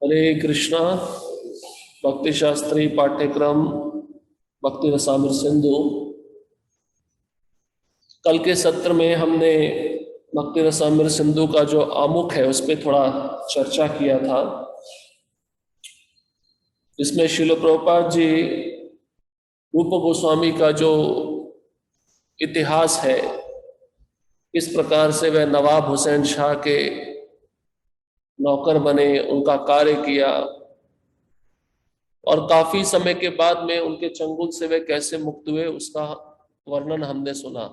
हरे कृष्णा। भक्ति शास्त्री पाठ्यक्रम भक्ति रसामृत सिंधु। कल के सत्र में हमने भक्ति रसामृत सिंधु का जो आमुख है उस पर थोड़ा चर्चा किया था, जिसमें श्रील प्रभुपाद जी रूप गोस्वामी का जो इतिहास है, इस प्रकार से वह नवाब हुसैन शाह के नौकर बने, उनका कार्य किया और काफी समय के बाद में उनके चंगुल से वे कैसे मुक्त हुए उसका वर्णन हमने सुना।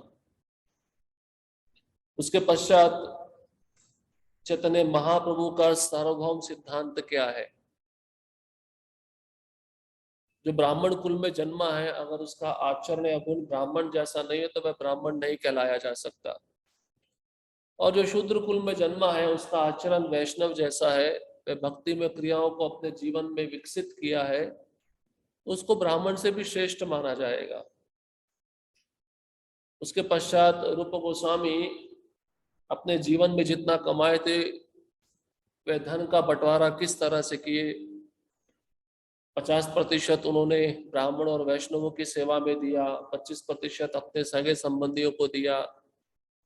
उसके पश्चात चैतन्य महाप्रभु का सार्वभौम सिद्धांत क्या है। जो ब्राह्मण कुल में जन्मा है, अगर उसका आचरण या गुण ब्राह्मण जैसा नहीं है तो वह ब्राह्मण नहीं कहलाया जा सकता। और जो शूद्र कुल में जन्मा है, उसका आचरण वैष्णव जैसा है, वह भक्ति में क्रियाओं को अपने जीवन में विकसित किया है, तो उसको ब्राह्मण से भी श्रेष्ठ माना जाएगा। उसके पश्चात रूप गोस्वामी अपने जीवन में जितना कमाए थे वह धन का बंटवारा किस तरह से किए। 50% उन्होंने ब्राह्मण और वैष्णवों की सेवा में दिया, 25% अपने सगे संबंधियों को दिया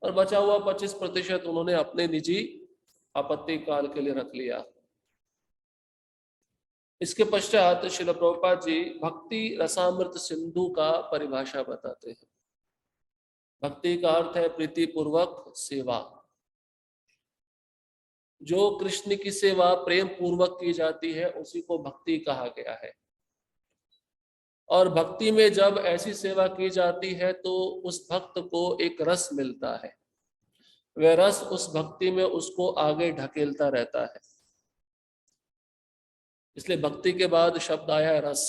और बचा हुआ 25% उन्होंने अपने निजी आपत्ति काल के लिए रख लिया। इसके पश्चात श्रील प्रभुपाद जी भक्ति रसामृत सिंधु का परिभाषा बताते हैं। भक्ति का अर्थ है प्रीति पूर्वक सेवा। जो कृष्ण की सेवा प्रेम पूर्वक की जाती है उसी को भक्ति कहा गया है। और भक्ति में जब ऐसी सेवा की जाती है तो उस भक्त को एक रस मिलता है, वह रस उस भक्ति में उसको आगे ढकेलता रहता है। इसलिए भक्ति के बाद शब्द आया रस।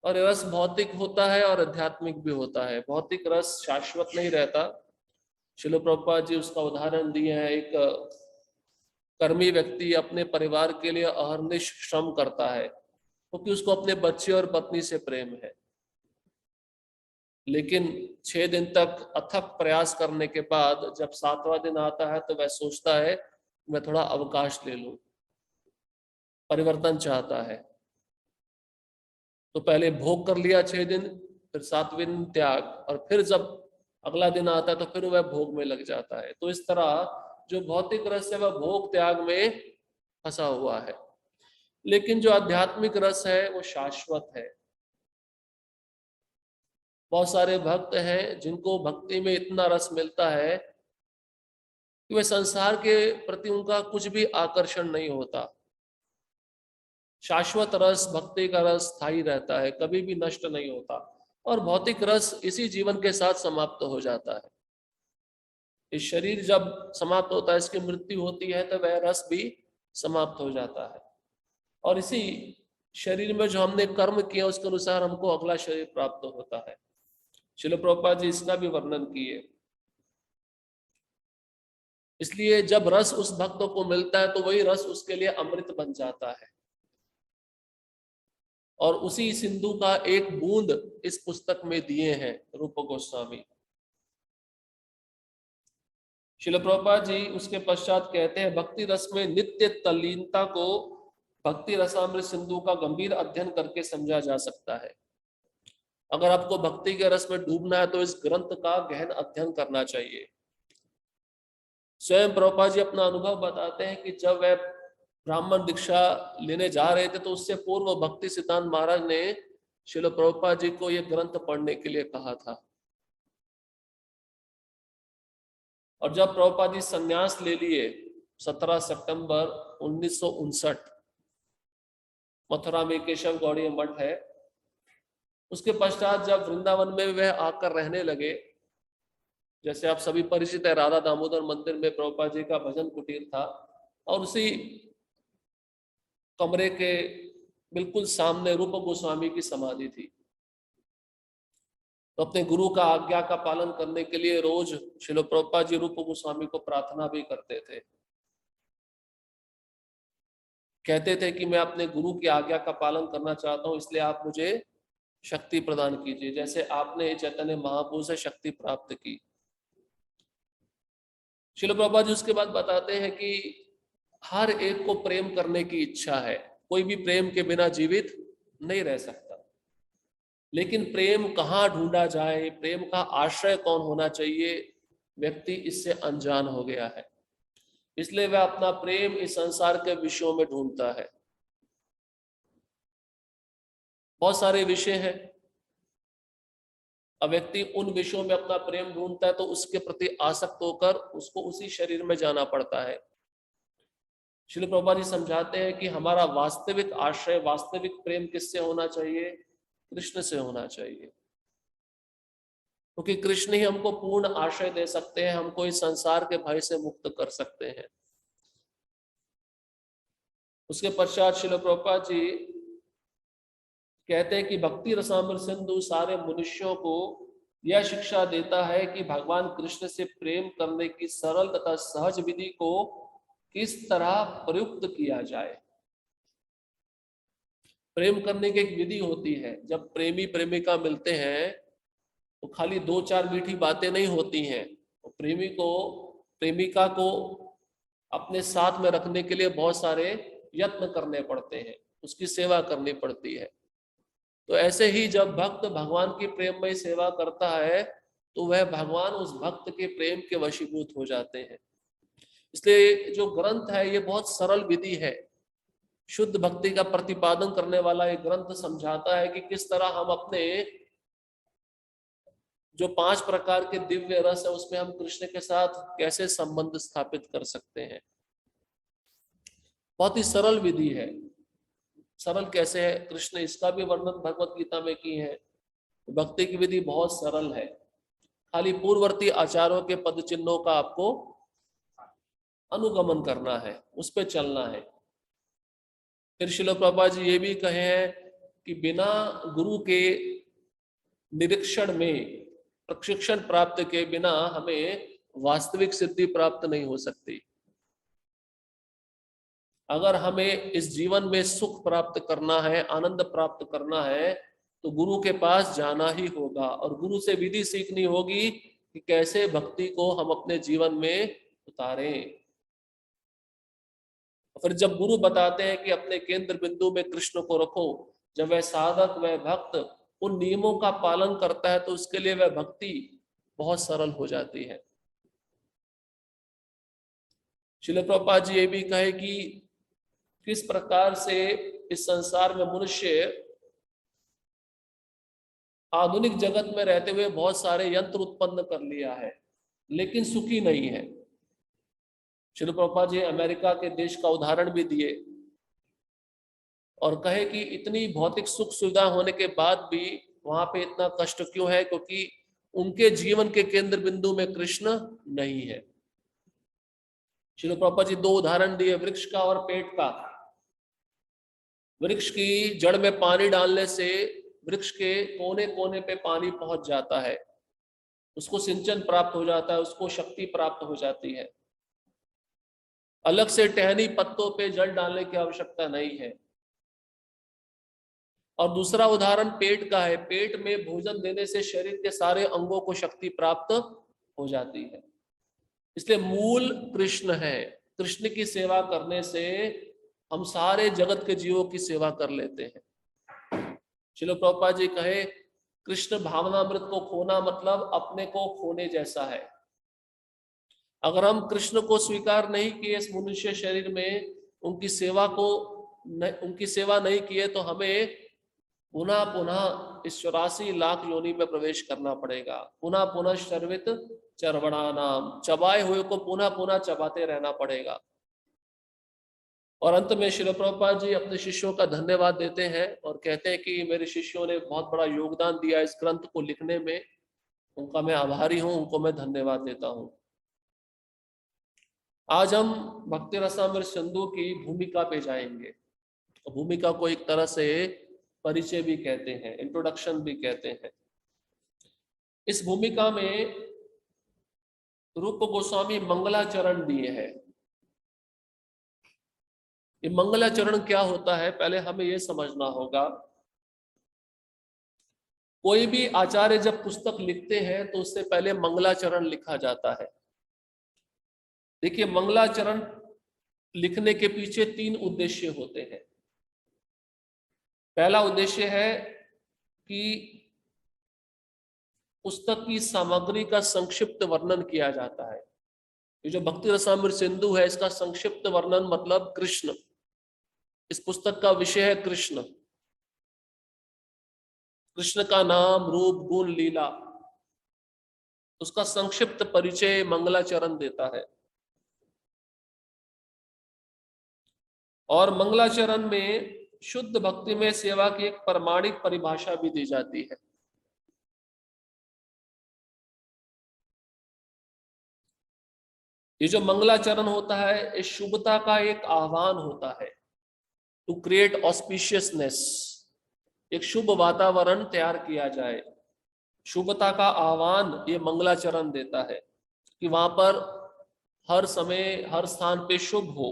और रस भौतिक होता है और आध्यात्मिक भी होता है। भौतिक रस शाश्वत नहीं रहता। श्रील प्रभुपाद जी उसका उदाहरण दिए हैं। एक कर्मी व्यक्ति अपने परिवार के लिए अहर्निश श्रम करता है क्योंकि उसको अपने बच्चे और पत्नी से प्रेम है, लेकिन 6 दिन तक अथक प्रयास करने के बाद जब 7वां दिन आता है तो वह सोचता है मैं थोड़ा अवकाश ले लूं, परिवर्तन चाहता है। तो पहले भोग कर लिया 6 दिन, फिर 7वें दिन त्याग, और फिर जब अगला दिन आता है तो फिर वह भोग में लग जाता है। तो इस तरह जो भौतिक रस है वह भोग त्याग में फंसा हुआ है, लेकिन जो आध्यात्मिक रस है वो शाश्वत है। बहुत सारे भक्त हैं जिनको भक्ति में इतना रस मिलता है कि वे संसार के प्रति उनका कुछ भी आकर्षण नहीं होता। शाश्वत रस, भक्ति का रस स्थायी रहता है, कभी भी नष्ट नहीं होता। और भौतिक रस इसी जीवन के साथ समाप्त हो जाता है। इस शरीर जब समाप्त होता है, इसकी मृत्यु होती है, तो वह रस भी समाप्त हो जाता है। और इसी शरीर में जो हमने कर्म किया उसके अनुसार हमको अगला शरीर प्राप्त होता है। श्रील प्रभुपाद जी इसका भी वर्णन किए। इसलिए जब रस उस भक्त को मिलता है तो वही रस उसके लिए अमृत बन जाता है। और उसी सिंधु का एक बूंद इस पुस्तक में दिए हैं रूप गोस्वामी। श्रील प्रभुपाद जी उसके पश्चात कहते हैं भक्ति रस में नित्य तल्लीनता को भक्ति रसामृत सिंधु का गंभीर अध्ययन करके समझा जा सकता है। अगर आपको भक्ति के रस में डूबना है तो इस ग्रंथ का गहन अध्ययन करना चाहिए। स्वयं प्रभुपाद जी अपना अनुभव बताते हैं कि जब वह ब्राह्मण दीक्षा लेने जा रहे थे तो उससे पूर्व भक्ति सिद्धांत महाराज ने श्रील प्रभुपाद जी को यह ग्रंथ पढ़ने के लिए कहा था। और जब प्रभुपाद जी संन्यास ले लिए 17 सितंबर 1959, मथुरा में केशव गौड़ीय मठ है, उसके पश्चात जब वृंदावन में वह आकर रहने लगे, जैसे आप सभी परिचित है, राधा दामोदर मंदिर में प्रभुपाद जी का भजन कुटीर था और उसी कमरे के बिल्कुल सामने रूप गोस्वामी की समाधि थी। तो अपने गुरु का आज्ञा का पालन करने के लिए रोज श्रील प्रभुपाद जी रूप गोस्वामी को प्रार्थना भी करते थे। कहते थे कि मैं अपने गुरु की आज्ञा का पालन करना चाहता हूं, इसलिए आप मुझे शक्ति प्रदान कीजिए, जैसे आपने चैतन्य महाप्रभु से शक्ति प्राप्त की। श्रील प्रभुपाद जी उसके बाद बताते हैं कि हर एक को प्रेम करने की इच्छा है, कोई भी प्रेम के बिना जीवित नहीं रह सकता। लेकिन प्रेम कहाँ ढूंढा जाए, प्रेम का आश्रय कौन होना चाहिए, व्यक्ति इससे अनजान हो गया है। इसलिए वह अपना प्रेम इस संसार के विषयों में ढूंढता है। बहुत सारे विषय हैं, अब व्यक्ति उन विषयों में अपना प्रेम ढूंढता है तो उसके प्रति आसक्त होकर उसको उसी शरीर में जाना पड़ता है। श्रील प्रभुपाद जी समझाते हैं कि हमारा वास्तविक आश्रय, वास्तविक प्रेम किससे होना चाहिए? कृष्ण से होना चाहिए, क्योंकि कृष्ण ही हमको पूर्ण आश्रय दे सकते हैं, हमको इस संसार के भय से मुक्त कर सकते हैं। उसके पश्चात श्रील प्रभुपाद जी कहते हैं कि भक्ति रसामृत सिंधु सारे मनुष्यों को यह शिक्षा देता है कि भगवान कृष्ण से प्रेम करने की सरल तथा सहज विधि को किस तरह प्रयुक्त किया जाए। प्रेम करने की एक विधि होती है। जब प्रेमी प्रेमिका मिलते हैं तो खाली दो चार मीठी बातें नहीं होती हैं, तो प्रेमी को प्रेमिका को अपने साथ में रखने के लिए बहुत सारे यत्न करने पड़ते हैं, उसकी सेवा करनी पड़ती है। तो ऐसे ही जब भक्त भगवान की प्रेममय सेवा करता है तो वह भगवान उस भक्त के प्रेम के वशीभूत हो जाते हैं। इसलिए जो ग्रंथ है ये बहुत सरल विधि है, शुद्ध भक्ति का प्रतिपादन करने वाला ये ग्रंथ समझाता है कि किस तरह हम अपने जो 5 प्रकार के दिव्य रस है उसमें हम कृष्ण के साथ कैसे संबंध स्थापित कर सकते हैं। बहुत ही सरल विधि है। सरल कैसे है? कृष्ण इसका भी वर्णन भगवत गीता में की है। भक्ति की विधि बहुत सरल है, खाली पूर्ववर्ती आचार्यों के पद चिन्हों का आपको अनुगमन करना है, उस पर चलना है। फिर श्रील प्रभुपाद जी ये भी कहे हैं कि बिना गुरु के निरीक्षण में, प्रशिक्षण प्राप्त के बिना हमें वास्तविक सिद्धि प्राप्त नहीं हो सकती। अगर हमें इस जीवन में सुख प्राप्त करना है, आनंद प्राप्त करना है, तो गुरु के पास जाना ही होगा और गुरु से विधि सीखनी होगी कि कैसे भक्ति को हम अपने जीवन में उतारें। फिर जब गुरु बताते हैं कि अपने केंद्र बिंदु में कृष्ण को रखो, जब वह साधक, वह भक्त उन नियमों का पालन करता है तो उसके लिए वह भक्ति बहुत सरल हो जाती है। श्रील प्रभुपाद जी ये भी कहे कि किस प्रकार से इस संसार में मनुष्य आधुनिक जगत में रहते हुए बहुत सारे यंत्र उत्पन्न कर लिया है लेकिन सुखी नहीं है। श्रील प्रभुपाद जी अमेरिका के देश का उदाहरण भी दिए और कहे कि इतनी भौतिक सुख सुविधा होने के बाद भी वहां पे इतना कष्ट क्यों है? क्योंकि उनके जीवन के केंद्र बिंदु में कृष्ण नहीं है। श्रील प्रभुपाद जी 2 उदाहरण दिए, वृक्ष का और पेड़ का। वृक्ष की जड़ में पानी डालने से वृक्ष के कोने कोने पे पानी पहुंच जाता है, उसको सिंचन प्राप्त हो जाता है, उसको शक्ति प्राप्त हो जाती है। अलग से टहनी पत्तों पे जल डालने की आवश्यकता नहीं है। और दूसरा उदाहरण पेट का है। पेट में भोजन देने से शरीर के सारे अंगों को शक्ति प्राप्त हो जाती है। इसलिए मूल कृष्ण है। कृष्ण की सेवा करने से हम सारे जगत के जीवों की सेवा कर लेते हैं। श्रील प्रभुपाद जी कहे कृष्ण भावनामृत को खोना मतलब अपने को खोने जैसा है। अगर हम कृष्ण को स्वीकार नहीं किए इस मनुष्य शरीर में, उनकी सेवा नहीं किए तो हमें पुनः पुनः इस 84 लाख योनि में प्रवेश करना पड़ेगा। पुनः पुनः शर्वित चरवणा नाम, चबाए हुए को पुनः पुनः चबाते रहना पड़ेगा। और अंत में श्रील प्रभुपाद जी अपने शिष्यों का धन्यवाद देते हैं और कहते हैं कि मेरे शिष्यों ने बहुत बड़ा योगदान दिया इस ग्रंथ को लिखने में, उनका मैं आभारी हूं, उनको मैं धन्यवाद देता हूं। आज हम भक्ति रसामृत सिंधु की भूमिका पे जाएंगे। भूमिका को एक तरह से परिचय भी कहते हैं, इंट्रोडक्शन भी कहते हैं। इस भूमिका में रूप गोस्वामी मंगलाचरण दिए हैं। ये मंगलाचरण क्या होता है पहले हमें यह समझना होगा। कोई भी आचार्य जब पुस्तक लिखते हैं तो उससे पहले मंगलाचरण लिखा जाता है। देखिए मंगलाचरण लिखने के पीछे 3 उद्देश्य होते हैं। पहला उद्देश्य है कि पुस्तक की सामग्री का संक्षिप्त वर्णन किया जाता है। ये जो भक्ति रसामृत सिंधु है, इसका संक्षिप्त वर्णन मतलब कृष्ण। इस पुस्तक का विषय है कृष्ण, कृष्ण का नाम, रूप, गुण, लीला, उसका संक्षिप्त परिचय मंगलाचरण देता है। और मंगलाचरण में शुद्ध भक्ति में सेवा की एक प्रमाणिक परिभाषा भी दी जाती है। ये जो मंगलाचरण होता है, इस शुभता का एक आह्वान होता है, टू क्रिएट ऑस्पिशियसनेस, एक शुभ वातावरण तैयार किया जाए। शुभता का आह्वान ये मंगलाचरण देता है कि वहां पर हर समय हर स्थान पे शुभ हो।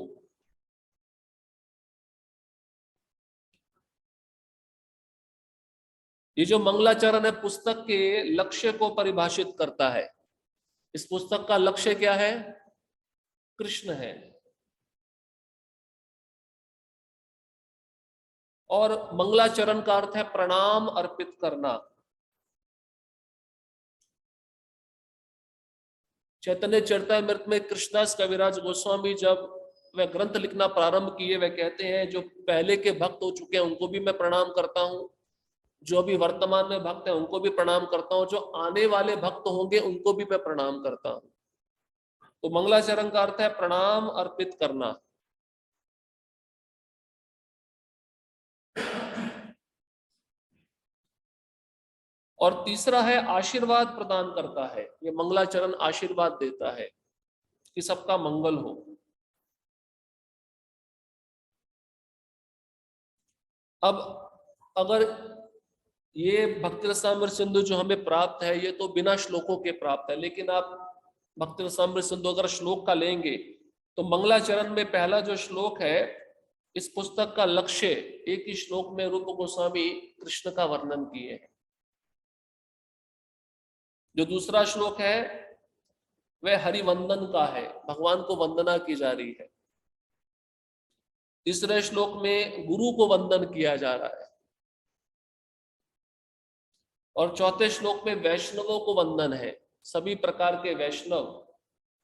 ये जो मंगलाचरण है पुस्तक के लक्ष्य को परिभाषित करता है। इस पुस्तक का लक्ष्य क्या है? कृष्ण है। और मंगलाचरण का अर्थ है प्रणाम अर्पित करना। चैतन्य चरितामृत में कृष्णदास कविराज गोस्वामी जब वह ग्रंथ लिखना प्रारंभ किए, वह कहते हैं जो पहले के भक्त हो चुके हैं उनको भी मैं प्रणाम करता हूं, जो अभी वर्तमान में भक्त हैं उनको भी प्रणाम करता हूं, जो आने वाले भक्त होंगे उनको भी मैं प्रणाम करता हूं। तो मंगलाचरण का अर्थ है प्रणाम अर्पित करना। और तीसरा है आशीर्वाद प्रदान करता है। ये मंगलाचरण आशीर्वाद देता है कि सबका मंगल हो। अब अगर ये भक्ति रसामृत सिंधु जो हमें प्राप्त है, ये तो बिना श्लोकों के प्राप्त है, लेकिन आप भक्ति रसामृत सिंधु अगर श्लोक का लेंगे तो मंगलाचरण में पहला जो श्लोक है, इस पुस्तक का लक्ष्य एक ही श्लोक में रूप गोस्वामी कृष्ण का वर्णन किए हैं। जो दूसरा श्लोक है वह हरिवंदन का है, भगवान को वंदना की जा रही है। तीसरे श्लोक में गुरु को वंदन किया जा रहा है। और चौथे श्लोक में वैष्णवों को वंदन है। सभी प्रकार के वैष्णव,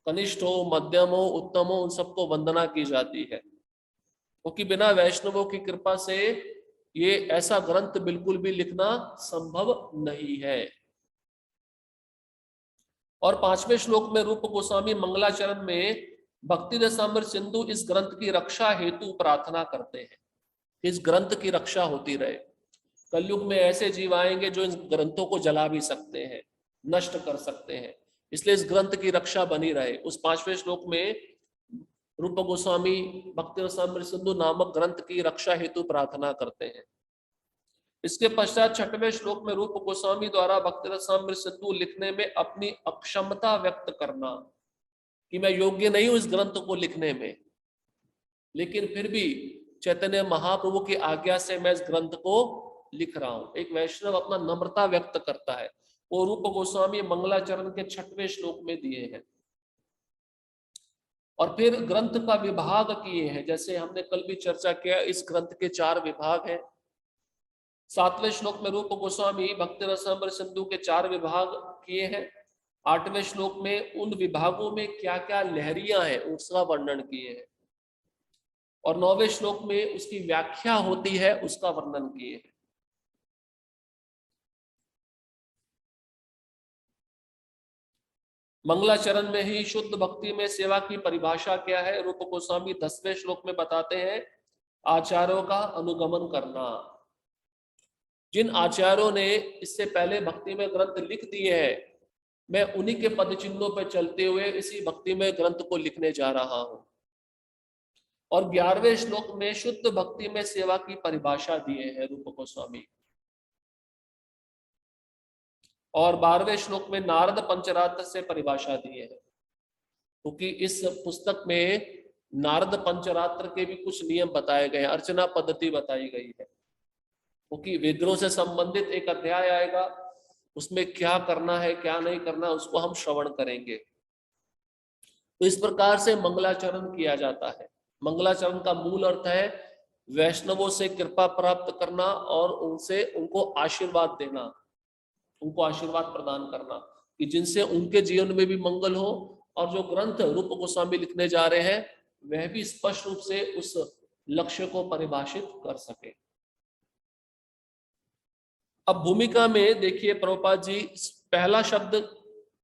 कनिष्ठ हो, मध्यम हो, उत्तम हो, उन सबको वंदना की जाती है, क्योंकि बिना वैष्णवों की कृपा से ये ऐसा ग्रंथ बिल्कुल भी लिखना संभव नहीं है। और पांचवें श्लोक में रूप गोस्वामी मंगलाचरण में भक्ति रसामृत सिंधु इस ग्रंथ की रक्षा हेतु प्रार्थना करते हैं, इस ग्रंथ की रक्षा होती रहे। कलयुग में ऐसे जीव आएंगे जो इन ग्रंथों को जला भी सकते हैं, नष्ट कर सकते हैं, इसलिए इस ग्रंथ की रक्षा बनी रहे। उस पांचवें श्लोक में रूप गोस्वामी भक्ति रसामृत सिंधु नामक ग्रंथ की रक्षा हेतु प्रार्थना करते हैं। इसके पश्चात छठवें श्लोक में रूप गोस्वामी द्वारा भक्ति रसामृत सिंधु लिखने में अपनी अक्षमता व्यक्त करना, कि मैं योग्य नहीं हूं इस ग्रंथ को लिखने में, लेकिन फिर भी चैतन्य महाप्रभु की आज्ञा से मैं इस ग्रंथ को लिख रहा हूं। एक वैष्णव अपना नम्रता व्यक्त करता है, वो रूप गोस्वामी मंगलाचरण के छठवें श्लोक में दिए हैं। और फिर ग्रंथ का विभाग किए हैं, जैसे हमने कल भी चर्चा किया, इस ग्रंथ के 4 विभाग हैं। 7वें श्लोक में रूप गोस्वामी भक्ति रसामृत सिंधु के 4 विभाग किए हैं। 8वें श्लोक में उन विभागों में क्या क्या लहरियां हैं उसका वर्णन किए हैं। और 9वें श्लोक में उसकी व्याख्या होती है, उसका वर्णन किए हैं। मंगलाचरण में ही शुद्ध भक्ति में सेवा की परिभाषा क्या है, रूप गोस्वामी 10वें श्लोक में बताते हैं, आचार्यों का अनुगमन करना। जिन आचार्यों ने इससे पहले भक्ति में ग्रंथ लिख दिए हैं, मैं उन्हीं के पद चिन्हों पर चलते हुए इसी भक्ति में ग्रंथ को लिखने जा रहा हूं। और 11वें श्लोक में शुद्ध भक्ति में सेवा की परिभाषा दिए हैं रूप गोस्वामी। और 12वें श्लोक में नारद पंचरात्र से परिभाषा दिए हैं, क्योंकि इस पुस्तक में नारद पंचरात्र के भी कुछ नियम बताए गए हैं, अर्चना पद्धति बताई गई है। क्योंकि वेदों से संबंधित एक अध्याय आएगा, उसमें क्या करना है क्या नहीं करना उसको हम श्रवण करेंगे। तो इस प्रकार से मंगलाचरण किया जाता है। मंगलाचरण का मूल अर्थ है वैष्णवों से कृपा प्राप्त करना और उनसे उनको आशीर्वाद देना, उनको आशीर्वाद प्रदान करना कि जिनसे उनके जीवन में भी मंगल हो और जो ग्रंथ रूप गोस्वामी लिखने जा रहे हैं वह भी स्पष्ट रूप से उस लक्ष्य को परिभाषित कर सके। अब भूमिका में देखिए प्रभुपाद जी पहला शब्द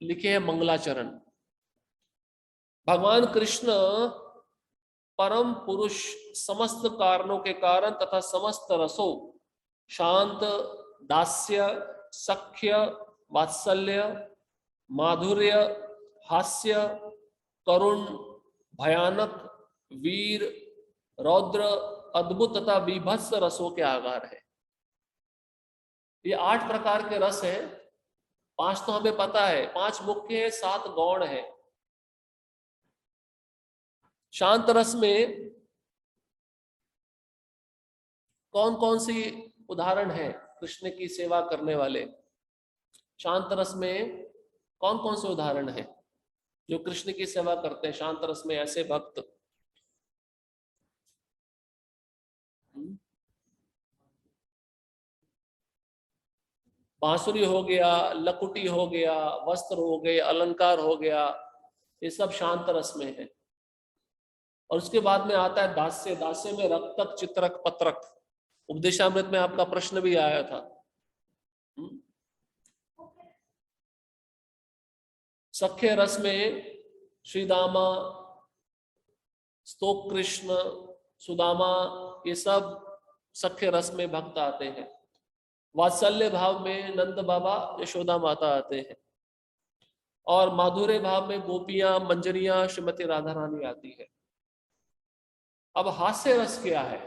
लिखे हैं मंगलाचरण। भगवान कृष्ण परम पुरुष समस्त कारणों के कारण तथा समस्त रसों शांत, दास्य, सख्य, वात्सल्य, माधुर्य, हास्य, करुण, भयानक, वीर, रौद्र, अद्भुत तथा विभत्स रसों के आगार है। ये 8 प्रकार के रस हैं। 5 तो हमें पता है, 5 मुख्य है, 7 गौण है। शांत रस में कौन कौन सी उदाहरण है कृष्ण की सेवा करने वाले? शांत रस में कौन कौन से उदाहरण है जो कृष्ण की सेवा करते हैं? शांत रस में ऐसे भक्त बांसुरी हो गया, लकुटी हो गया, वस्त्र हो गए, अलंकार हो गया, ये सब शांत रस में है। और उसके बाद में आता है दास्य। दास्य में रक्तक, चित्रक, पत्रक। उपदेशामृत में आपका प्रश्न भी आया था। सख्य रस में श्रीदामा, स्तोक कृष्ण, सुदामा, ये सब सख्य रस में भक्त आते हैं। वात्सल्य भाव में नंद बाबा, यशोदा माता आते हैं। और माधुर्य भाव में गोपियां, मंजरियां, श्रीमती राधा रानी आती है। अब हास्य रस क्या है?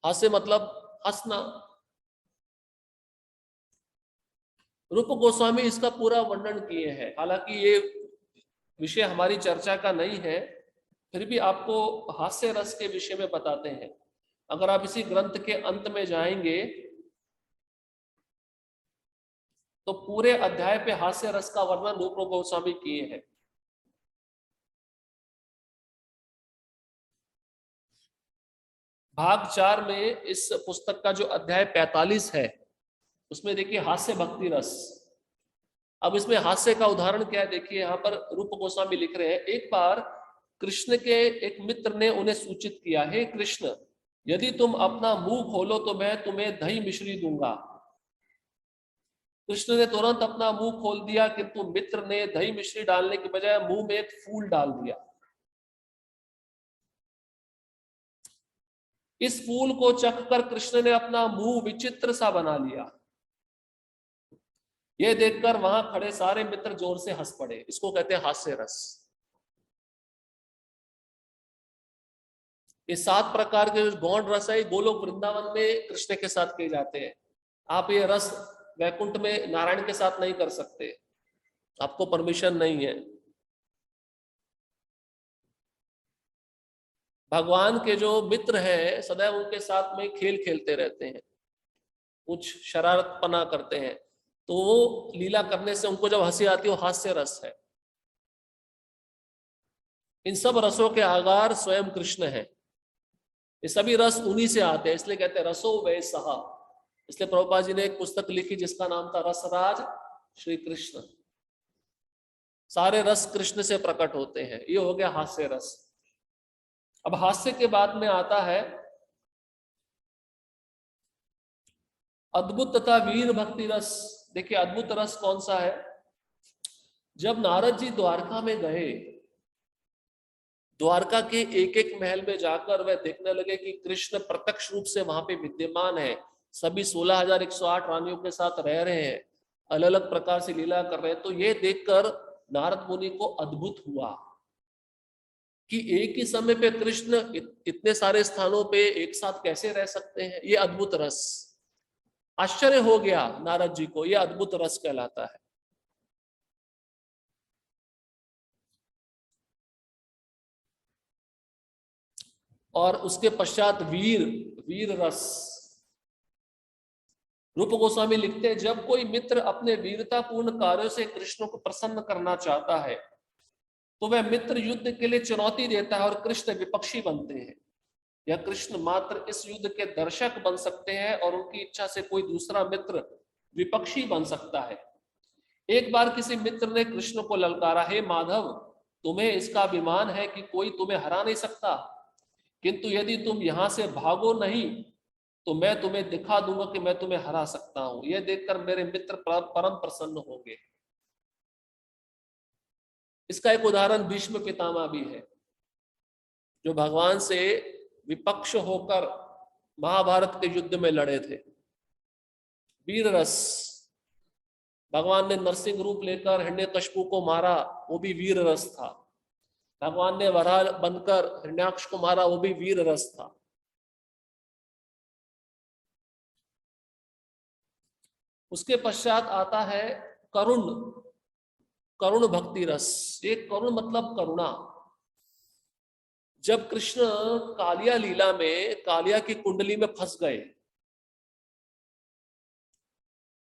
हास्य मतलब हंसना। रूप गोस्वामी इसका पूरा वर्णन किए हैं। हालांकि ये विषय हमारी चर्चा का नहीं है, फिर भी आपको हास्य रस के विषय में बताते हैं। अगर आप इसी ग्रंथ के अंत में जाएंगे तो पूरे अध्याय पे हास्य रस का वर्णन रूप गोस्वामी किए हैं। भाग 4 में इस पुस्तक का जो अध्याय 45 है उसमें देखिए हास्य भक्ति रस। अब इसमें हास्य का उदाहरण क्या है? देखिए यहाँ पर रूप गोस्वामी लिख रहे हैं, एक बार कृष्ण के एक मित्र ने उन्हें सूचित किया, हे कृष्ण, यदि तुम अपना मुंह खोलो तो मैं तुम्हें दही मिश्री दूंगा। कृष्ण ने तुरंत अपना मुंह खोल दिया, किंतु मित्र ने दही मिश्री डालने के बजाय मुंह में एक फूल डाल दिया। इस फूल को चखकर कृष्ण ने अपना मुंह विचित्र सा बना लिया। यह देखकर वहां खड़े सारे मित्र जोर से हंस पड़े। इसको कहते हैं हास्य रस। ये 7 प्रकार के गौण रस है, गोलोक वृंदावन में कृष्ण के साथ किए जाते हैं। आप ये रस वैकुंठ में नारायण के साथ नहीं कर सकते, आपको परमिशन नहीं है। भगवान के जो मित्र हैं सदैव उनके साथ में खेल खेलते रहते हैं, कुछ शरारतपना करते हैं, तो वो लीला करने से उनको जब हंसी आती है वो हास्य रस है। इन सब रसों के आगार स्वयं कृष्ण है। ये सभी रस उन्हीं से आते हैं, इसलिए कहते हैं रसो वे सहा। इसलिए प्रभुपाद जी ने एक पुस्तक लिखी जिसका नाम था रसराज श्री कृष्ण। सारे रस कृष्ण से प्रकट होते हैं। ये हो गया हास्य रस। अब हास्य के बाद में आता है अद्भुत तथा वीर भक्ति रस। देखिए अद्भुत रस कौन सा है? जब नारद जी द्वारका में गए, द्वारका के एक एक महल में जाकर वह देखने लगे कि कृष्ण प्रत्यक्ष रूप से वहां पे विद्यमान है, सभी 16,108 रानियों के साथ रह रहे हैं, अलग अलग प्रकार से लीला कर रहे हैं। तो ये देखकर नारद मुनि को अद्भुत हुआ कि एक ही समय पे कृष्ण इतने सारे स्थानों पे एक साथ कैसे रह सकते हैं। ये अद्भुत रस, आश्चर्य हो गया नारद जी को। यह अद्भुत रस कहलाता है। और उसके पश्चात वीर रस। रूप गोस्वामी लिखते हैं, जब कोई मित्र अपने वीरतापूर्ण कार्यों से कृष्ण को प्रसन्न करना चाहता है तो वह मित्र युद्ध के लिए चुनौती देता है और कृष्ण विपक्षी बनते हैं, या कृष्ण मात्र इस युद्ध के दर्शक बन सकते हैं और उनकी इच्छा से कोई दूसरा मित्र विपक्षी बन सकता है। एक बार किसी मित्र ने कृष्ण को ललकारा, हे माधव, तुम्हें इसका अभिमान है कि कोई तुम्हें हरा नहीं सकता, किंतु यदि तुम यहां से भागो नहीं तो मैं तुम्हें दिखा दूंगा कि मैं तुम्हें हरा सकता हूं। यह देखकर मेरे मित्र परम प्रसन्न होंगे। इसका एक उदाहरण भीष्म पितामह भी है, जो भगवान से विपक्ष होकर महाभारत के युद्ध में लड़े थे। वीर रस, भगवान ने नरसिंह रूप लेकर हिरण्यकशिपु को मारा, वो भी वीर रस था। भगवान ने वराह बनकर हिरण्याक्ष को मारा, वो भी वीर रस था। उसके पश्चात आता है करुण, करुण भक्ति रस। एक करुण मतलब करुणा। जब कृष्ण कालिया लीला में कालिया की कुंडली में फंस गए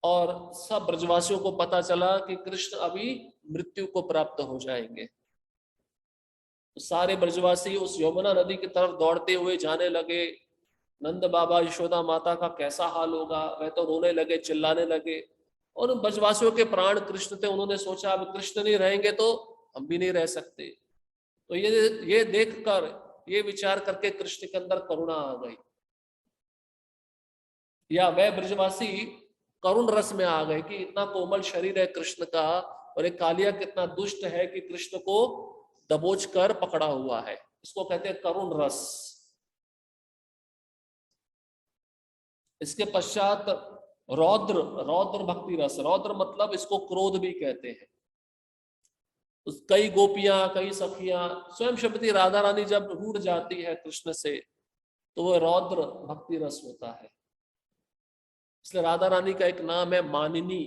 और सब ब्रजवासियों को पता चला कि कृष्ण अभी मृत्यु को प्राप्त हो जाएंगे, तो सारे ब्रजवासी उस यमुना नदी की तरफ दौड़ते हुए जाने लगे। नंद बाबा यशोदा माता का कैसा हाल होगा, वह तो रोने लगे, चिल्लाने लगे। और ब्रजवासियों के प्राण कृष्ण थे, उन्होंने सोचा अब कृष्ण नहीं रहेंगे तो हम भी नहीं रह सकते। तो ये देखकर, ये विचार करके कृष्ण के अंदर करुणा आ गई, या वह ब्रजवासी करुण रस में आ गए कि इतना कोमल शरीर है कृष्ण का, और एक कालिया कितना दुष्ट है कि कृष्ण को दबोच कर पकड़ा हुआ है। इसको कहते हैं करुण रस। इसके पश्चात रौद्र, रौद्र भक्ति रस। रौद्र मतलब इसको क्रोध भी कहते हैं। कई गोपियां, कई सखियां, स्वयं श्रीमती राधा रानी जब रूठ जाती है कृष्ण से, तो वह रौद्र भक्ति रस होता है। इसलिए राधा रानी का एक नाम है मानिनी।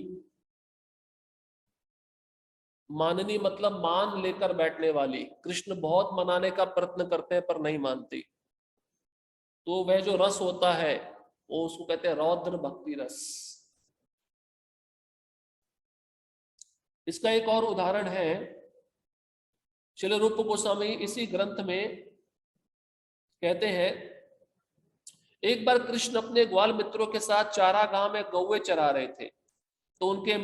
मानिनी मतलब मान लेकर बैठने वाली। कृष्ण बहुत मनाने का प्रयत्न करते हैं पर नहीं मानती, तो वह जो रस होता है वो उसको कहते हैं रौद्र भक्ति रस। इसका एक और उदाहरण है, श्रील रूप गोस्वामी इसी ग्रंथ में कहते हैं, एक बार कृष्ण अपने ग्वाल मित्रों के साथ चारागाह में गौवे चरा रहे थे, तो उनके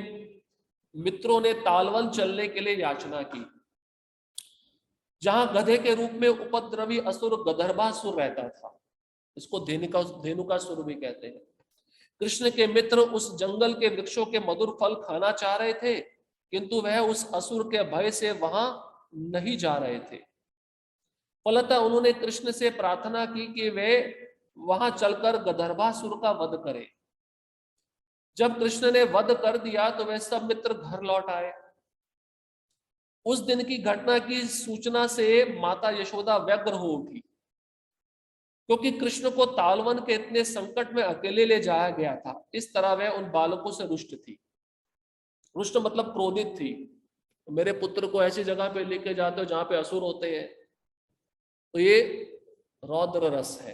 मित्रों ने तालवन चलने के लिए याचना की। जहां गधे के रूप में उपद्रवी असुर गदर्भासुर रहता था, इसको धेनुकासुर भी कहते हैं। कृष्ण के मित्र उस जंगल के वृक्षों के मधुर फल खाना चाह रहे थे, किंतु वह उस असुर के भय से वहां नहीं जा रहे थे। फलतः उन्होंने कृष्ण से प्रार्थना की कि वे वहां चलकर गदर्भासुर का वध करें। जब कृष्ण ने वध कर दिया तो वे सब मित्र घर लौट आए। उस दिन की घटना की सूचना से माता यशोदा व्यग्र हो उठी, क्योंकि कृष्ण को तालवन के इतने संकट में अकेले ले जाया गया था। इस तरह वह उन बालकों से रुष्ट थी। रुष्ट मतलब क्रोधित थी। मेरे पुत्र को ऐसी जगह पे लेके जाते हो जहां पे असुर होते हैं, तो ये रौद्र रस है।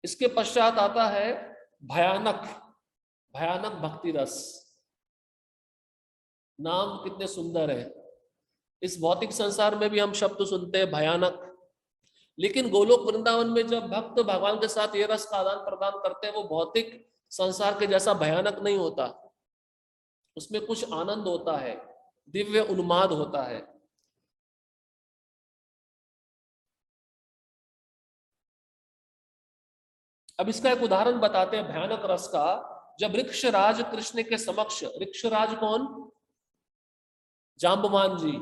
इसके पश्चात आता है भयानक, भयानक भक्ति रस। नाम कितने सुंदर है। इस भौतिक संसार में भी हम शब्द सुनते हैं भयानक, लेकिन गोलोक वृंदावन में जब भक्त भगवान के साथ ये रस का आदान प्रदान करते हैं, वो भौतिक संसार के जैसा भयानक नहीं होता। उसमें कुछ आनंद होता है, दिव्य उन्माद होता है। अब इसका एक उदाहरण बताते हैं भयानक रस का। जब वृक्षराज कृष्ण के समक्ष, वृक्षराज कौन? जाम्बवान जी।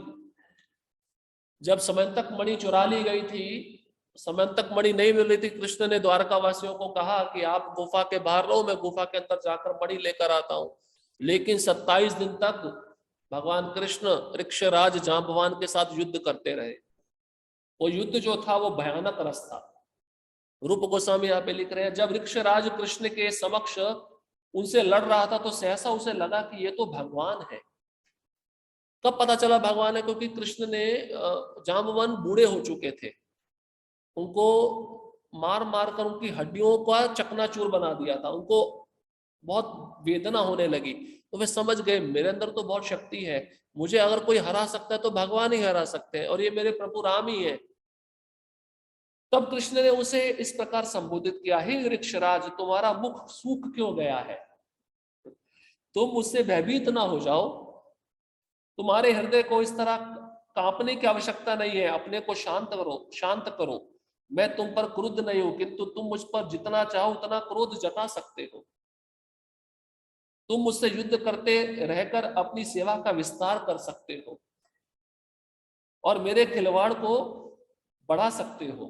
जब समंतक मणि चुरा ली गई थी, समंतक मणि नहीं मिल रही थी, कृष्ण ने द्वारका वासियों को कहा कि आप गुफा के बाहर रहो, मैं गुफा के अंदर जाकर मणि लेकर आता हूं। लेकिन 27 दिन तक भगवान कृष्ण वृक्षराज जाम्बवान के साथ युद्ध करते रहे। वो युद्ध जो था वो भयानक रस था। रूप गोस्वामी यहाँ पे लिख रहे हैं, जब वृक्षराज कृष्ण के समक्ष उनसे लड़ रहा था तो सहसा उसे लगा कि ये तो भगवान है। कब पता चला भगवान है? क्योंकि कृष्ण ने, जाम्बवान बूढ़े हो चुके थे, उनको मार मार कर उनकी हड्डियों का चकनाचूर बना दिया था। उनको बहुत वेदना होने लगी। तो वे समझ गए मेरे अंदर तो बहुत शक्ति है, मुझे अगर कोई हरा सकता है तो भगवान ही हरा सकते हैं, और ये मेरे प्रभु राम ही है। तब कृष्ण ने उसे इस प्रकार संबोधित किया, हे वृक्षराज, तुम्हारा मुख सूख क्यों गया है? तुम मुझसे भयभीत ना हो जाओ, तुम्हारे हृदय को इस तरह कांपने की आवश्यकता नहीं है, अपने को शांत करो, शांत करो। मैं तुम पर क्रुद्ध नहीं हूं, किंतु तुम मुझ पर जितना चाहो उतना क्रोध जता सकते हो। तुम मुझसे युद्ध करते रहकर अपनी सेवा का विस्तार कर सकते हो और मेरे खिलवाड़ को बढ़ा सकते हो।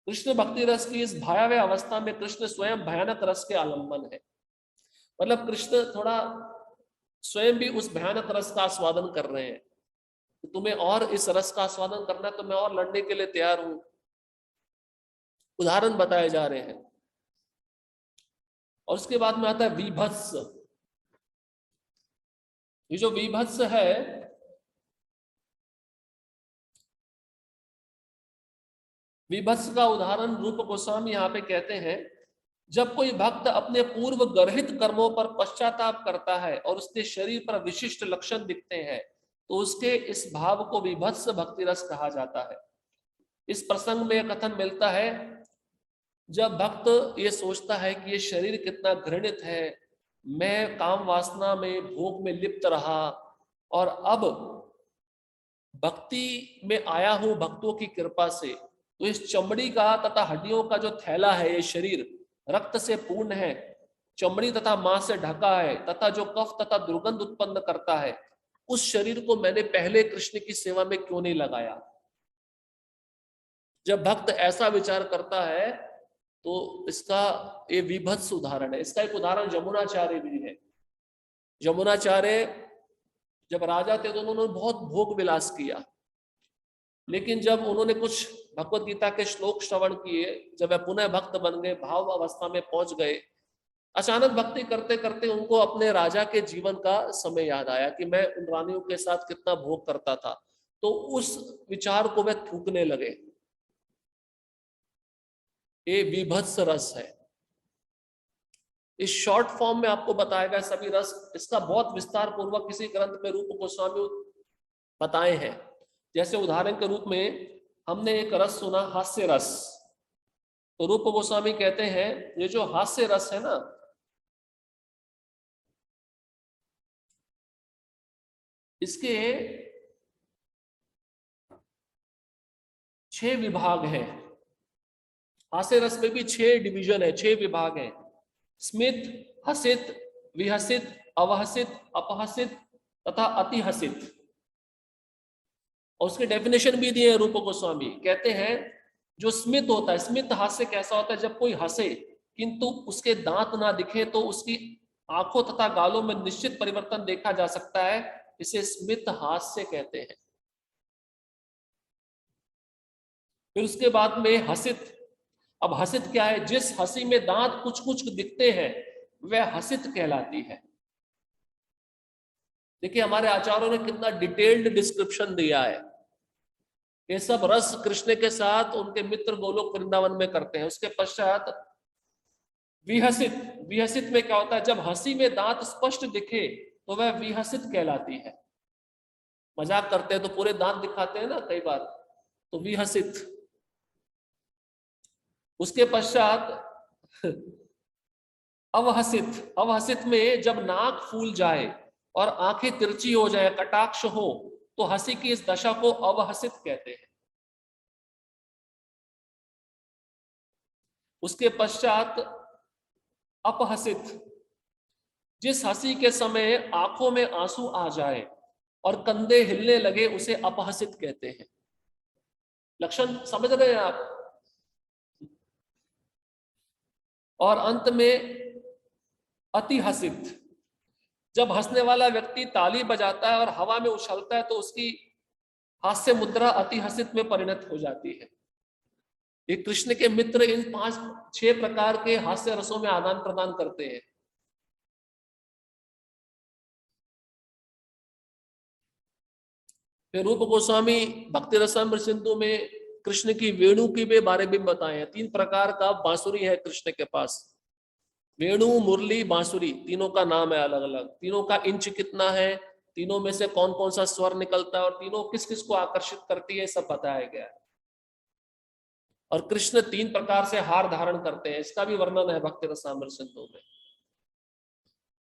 कृष्ण भक्ति रस की इस भयावह अवस्था में कृष्ण स्वयं भयानक रस के आलंबन है। मतलब कृष्ण थोड़ा स्वयं भी उस भयानक रस का आस्वादन कर रहे हैं। तो तुम्हें और इस रस का आस्वादन करना है तो मैं और लड़ने के लिए तैयार हूं। उदाहरण बताए जा रहे हैं। और उसके बाद में आता है विभत्स। ये जो विभत्स है, विभत्स का उदाहरण रूप गोस्वामी यहाँ पे कहते हैं, जब कोई भक्त अपने पूर्व गर्हित कर्मों पर पश्चाताप करता है और उसके शरीर पर विशिष्ट लक्षण दिखते हैं तो उसके इस भाव को विभत्स भक्ति रस कहा जाता है। इस प्रसंग में यह कथन मिलता है, जब भक्त ये सोचता है कि ये शरीर कितना घृणित है, मैं काम वासना में भोग में लिप्त रहा और अब भक्ति में आया हूं भक्तों की कृपा से, तो इस चमड़ी का तथा हड्डियों का जो थैला है, ये शरीर रक्त से पूर्ण है, चमड़ी तथा मांस से ढका है तथा जो कफ तथा दुर्गंध उत्पन्न करता है, उस शरीर को मैंने पहले कृष्ण की सेवा में क्यों नहीं लगाया। जब भक्त ऐसा विचार करता है तो इसका ये विभत्स उदाहरण है। इसका एक उदाहरण यमुनाचार्य भी है। यमुनाचार्य जब राजा थे तो उन्होंने बहुत भोग विलास किया, लेकिन जब उन्होंने कुछ भगवत गीता के श्लोक श्रवण किए, जब वह पुनः भक्त बन गए, भाव अवस्था में पहुंच गए, अचानक भक्ति करते करते उनको अपने राजा के जीवन का समय याद आया कि मैं उन रानियों के साथ कितना भोग करता था। तो उस विचार को वे थूकने लगे। ये विभत्स रस है। इस शॉर्ट फॉर्म में आपको बताया गया सभी रस, इसका बहुत विस्तार पूर्वक किसी ग्रंथ में रूप गोस्वामी बताए हैं। जैसे उदाहरण के रूप में हमने एक रस सुना, हास्य रस। तो रूप गोस्वामी कहते हैं ये जो हास्य रस है ना, इसके 6 विभाग हैं। हास्य रस में भी 6 डिवीजन है, 6 विभाग हैं। स्मित, हसित, विहसित, अवहसित, अपहसित तथा अतिहसित। और उसके डेफिनेशन भी दिए हैं रूप गोस्वामी। कहते हैं जो स्मित होता है, स्मित हास्य कैसा होता है, जब कोई हंसे किंतु उसके दांत ना दिखे तो उसकी आंखों तथा गालों में निश्चित परिवर्तन देखा जा सकता है, इसे स्मित हास्य कहते हैं। फिर उसके बाद में हसित। अब हसित क्या है, जिस हंसी में दांत कुछ कुछ दिखते हैं वह हसित कहलाती है। देखिए हमारे आचार्यों ने कितना डिटेल्ड डिस्क्रिप्शन दिया है। ये सब रस कृष्ण के साथ उनके मित्र गोलोक वृंदावन में करते हैं। उसके पश्चात विहसित। विहसित में क्या होता है, जब हंसी में दांत स्पष्ट दिखे तो वह विहसित कहलाती है। मजाक करते हैं तो पूरे दांत दिखाते हैं ना कई बार, तो विहसित। उसके पश्चात अवहसित। अवहसित में जब नाक फूल जाए और आंखें तिरछी हो जाए, कटाक्ष हो, तो हंसी की इस दशा को अवहसित कहते हैं। उसके पश्चात अपहसित। जिस हंसी के समय आंखों में आंसू आ जाए और कंधे हिलने लगे उसे अपहसित कहते हैं। लक्षण समझ रहे हैं आप। और अंत में अतिहसित। जब हंसने वाला व्यक्ति ताली बजाता है और हवा में उछलता है तो उसकी हास्य मुद्रा अतिहसित में परिणत हो जाती है। ये कृष्ण के मित्र इन 5-6 प्रकार के हास्य रसों में आदान प्रदान करते हैं। फिर रूप गोस्वामी भक्ति रसामृत सिंधु में कृष्ण की वेणु की भी बारे में बताए हैं। 3 प्रकार का बांसुरी है कृष्ण के पास। वेणु, मुरली, बांसुरी, तीनों का नाम है अलग अलग, तीनों का इंच कितना है, तीनों में से कौन कौन सा स्वर निकलता है और तीनों किस किस को आकर्षित करती है, सब बताया गया है। और कृष्ण 3 प्रकार से हार धारण करते हैं, इसका भी वर्णन है भक्ति रसामृत सिंधु में।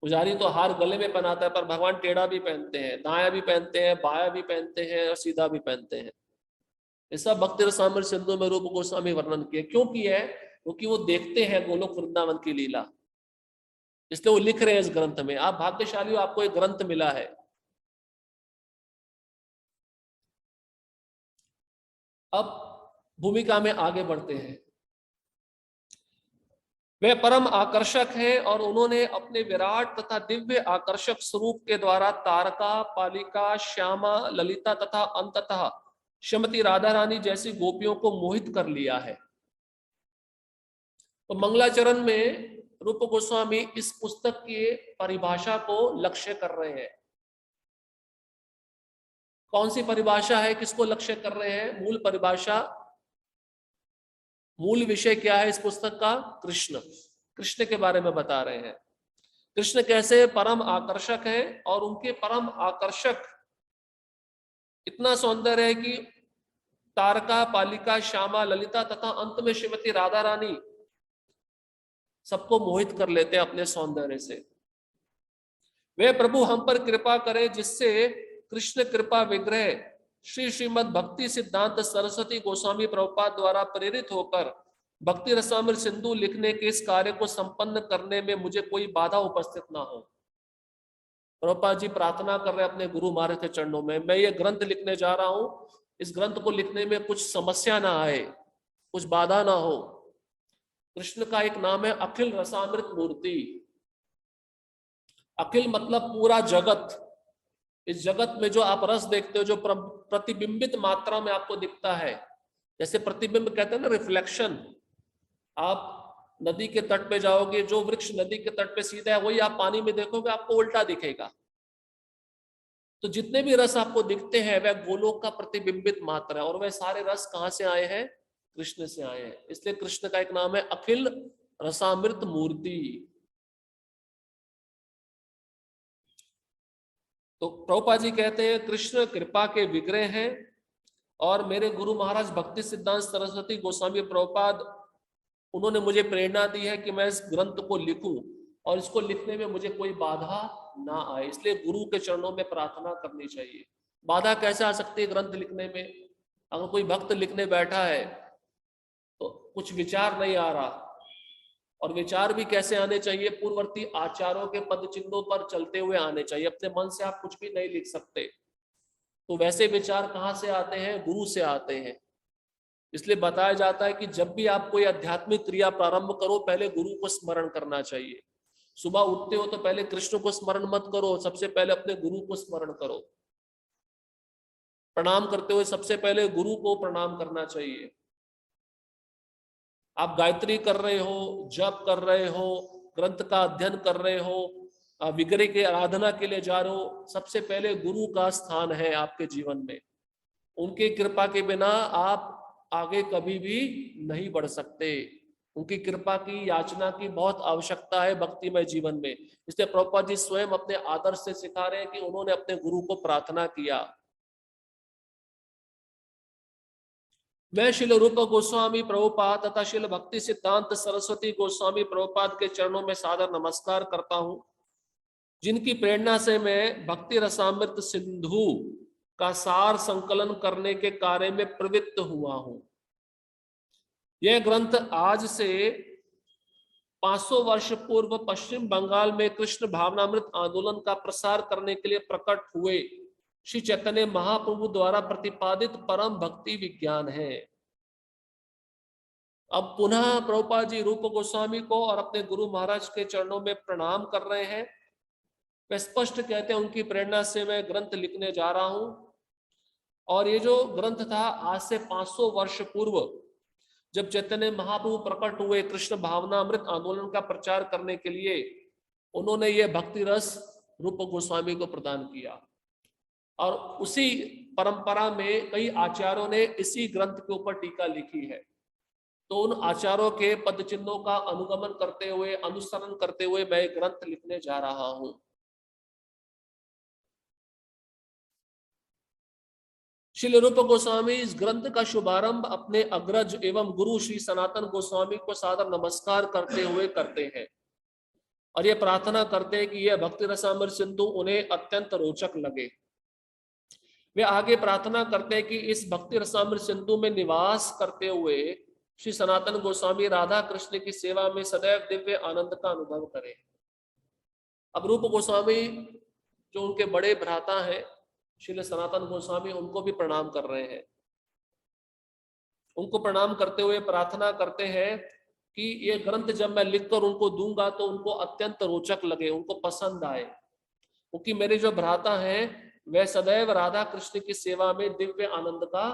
पुजारी तो हार गले में पहनाता है, पर भगवान टेढ़ा भी पहनते हैं, दाया भी पहनते हैं, बाया भी पहनते हैं और सीधा भी पहनते हैं। ये सब भक्ति रसामृत सिंधु में रूप गोस्वामी वर्णन किए। क्यों किया है? क्योंकि वो देखते हैं गोलोक वृंदावन की लीला, इसलिए वो लिख रहे हैं इस ग्रंथ में। आप भाग्यशाली हो, आपको एक ग्रंथ मिला है। अब भूमिका में आगे बढ़ते हैं। वे परम आकर्षक हैं और उन्होंने अपने विराट तथा दिव्य आकर्षक स्वरूप के द्वारा तारका, पालिका, श्यामा, ललिता तथा अंततः श्रीमती राधा रानी जैसी गोपियों को मोहित कर लिया है। तो मंगलाचरण में रूप गोस्वामी इस पुस्तक की परिभाषा को लक्ष्य कर रहे हैं। कौन सी परिभाषा है, किसको लक्ष्य कर रहे हैं? मूल परिभाषा, मूल विषय क्या है इस पुस्तक का? कृष्ण, कृष्ण के बारे में बता रहे हैं। कृष्ण कैसे परम आकर्षक है और उनके परम आकर्षक इतना सौंदर्य है कि तारका, पालिका, श्यामा, ललिता तथा अंत में श्रीमती राधा रानी सबको मोहित कर लेते हैं अपने सौंदर्य से। वे प्रभु हम पर कृपा करें जिससे कृष्ण कृपा विग्रह श्री श्रीमद भक्ति सिद्धांत सरस्वती गोस्वामी प्रभुपाद द्वारा प्रेरित होकर भक्ति रसामृत सिंधु लिखने के इस कार्य को संपन्न करने में मुझे कोई बाधा उपस्थित ना हो। प्रभुपाद जी प्रार्थना कर रहे हैं अपने गुरु महाराज के चरणों में, मैं ये ग्रंथ लिखने जा रहा हूं, इस ग्रंथ को लिखने में कुछ समस्या ना आए, कुछ बाधा ना हो। कृष्ण का एक नाम है अखिल रसामृत मूर्ति। अखिल मतलब पूरा जगत। इस जगत में जो आप रस देखते हो, जो प्रतिबिंबित मात्रा में आपको दिखता है, जैसे प्रतिबिंब कहते हैं ना, रिफ्लेक्शन। आप नदी के तट पे जाओगे, जो वृक्ष नदी के तट पे सीधा है वही आप पानी में देखोगे, आपको उल्टा दिखेगा। तो जितने भी रस आपको दिखते हैं वह गोलोक का प्रतिबिंबित मात्रा है, और वह सारे रस कहां से आए हैं? कृष्ण से आए हैं। इसलिए कृष्ण का एक नाम है अखिल रसामृत मूर्ति। तो प्रभुपाद जी कहते हैं कृष्ण कृपा के विग्रह हैं, और मेरे गुरु महाराज भक्ति सिद्धांत सरस्वती गोस्वामी प्रभुपाद, उन्होंने मुझे प्रेरणा दी है कि मैं इस ग्रंथ को लिखूं और इसको लिखने में मुझे कोई बाधा ना आए। इसलिए गुरु के चरणों में प्रार्थना करनी चाहिए। बाधा कैसे आ सकती है ग्रंथ लिखने में? अगर कोई भक्त लिखने बैठा है तो कुछ विचार नहीं आ रहा, और विचार भी कैसे आने चाहिए? पूर्ववर्ती आचार्यों के पद चिन्हों पर चलते हुए आने चाहिए। अपने मन से आप कुछ भी नहीं लिख सकते। तो वैसे विचार कहाँ से आते हैं? गुरु से आते हैं। इसलिए बताया जाता है कि जब भी आप कोई आध्यात्मिक क्रिया प्रारंभ करो, पहले गुरु को स्मरण करना चाहिए। सुबह उठते हो तो पहले कृष्ण को स्मरण मत करो, सबसे पहले अपने गुरु को स्मरण करो। प्रणाम करते हुए सबसे पहले गुरु को प्रणाम करना चाहिए। आप गायत्री कर रहे हो, जप कर रहे हो, ग्रंथ का अध्ययन कर रहे हो, विग्रह की आराधना के लिए जा रहे हो, सबसे पहले गुरु का स्थान है आपके जीवन में। उनकी कृपा के बिना आप आगे कभी भी नहीं बढ़ सकते। उनकी कृपा की याचना की बहुत आवश्यकता है भक्तिमय जीवन में। इसलिए प्रभुपाद जी स्वयं अपने आदर्श से सिखा रहे हैं कि उन्होंने अपने गुरु को प्रार्थना किया। मैं श्रील रूप गोस्वामी प्रभुपाद तथा श्रील भक्ति सिद्धांत सरस्वती गोस्वामी प्रभुपाद के चरणों में सादर नमस्कार करता हूं, जिनकी प्रेरणा से मैं भक्ति रसामृत सिंधु का सार संकलन करने के कार्य में प्रवृत्त हुआ हूं। यह ग्रंथ आज से 500 वर्ष पूर्व पश्चिम बंगाल में कृष्ण भावनामृत आंदोलन का प्रसार करने के लिए प्रकट हुए श्री चैतन्य महाप्रभु द्वारा प्रतिपादित परम भक्ति विज्ञान है। अब पुनः प्रभुपाद जी रूप गोस्वामी को और अपने गुरु महाराज के चरणों में प्रणाम कर रहे हैं। वे स्पष्ट कहते हैं उनकी प्रेरणा से मैं ग्रंथ लिखने जा रहा हूं, और ये जो ग्रंथ था आज से 500 वर्ष पूर्व जब चैतन्य महाप्रभु प्रकट हुए कृष्ण भावनामृत आंदोलन का प्रचार करने के लिए, उन्होंने ये भक्ति रस रूप गोस्वामी को प्रदान किया, और उसी परंपरा में कई आचार्यों ने इसी ग्रंथ के ऊपर टीका लिखी है। तो उन आचार्यों के पद चिन्हों का अनुगमन करते हुए, अनुसरण करते हुए मैं एक ग्रंथ लिखने जा रहा हूं। श्रील रूप गोस्वामी इस ग्रंथ का शुभारंभ अपने अग्रज एवं गुरु श्री सनातन गोस्वामी को सादर नमस्कार करते हुए करते हैं और ये प्रार्थना करते हैं कि यह भक्ति रसामृत सिंधु उन्हें अत्यंत रोचक लगे। वे आगे प्रार्थना करते हैं कि इस भक्ति रसामृत सिंधु में निवास करते हुए श्री सनातन गोस्वामी राधा कृष्ण की सेवा में सदैव दिव्य आनंद का अनुभव करें। अब रूप गोस्वामी जो उनके बड़े भ्राता हैं श्री सनातन गोस्वामी, उनको भी प्रणाम कर रहे हैं। उनको प्रणाम करते हुए प्रार्थना करते हैं कि ये ग्रंथ जब मैं लिखकर उनको दूंगा तो उनको अत्यंत रोचक लगे, उनको पसंद आए, क्योंकि मेरे जो भ्राता हैं वह सदैव राधा कृष्ण की सेवा में दिव्य आनंद का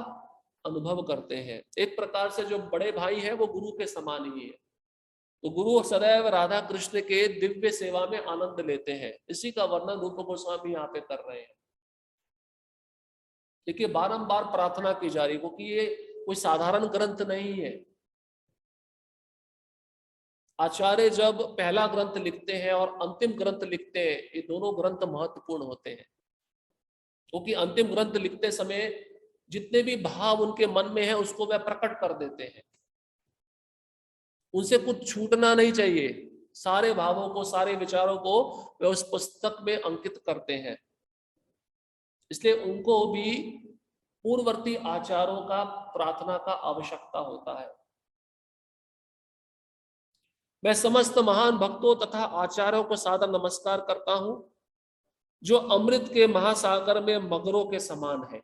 अनुभव करते हैं। एक प्रकार से जो बड़े भाई है वो गुरु के समान ही है, तो गुरु सदैव राधा कृष्ण के दिव्य सेवा में आनंद लेते हैं। इसी का वर्णन रूप गोस्वामी यहाँ पे कर रहे हैं। देखिए बारंबार प्रार्थना की जा रही है, क्योंकि ये कोई साधारण ग्रंथ नहीं है। आचार्य जब पहला ग्रंथ लिखते हैं और अंतिम ग्रंथ लिखते हैं, ये दोनों ग्रंथ महत्वपूर्ण होते हैं, क्योंकि अंतिम ग्रंथ लिखते समय जितने भी भाव उनके मन में है उसको वह प्रकट कर देते हैं। उनसे कुछ छूटना नहीं चाहिए, सारे भावों को, सारे विचारों को वे उस पुस्तक में अंकित करते हैं। इसलिए उनको भी पूर्ववर्ती आचार्यों का प्रार्थना का आवश्यकता होता है। मैं समस्त महान भक्तों तथा आचार्यों को सादर नमस्कार करता हूं, जो अमृत के महासागर में मगरों के समान है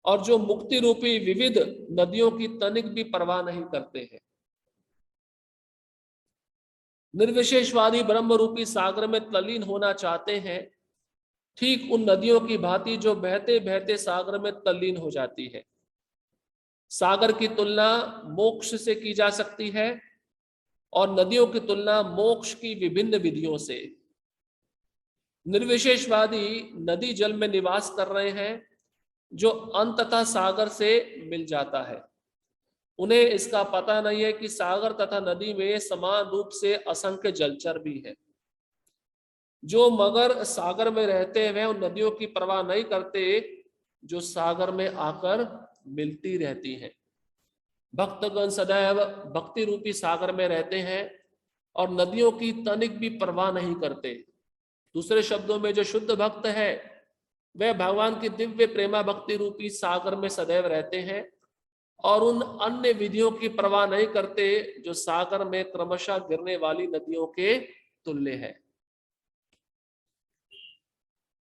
और जो मुक्ति रूपी विविध नदियों की तनिक भी परवाह नहीं करते हैं। निर्विशेषवादी ब्रह्म रूपी सागर में तल्लीन होना चाहते हैं, ठीक उन नदियों की भांति जो बहते बहते सागर में तल्लीन हो जाती है। सागर की तुलना मोक्ष से की जा सकती है और नदियों की तुलना मोक्ष की विभिन्न विधियों से। निर्विशेषवादी नदी जल में निवास कर रहे हैं, जो अंततः सागर से मिल जाता है। उन्हें इसका पता नहीं है कि सागर तथा नदी में समान रूप से असंख्य जलचर भी है। जो मगर सागर में रहते हैं उन नदियों की परवाह नहीं करते जो सागर में आकर मिलती रहती हैं। भक्तगण सदैव भक्ति रूपी सागर में रहते हैं और नदियों की तनिक भी परवाह नहीं करते। दूसरे शब्दों में जो शुद्ध भक्त है वह भगवान की दिव्य प्रेमा भक्ति रूपी सागर में सदैव रहते हैं और उन अन्य विधियों की परवाह नहीं करते जो सागर में क्रमशः गिरने वाली नदियों के तुल्य है।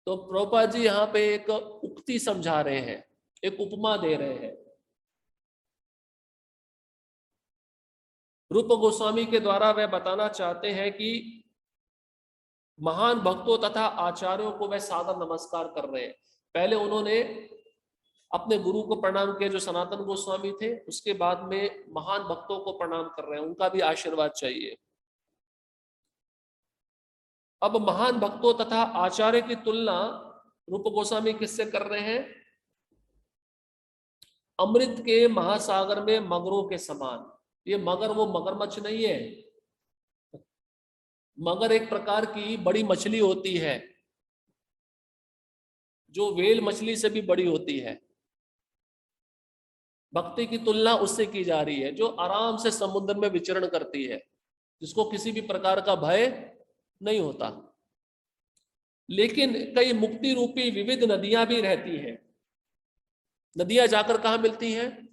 तो प्रभुपाद जी यहाँ पे एक उक्ति समझा रहे हैं, एक उपमा दे रहे हैं। रूप गोस्वामी के द्वारा वह बताना चाहते हैं कि महान भक्तों तथा आचार्यों को वह सादर नमस्कार कर रहे हैं। पहले उन्होंने अपने गुरु को प्रणाम किया जो सनातन गोस्वामी थे, उसके बाद में महान भक्तों को प्रणाम कर रहे हैं, उनका भी आशीर्वाद चाहिए। अब महान भक्तों तथा आचार्य की तुलना रूप गोस्वामी किससे कर रहे हैं? अमृत के महासागर में मगरों के समान। ये मगर वो मगरमच्छ नहीं है, मगर एक प्रकार की बड़ी मछली होती है जो व्हेल मछली से भी बड़ी होती है। भक्ति की तुलना उससे की जा रही है जो आराम से समुद्र में विचरण करती है, जिसको किसी भी प्रकार का भय नहीं होता। लेकिन कई मुक्ति रूपी विविध नदियां भी रहती हैं। नदियां जाकर कहां मिलती हैं?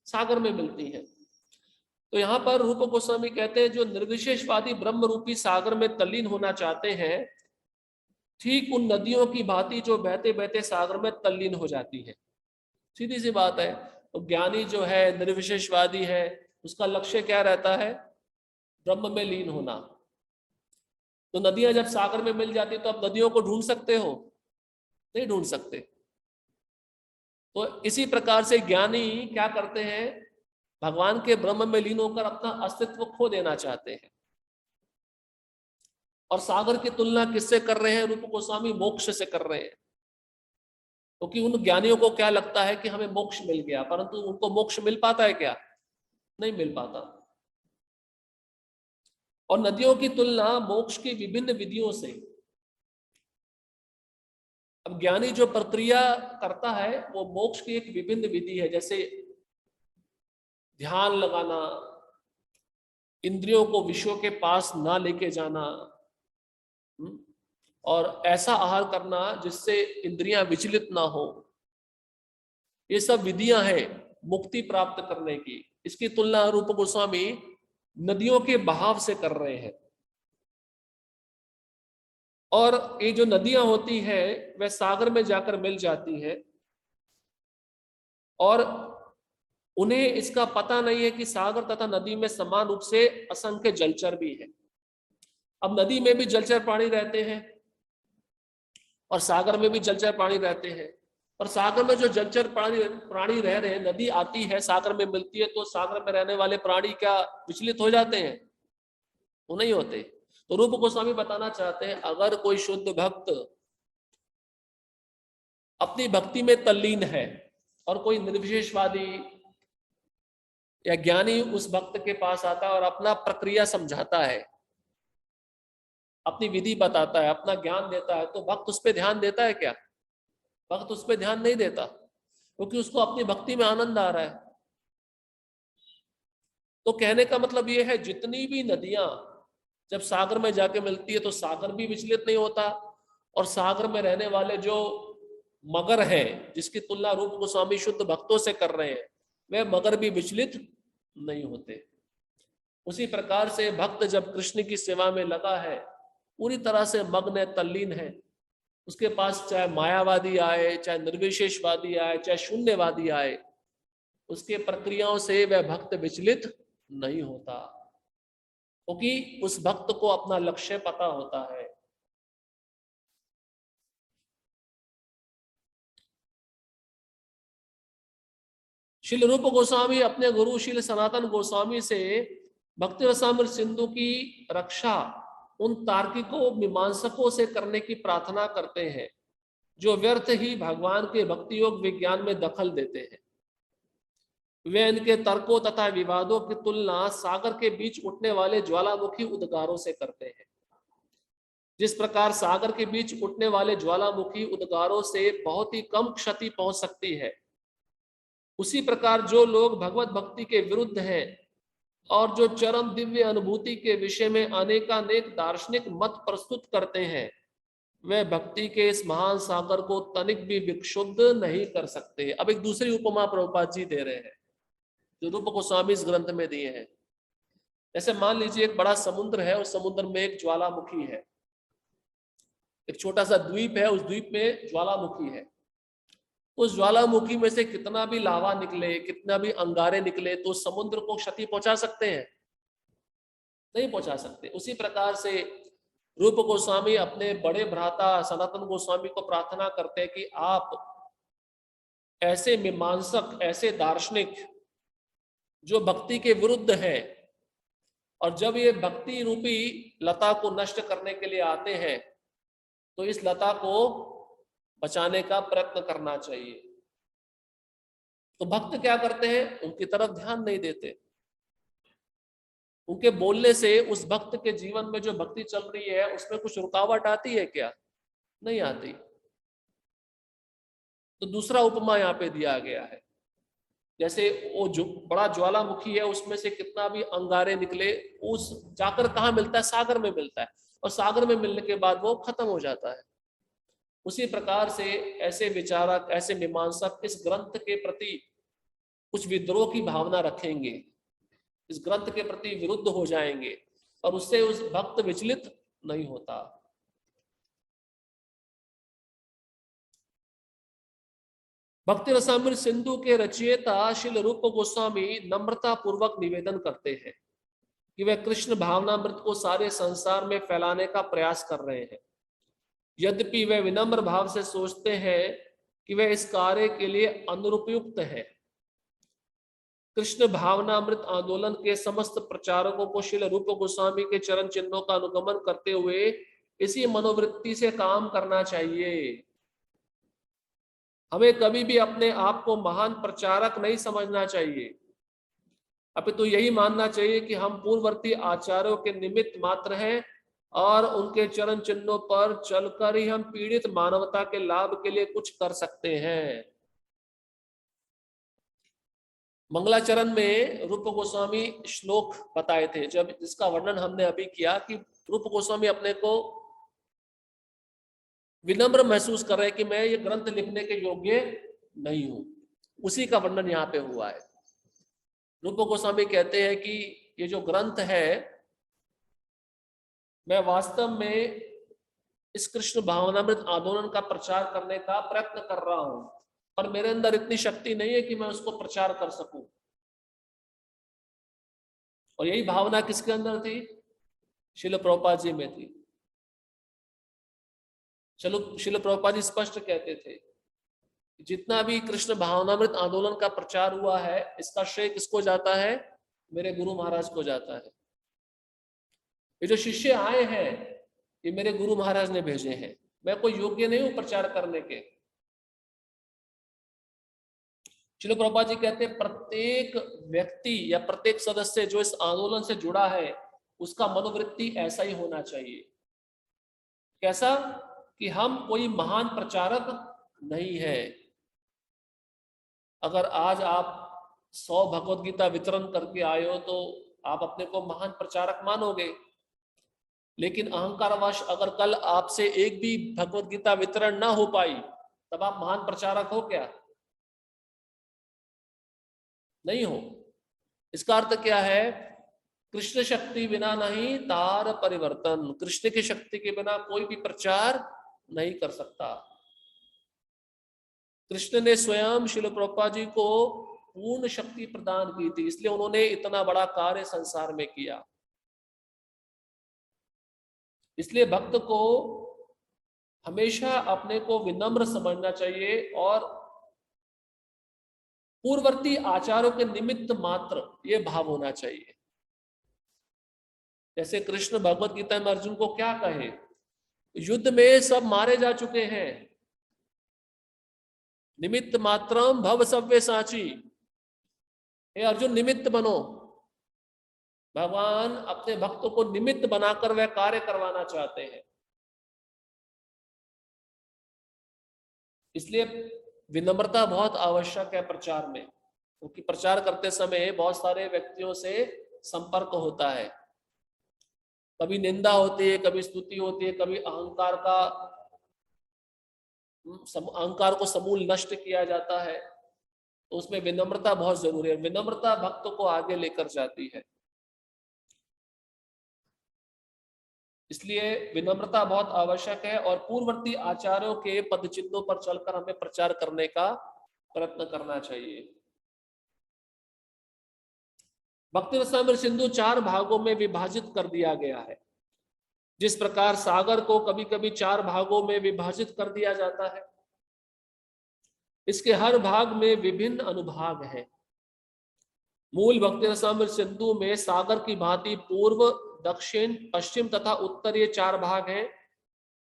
सागर में मिलती हैं। तो यहां पर रूप गोस्वामी कहते हैं जो निर्विशेषवादी ब्रह्म रूपी सागर में तल्लीन होना चाहते हैं, ठीक उन नदियों की भांति जो बहते बहते सागर में तल्लीन हो जाती है। सीधी सी बात है। तो ज्ञानी जो है, निर्विशेषवादी है, उसका लक्ष्य क्या रहता है? ब्रह्म में लीन होना। तो नदियां जब सागर में मिल जाती तो आप नदियों को ढूंढ सकते हो? नहीं ढूंढ सकते। तो इसी प्रकार से ज्ञानी क्या करते हैं? भगवान के ब्रह्म में लीन होकर अपना अस्तित्व खो देना चाहते हैं। और सागर की तुलना किससे कर रहे हैं? रूप गोस्वामी मोक्ष से कर रहे हैं, क्योंकि उन ज्ञानियों को क्या लगता है कि हमें मोक्ष मिल गया, परंतु उनको मोक्ष मिल पाता है क्या? नहीं मिल पाता। और नदियों की तुलना मोक्ष की विभिन्न विधियों से। अब ज्ञानी जो प्रक्रिया करता है वो मोक्ष की एक विभिन्न विधि है, जैसे ध्यान लगाना, इंद्रियों को विषयों के पास ना लेके जाना, और ऐसा आहार करना जिससे इंद्रियां विचलित ना हो। ये सब विधियां हैं मुक्ति प्राप्त करने की। इसकी तुलना रूप गोस्वामी नदियों के बहाव से कर रहे हैं। और ये जो नदियां होती है वह सागर में जाकर मिल जाती है, और उन्हें इसका पता नहीं है कि सागर तथा नदी में समान रूप से असंख्य जलचर भी है। अब नदी में भी जलचर प्राणी रहते हैं और सागर में भी जलचर प्राणी रहते हैं। और सागर में जो जलचर प्राणी रह रहे हैं, नदी आती है सागर में मिलती है, तो सागर में रहने वाले प्राणी क्या विचलित हो जाते हैं? वो नहीं होते। तो रूप गोस्वामी बताना चाहते हैं, अगर कोई शुद्ध भक्त अपनी भक्ति में तल्लीन है और कोई निर्विशेषवादी या ज्ञानी उस भक्त के पास आता है और अपना प्रक्रिया समझाता है, अपनी विधि बताता है, अपना ज्ञान देता है, तो भक्त उस पर ध्यान देता है क्या? भक्त उस पर ध्यान नहीं देता, क्योंकि उसको अपनी भक्ति में आनंद आ रहा है। तो कहने का मतलब ये है, जितनी भी नदियां जब सागर में जाके मिलती है तो सागर भी विचलित नहीं होता, और सागर में रहने वाले जो मगर हैं, जिसकी तुलना रूप गोस्वामी शुद्ध भक्तों से कर रहे हैं, वे मगर भी विचलित नहीं होते। उसी प्रकार से भक्त जब कृष्ण की सेवा में लगा है, पूरी तरह से मग्न है, तल्लीन है, उसके पास चाहे मायावादी आए, चाहे निर्विशेषवादी आए, चाहे शून्यवादी आए, उसके प्रक्रियाओं से वह भक्त विचलित नहीं होता, क्योंकि उस भक्त को अपना लक्ष्य पता होता है। श्रील रूप गोस्वामी अपने गुरु श्रील सनातन गोस्वामी से भक्ति रसामृत सिंधु की रक्षा उन तार्किकों मीमांसकों से करने की प्रार्थना करते हैं जो व्यर्थ ही भगवान के भक्ति योग विज्ञान में दखल देते हैं। वे इनके तर्कों तथा विवादों की तुलना सागर के बीच उठने वाले ज्वालामुखी उद्गारों से करते हैं। जिस प्रकार सागर के बीच उठने वाले ज्वालामुखी उद्गारों से बहुत ही कम क्षति पहुंच सकती है, उसी प्रकार जो लोग भगवत भक्ति के विरुद्ध हैं और जो चरम दिव्य अनुभूति के विषय में अनेकानेक दार्शनिक मत प्रस्तुत करते हैं, वे भक्ति के इस महान सागर को तनिक भी विक्षुब्ध नहीं कर सकते। अब एक दूसरी उपमा प्रभुपाद जी दे रहे हैं जो रूप गोस्वामी इस ग्रंथ में दिए हैं। जैसे मान लीजिए एक बड़ा समुद्र है, उस समुद्र में एक ज्वालामुखी है, एक छोटा सा द्वीप है, उस द्वीप में ज्वालामुखी है। उस ज्वालामुखी में से कितना भी लावा निकले, कितना भी अंगारे निकले, तो समुद्र को क्षति पहुंचा सकते हैं? नहीं पहुंचा सकते। उसी प्रकार से रूप गोस्वामी अपने बड़े भ्राता सनातन गोस्वामी को प्रार्थना करते हैं कि आप ऐसे मीमांसक, ऐसे दार्शनिक जो भक्ति के विरुद्ध है, और जब ये भक्ति रूपी लता को नष्ट करने के लिए आते हैं, तो इस लता को बचाने का प्रयत्न करना चाहिए। तो भक्त क्या करते हैं? उनकी तरफ ध्यान नहीं देते। उनके बोलने से उस भक्त के जीवन में जो भक्ति चल रही है उसमें कुछ रुकावट आती है क्या? नहीं आती। तो दूसरा उपमा यहाँ पे दिया गया है, जैसे वो जो बड़ा ज्वालामुखी है उसमें से कितना भी अंगारे निकले, उस जाकर कहाँ मिलता है? सागर में मिलता है, और सागर में मिलने के बाद वो खत्म हो जाता है। उसी प्रकार से ऐसे विचारक, ऐसे मीमांसक इस ग्रंथ के प्रति कुछ विद्रोह की भावना रखेंगे, इस ग्रंथ के प्रति विरुद्ध हो जाएंगे, और उससे उस भक्त विचलित नहीं होता। भक्ति रसामृत सिंधु के रचयिता श्रील रूप गोस्वामी नम्रता पूर्वक निवेदन करते हैं कि वे कृष्ण भावनामृत को सारे संसार में फैलाने का प्रयास कर रहे हैं। यद्यपि वे विनम्र भाव से सोचते हैं कि वे इस कार्य के लिए अनुपयुक्त है। कृष्ण भावनामृत आंदोलन के समस्त प्रचारकों को श्रील रूप गोस्वामी के चरण चिन्हों का अनुगमन करते हुए इसी मनोवृत्ति से काम करना चाहिए। हमें कभी भी अपने आप को महान प्रचारक नहीं समझना चाहिए। अभी तो यही मानना चाहिए कि हम पूर्ववर्ती आचार्यों के निमित्त मात्र हैं और उनके चरण चिन्हों पर चलकर ही हम पीड़ित मानवता के लाभ के लिए कुछ कर सकते हैं। मंगलाचरण में रूप गोस्वामी श्लोक बताए थे, जब इसका वर्णन हमने अभी किया कि रूप गोस्वामी अपने को विनम्र महसूस कर रहे हैं कि मैं ये ग्रंथ लिखने के योग्य नहीं हूं, उसी का वर्णन यहाँ पे हुआ है। रूप गोस्वामी कहते हैं कि ये जो ग्रंथ है, मैं वास्तव में इस कृष्ण भावनामृत आंदोलन का प्रचार करने का प्रयत्न कर रहा हूं, पर मेरे अंदर इतनी शक्ति नहीं है कि मैं उसको प्रचार कर सकूं। और यही भावना किसके अंदर थी? शिल प्रभुपाद जी में थी। चलो, शिल प्रभुपाद जी स्पष्ट कहते थे, जितना भी कृष्ण भावनामृत आंदोलन का प्रचार हुआ है, इसका श्रेय किसको जाता है? मेरे गुरु महाराज को जाता है। ये जो शिष्य आए हैं, ये मेरे गुरु महाराज ने भेजे हैं, मैं कोई योग्य नहीं हूं प्रचार करने के। श्रील प्रभुपाद जी कहते हैं, प्रत्येक व्यक्ति या प्रत्येक सदस्य जो इस आंदोलन से जुड़ा है, उसका मनोवृत्ति ऐसा ही होना चाहिए। कैसा? कि हम कोई महान प्रचारक नहीं है। अगर आज आप 100 भगवत गीता वितरण करके आए हो तो आप अपने को महान प्रचारक मानोगे, लेकिन अहंकारवश अगर कल आपसे एक भी भगवत गीता वितरण ना हो पाई, तब आप महान प्रचारक हो क्या? नहीं हो। इसका अर्थ क्या है? कृष्ण शक्ति बिना नहीं तार परिवर्तन। कृष्ण की शक्ति के बिना कोई भी प्रचार नहीं कर सकता। कृष्ण ने स्वयं श्रील प्रभुपाद जी को पूर्ण शक्ति प्रदान की थी, इसलिए उन्होंने इतना बड़ा कार्य संसार में किया। इसलिए भक्त को हमेशा अपने को विनम्र समझना चाहिए और पूर्ववर्ती आचारों के निमित्त मात्र ये भाव होना चाहिए। जैसे कृष्ण भगवत गीता में अर्जुन को क्या कहे? युद्ध में सब मारे जा चुके हैं, निमित्त मात्रम भव सव्य साची। हे अर्जुन, निमित्त बनो। भगवान अपने भक्तों को निमित्त बनाकर वह कार्य करवाना चाहते हैं। इसलिए विनम्रता बहुत आवश्यक है प्रचार में, क्योंकि प्रचार करते समय बहुत सारे व्यक्तियों से संपर्क होता है। कभी निंदा होती है, कभी स्तुति होती है, कभी अहंकार को समूल नष्ट किया जाता है। तो उसमें विनम्रता बहुत जरूरी है। विनम्रता भक्तों को आगे लेकर जाती है। इसलिए विनम्रता बहुत आवश्यक है और पूर्ववर्ती आचार्यों के पदचिन्हों पर चलकर हमें प्रचार करने का प्रयत्न करना चाहिए। भक्ति रसामृत सिंधु 4 भागों में विभाजित कर दिया गया है। जिस प्रकार सागर को कभी कभी 4 भागों में विभाजित कर दिया जाता है, इसके हर भाग में विभिन्न अनुभाग हैं। मूल भक्ति रसामृत सिंधु में सागर की भांति पूर्व, दक्षिण, पश्चिम तथा उत्तर ये 4 भाग हैं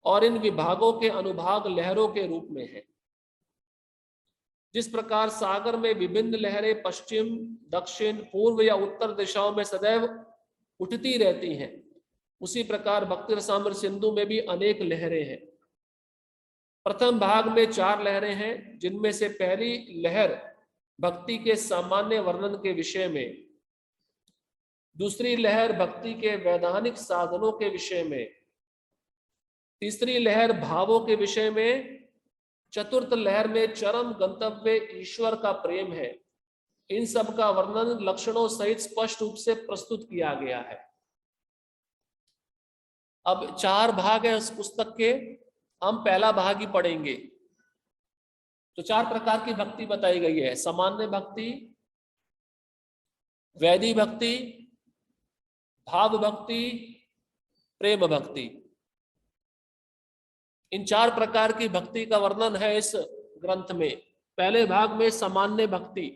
और इन विभागों के अनुभाग लहरों के रूप में हैं। जिस प्रकार सागर में विभिन्न लहरें पश्चिम, दक्षिण, पूर्व या उत्तर दिशाओं में सदैव उठती रहती हैं, उसी प्रकार भक्ति रसामृत सिंधु में भी अनेक लहरें हैं। प्रथम भाग में 4 लहरें हैं, जिनमें से पहली लहर भक्ति के सामान्य वर्णन के विषय में, दूसरी लहर भक्ति के वैधानिक साधनों के विषय में, तीसरी लहर भावों के विषय में, चतुर्थ लहर में चरम गंतव्य ईश्वर का प्रेम है। इन सब का वर्णन लक्षणों सहित स्पष्ट रूप से प्रस्तुत किया गया है। अब 4 भाग है उस पुस्तक के, हम पहला भाग ही पढ़ेंगे। तो 4 प्रकार की भक्ति बताई गई है: सामान्य भक्ति, वैदिक भक्ति, भाव भक्ति, प्रेम भक्ति। इन 4 प्रकार की भक्ति का वर्णन है इस ग्रंथ में। पहले भाग में सामान्य भक्ति,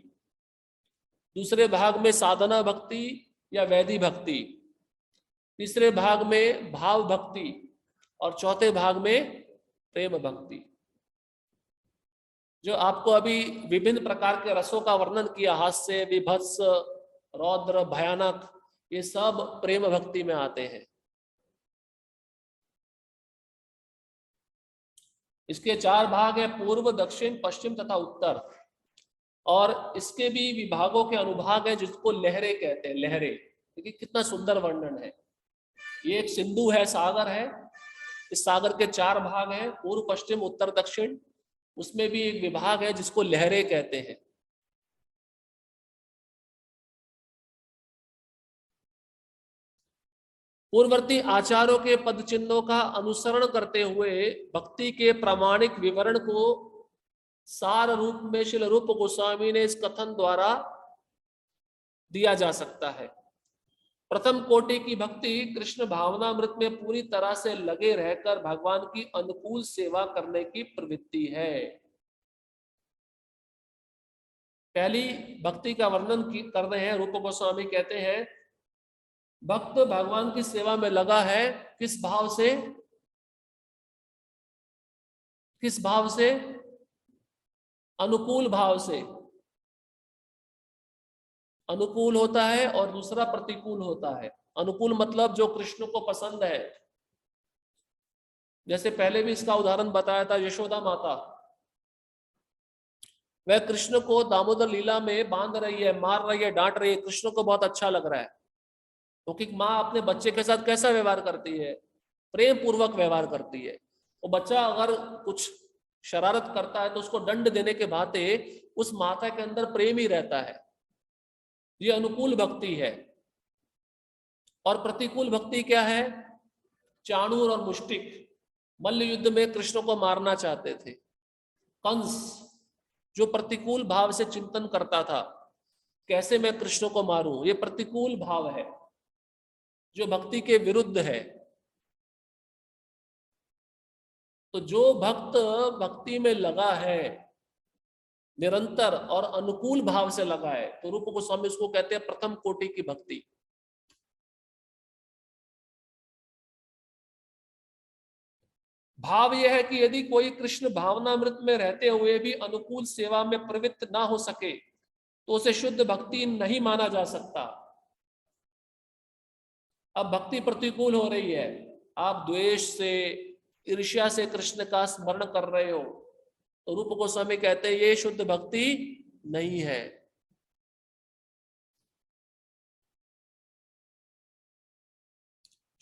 दूसरे भाग में साधना भक्ति या वैदिक भक्ति, तीसरे भाग में भाव भक्ति और चौथे भाग में प्रेम भक्ति। जो आपको अभी विभिन्न प्रकार के रसों का वर्णन किया, हास्य, विभत्स, रौद्र, भयानक, ये सब प्रेम भक्ति में आते हैं। इसके 4 भाग है, पूर्व, दक्षिण, पश्चिम तथा उत्तर। और इसके भी विभागों के अनुभाग है जिसको लहरें कहते हैं। लहरें, देखिए कितना सुंदर वर्णन है। ये एक सिंधु है, सागर है, इस सागर के 4 भाग हैं, पूर्व, पश्चिम, उत्तर, दक्षिण। उसमें भी एक विभाग है जिसको लहरें कहते हैं। पूर्ववर्ती आचार्यों के पद चिन्हों का अनुसरण करते हुए भक्ति के प्रामाणिक विवरण को सार रूप में श्रील रूप गोस्वामी ने इस कथन द्वारा दिया जा सकता है। प्रथम कोटि की भक्ति कृष्ण भावनामृत में पूरी तरह से लगे रहकर भगवान की अनुकूल सेवा करने की प्रवृत्ति है। पहली भक्ति का वर्णन कर रहे हैं, रूप गोस्वामी कहते हैं भक्त भगवान की सेवा में लगा है, किस भाव से? किस भाव से? अनुकूल भाव से। अनुकूल होता है और दूसरा प्रतिकूल होता है। अनुकूल मतलब जो कृष्ण को पसंद है। जैसे पहले भी इसका उदाहरण बताया था, यशोदा माता, वह कृष्ण को दामोदर लीला में बांध रही है, मार रही है, डांट रही है, कृष्ण को बहुत अच्छा लग रहा है। क्योंकि तो माँ अपने बच्चे के साथ कैसा व्यवहार करती है? प्रेम पूर्वक व्यवहार करती है। वो बच्चा अगर कुछ शरारत करता है तो उसको दंड देने के भांति उस माता के अंदर प्रेम ही रहता है। ये अनुकूल भक्ति है। और प्रतिकूल भक्ति क्या है? चाणूर और मुष्टिक मल्ल युद्ध में कृष्ण को मारना चाहते थे। कंस जो प्रतिकूल भाव से चिंतन करता था, कैसे मैं कृष्ण को मारूं, ये प्रतिकूल भाव है जो भक्ति के विरुद्ध है। तो जो भक्त भक्ति में लगा है निरंतर और अनुकूल भाव से लगा है, तो रूप गोस्वामी उसको कहते हैं प्रथम कोटि की भक्ति। भाव यह है कि यदि कोई कृष्ण भावनामृत में रहते हुए भी अनुकूल सेवा में प्रवृत्त ना हो सके तो उसे शुद्ध भक्ति नहीं माना जा सकता। अब भक्ति प्रतिकूल हो रही है, आप द्वेष से, ईर्ष्या से कृष्ण का स्मरण कर रहे हो, तो रूप गोस्वामी कहते हैं ये शुद्ध भक्ति नहीं है।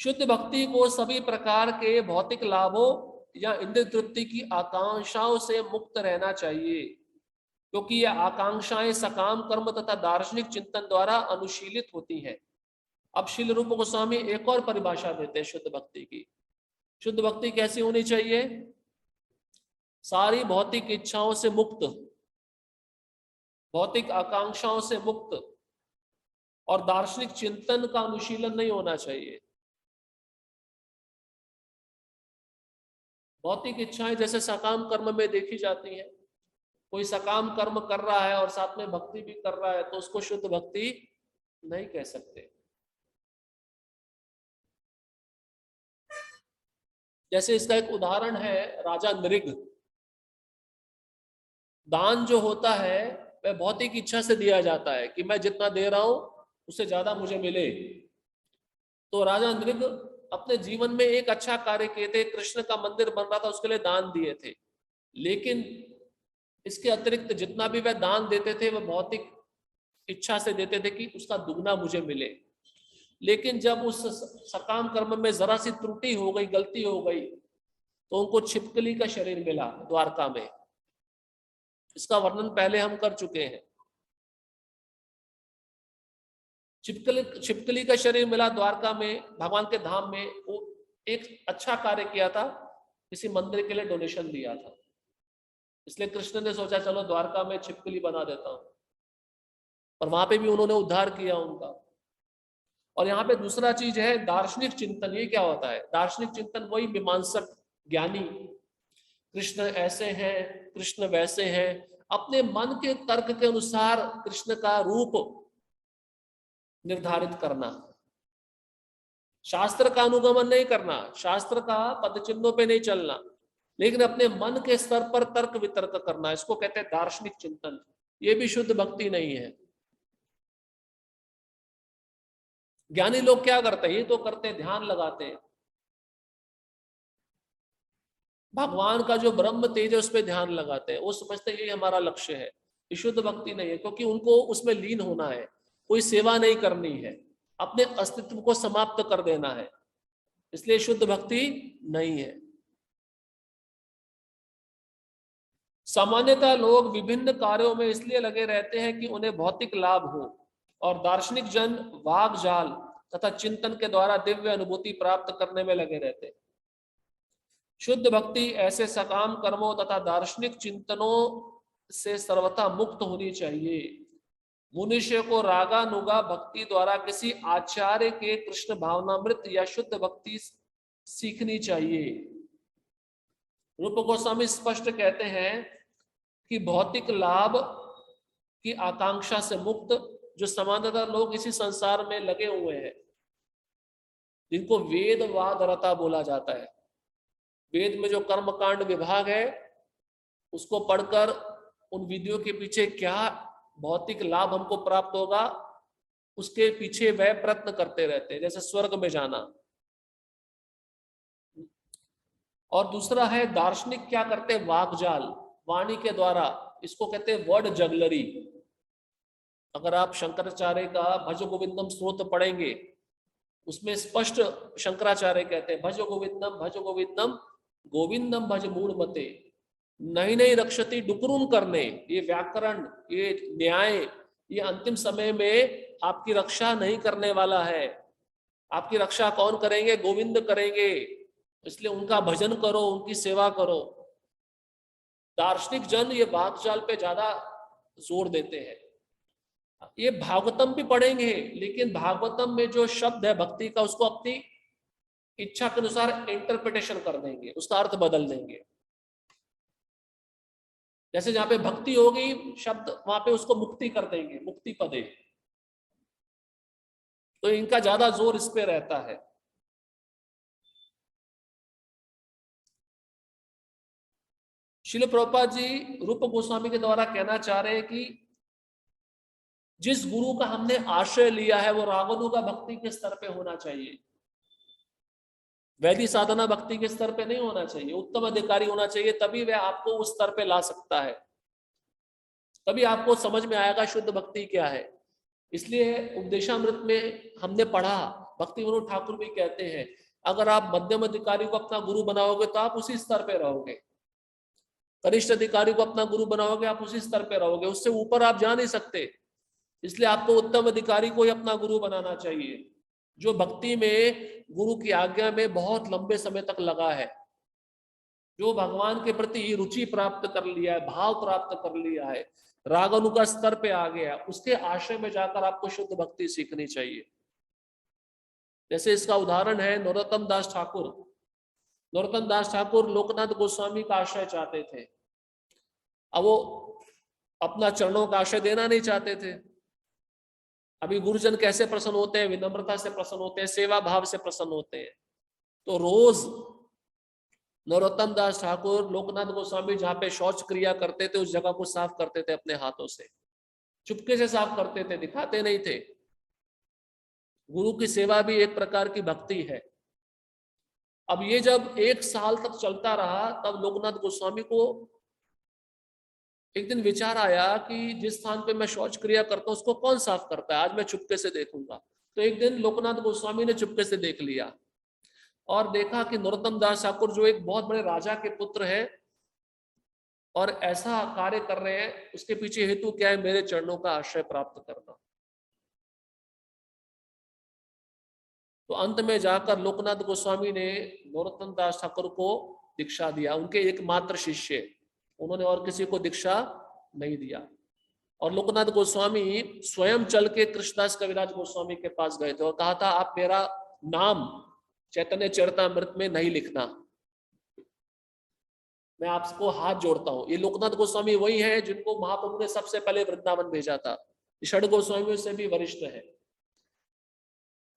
शुद्ध भक्ति को सभी प्रकार के भौतिक लाभों या इंद्रिय तृप्ति की आकांक्षाओं से मुक्त रहना चाहिए, क्योंकि ये आकांक्षाएं सकाम कर्म तथा दार्शनिक चिंतन द्वारा अनुशीलित होती हैं। अब श्रील रूप गोस्वामी एक और परिभाषा देते हैं शुद्ध भक्ति की। शुद्ध भक्ति कैसी होनी चाहिए? सारी भौतिक इच्छाओं से मुक्त, भौतिक आकांक्षाओं से मुक्त, और दार्शनिक चिंतन का अनुशीलन नहीं होना चाहिए। भौतिक इच्छाएं जैसे सकाम कर्म में देखी जाती हैं, कोई सकाम कर्म कर रहा है और साथ में भक्ति भी कर रहा है तो उसको शुद्ध भक्ति नहीं कह सकते। जैसे इसका एक उदाहरण है राजा नृग। दान जो होता है वह भौतिक इच्छा से दिया जाता है कि मैं जितना दे रहा हूं उससे ज्यादा मुझे मिले। तो राजा नृग अपने जीवन में एक अच्छा कार्य किए थे, कृष्ण का मंदिर बन रहा था उसके लिए दान दिए थे, लेकिन इसके अतिरिक्त जितना भी वह दान देते थे वह भौतिक इच्छा से देते थे कि उसका दुगना मुझे मिले। लेकिन जब उस सकाम कर्म में जरा सी त्रुटि हो गई, गलती हो गई, तो उनको छिपकली का शरीर मिला द्वारका में। इसका वर्णन पहले हम कर चुके हैं। छिपकली का शरीर मिला द्वारका में, भगवान के धाम में। वो एक अच्छा कार्य किया था, किसी मंदिर के लिए डोनेशन दिया था, इसलिए कृष्ण ने सोचा चलो द्वारका में छिपकली बना देता हूं, और वहां पे भी उन्होंने उद्धार किया उनका। और यहाँ पे दूसरा चीज है दार्शनिक चिंतन। ये क्या होता है? दार्शनिक चिंतन वही मीमांसक ज्ञानी, कृष्ण ऐसे हैं, कृष्ण वैसे हैं, अपने मन के तर्क के अनुसार कृष्ण का रूप निर्धारित करना, शास्त्र का अनुगमन नहीं करना, शास्त्र का पद चिन्हों पे नहीं चलना, लेकिन अपने मन के स्तर पर तर्क वितर्क करना, इसको कहते हैं दार्शनिक चिंतन। ये भी शुद्ध भक्ति नहीं है। ज्ञानी लोग क्या करते हैं, ये तो करते हैं, ध्यान लगाते हैं, भगवान का जो ब्रह्म तेज है उस पर ध्यान लगाते हैं, वो समझते हैं ये हमारा लक्ष्य है। ये शुद्ध भक्ति नहीं है, क्योंकि उनको उसमें लीन होना है, कोई सेवा नहीं करनी है, अपने अस्तित्व को समाप्त कर देना है, इसलिए शुद्ध भक्ति नहीं है। सामान्यतः लोग विभिन्न कार्यों में इसलिए लगे रहते हैं कि उन्हें भौतिक लाभ हो, और दार्शनिक जन वाग जाल तथा चिंतन के द्वारा दिव्य अनुभूति प्राप्त करने में लगे रहते हैं। शुद्ध भक्ति ऐसे सकाम कर्मों तथा दार्शनिक चिंतनों से सर्वथा मुक्त होनी चाहिए। मनुष्य को रागानुगा भक्ति द्वारा किसी आचार्य के कृष्ण भावनामृत या शुद्ध भक्ति सीखनी चाहिए। रूप गोस्वामी स्पष्ट कहते हैं कि भौतिक लाभ की आकांक्षा से मुक्त जो सामान्यतः लोग इसी संसार में लगे हुए हैं, जिनको वेदवाद रता बोला जाता है, वेद में जो कर्मकांड विभाग है उसको पढ़कर उन विधियों के पीछे क्या भौतिक लाभ हमको प्राप्त होगा उसके पीछे वह प्रयत्न करते रहते हैं, जैसे स्वर्ग में जाना। और दूसरा है दार्शनिक क्या करते हैं, वाकजाल, वाणी के द्वारा, इसको कहते हैं वर्ड जगलरी। अगर आप शंकराचार्य का भज गोविंदम स्तोत्र पढ़ेंगे उसमें स्पष्ट शंकराचार्य कहते हैं भज गोविंदम गोविंदम भज मूढ़ मते नहीं नहीं रक्षति डुकरून करने। ये व्याकरण, ये न्याय, ये अंतिम समय में आपकी रक्षा नहीं करने वाला है। आपकी रक्षा कौन करेंगे, गोविंद करेंगे, इसलिए उनका भजन करो, उनकी सेवा करो। दार्शनिक जन ये वाकजाल पे ज्यादा जोर देते हैं। ये भागवतम भी पढ़ेंगे, लेकिन भागवतम में जो शब्द है भक्ति का उसको अपनी इच्छा के अनुसार इंटरप्रिटेशन कर देंगे, उसका अर्थ बदल देंगे। जैसे जहां पे भक्ति होगी शब्द, वहां पे उसको मुक्ति कर देंगे, मुक्ति पदे। तो इनका ज्यादा जोर इस पे रहता है। श्रील प्रभुपाद जी रूप गोस्वामी के द्वारा कहना चाह रहे हैं कि जिस गुरु का हमने आश्रय लिया है वो रागानुगा भक्ति के स्तर पे होना चाहिए, वैदिक साधना भक्ति के स्तर पे नहीं होना चाहिए, उत्तम अधिकारी होना चाहिए, तभी वह आपको उस स्तर पे ला सकता है, तभी आपको समझ में आएगा शुद्ध भक्ति क्या है। इसलिए उपदेशामृत में हमने पढ़ा, भक्ति विनोद ठाकुर भी कहते हैं अगर आप मध्यम अधिकारी को अपना गुरु बनाओगे तो आप उसी स्तर पे रहोगे, कनिष्ठ अधिकारी को अपना गुरु बनाओगे आप उसी स्तर पे रहोगे, उससे ऊपर आप जा नहीं सकते। इसलिए आपको उत्तम अधिकारी को ही अपना गुरु बनाना चाहिए, जो भक्ति में गुरु की आज्ञा में बहुत लंबे समय तक लगा है, जो भगवान के प्रति रुचि प्राप्त कर लिया है, भाव प्राप्त कर लिया है, रागानु का स्तर पे आ गया, उसके आश्रय में जाकर आपको शुद्ध भक्ति सीखनी चाहिए। जैसे इसका उदाहरण है नरोत्तम दास ठाकुर। नरोत्तम दास ठाकुर लोकनाथ गोस्वामी का आश्रय चाहते थे, अब वो अपना चरणों का आश्रय देना नहीं चाहते थे। अभी गुरुजन कैसे प्रसन्न होते हैं, विनम्रता से प्रसन्न होते हैं, सेवा भाव से प्रसन्न होते हैं। तो रोज नरोत्तम दास ठाकुर लोकनाथ गोस्वामी जहाँ पे शौच क्रिया करते थे उस जगह को साफ करते थे अपने हाथों से, चुपके से साफ करते थे, दिखाते नहीं थे। गुरु की सेवा भी एक प्रकार की भक्ति है। अब ये जब 1 साल तक चलता रहा तब लोकनाथ गोस्वामी को एक दिन विचार आया कि जिस स्थान पे मैं शौच क्रिया करता हूं उसको कौन साफ करता है, आज मैं चुपके से देखूंगा। तो एक दिन लोकनाथ गोस्वामी ने चुपके से देख लिया और देखा कि नरोत्तम दास ठाकुर जो एक बहुत बड़े राजा के पुत्र हैं और ऐसा कार्य कर रहे हैं, उसके पीछे हेतु क्या है, मेरे चरणों का आश्रय प्राप्त करना। तो अंत में जाकर लोकनाथ गोस्वामी ने नरोत्तम दास ठाकुर को दीक्षा दिया, उनके एकमात्र शिष्य, उन्होंने और किसी को दीक्षा नहीं दिया। और लोकनाथ गोस्वामी स्वयं चल के कृष्णदास कविराज गोस्वामी के पास गए थे और कहा था आप मेरा नाम चैतन्य चरितामृत में नहीं लिखना, मैं आपको हाथ जोड़ता हूं। ये लोकनाथ गोस्वामी वही है जिनको महाप्रभु ने सबसे पहले वृंदावन भेजा था, षड गोस्वामियों से भी वरिष्ठ है।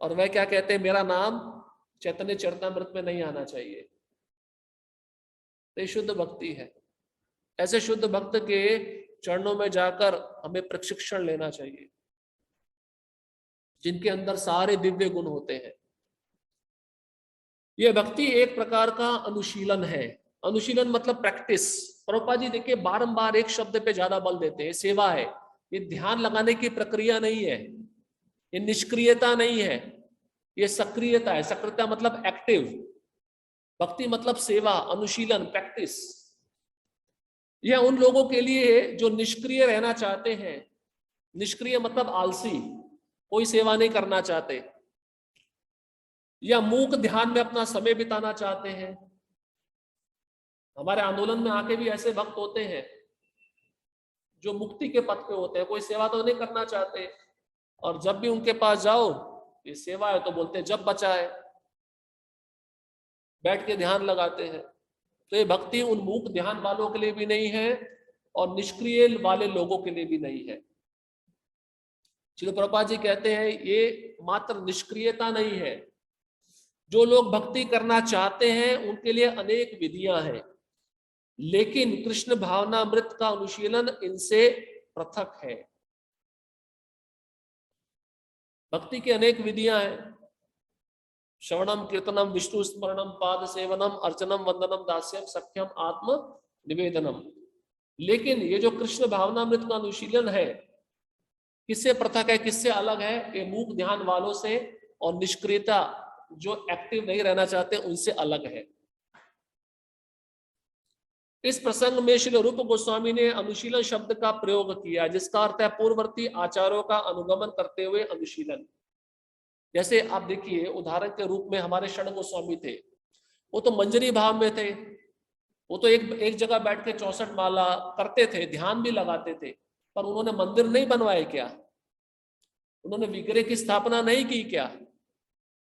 और वह क्या कहते हैं, मेरा नाम चैतन्य चरितामृत में नहीं आना चाहिए। तो ये शुद्ध भक्ति है। ऐसे शुद्ध भक्त के चरणों में जाकर हमें प्रशिक्षण लेना चाहिए। जिनके अंदर सारे दिव्य गुण होते हैं। यह भक्ति एक प्रकार का अनुशीलन है। अनुशीलन मतलब प्रैक्टिस। प्रभुपाद जी देखिए बारंबार एक शब्द पे ज्यादा बल देते हैं, सेवा है। ये ध्यान लगाने की प्रक्रिया नहीं है, ये निष्क्रियता नहीं है, ये सक्रियता है। सक्रियता मतलब एक्टिव, भक्ति मतलब सेवा, अनुशीलन, प्रैक्टिस। यह उन लोगों के लिए है जो निष्क्रिय रहना चाहते हैं। निष्क्रिय मतलब आलसी, कोई सेवा नहीं करना चाहते, या मूक ध्यान में अपना समय बिताना चाहते हैं। हमारे आंदोलन में आके भी ऐसे भक्त होते हैं जो मुक्ति के पथ पे होते हैं, कोई सेवा तो नहीं करना चाहते, और जब भी उनके पास जाओ ये सेवा है तो बोलते हैं जब बचा है, बैठ के ध्यान लगाते हैं। तो ये भक्ति उन मूक ध्यान वालों के लिए भी नहीं है और निष्क्रिय वाले लोगों के लिए भी नहीं है। श्रील प्रभुपाद जी कहते हैं ये मात्र निष्क्रियता नहीं है। जो लोग भक्ति करना चाहते हैं उनके लिए अनेक विधियां हैं, लेकिन कृष्ण भावनामृत का अनुशीलन इनसे पृथक है। भक्ति की अनेक विधियां हैं, श्रवणम कीर्तनम विष्णु स्मरणम पाद सेवनम अर्चनम वंदनम दास्यम सख्यम आत्म निवेदनम। लेकिन ये जो कृष्ण भावनामृत का अनुशीलन है किससे पृथक है, किससे अलग है? ये मूक ध्यान वालों से और निष्क्रियता जो एक्टिव नहीं रहना चाहते उनसे अलग है। इस प्रसंग में श्री रूप गोस्वामी ने अनुशीलन शब्द का प्रयोग किया, जिसका अर्थ है पूर्ववर्ती आचारों का अनुगमन करते हुए अनुशीलन। जैसे आप देखिए उदाहरण के रूप में हमारे षण गोस्वामी थे, वो तो मंजरी भाव में थे, वो तो एक जगह बैठ के 64 माला करते थे, ध्यान भी लगाते थे, पर उन्होंने मंदिर नहीं बनवाए क्या? उन्होंने विग्रह की स्थापना नहीं की क्या?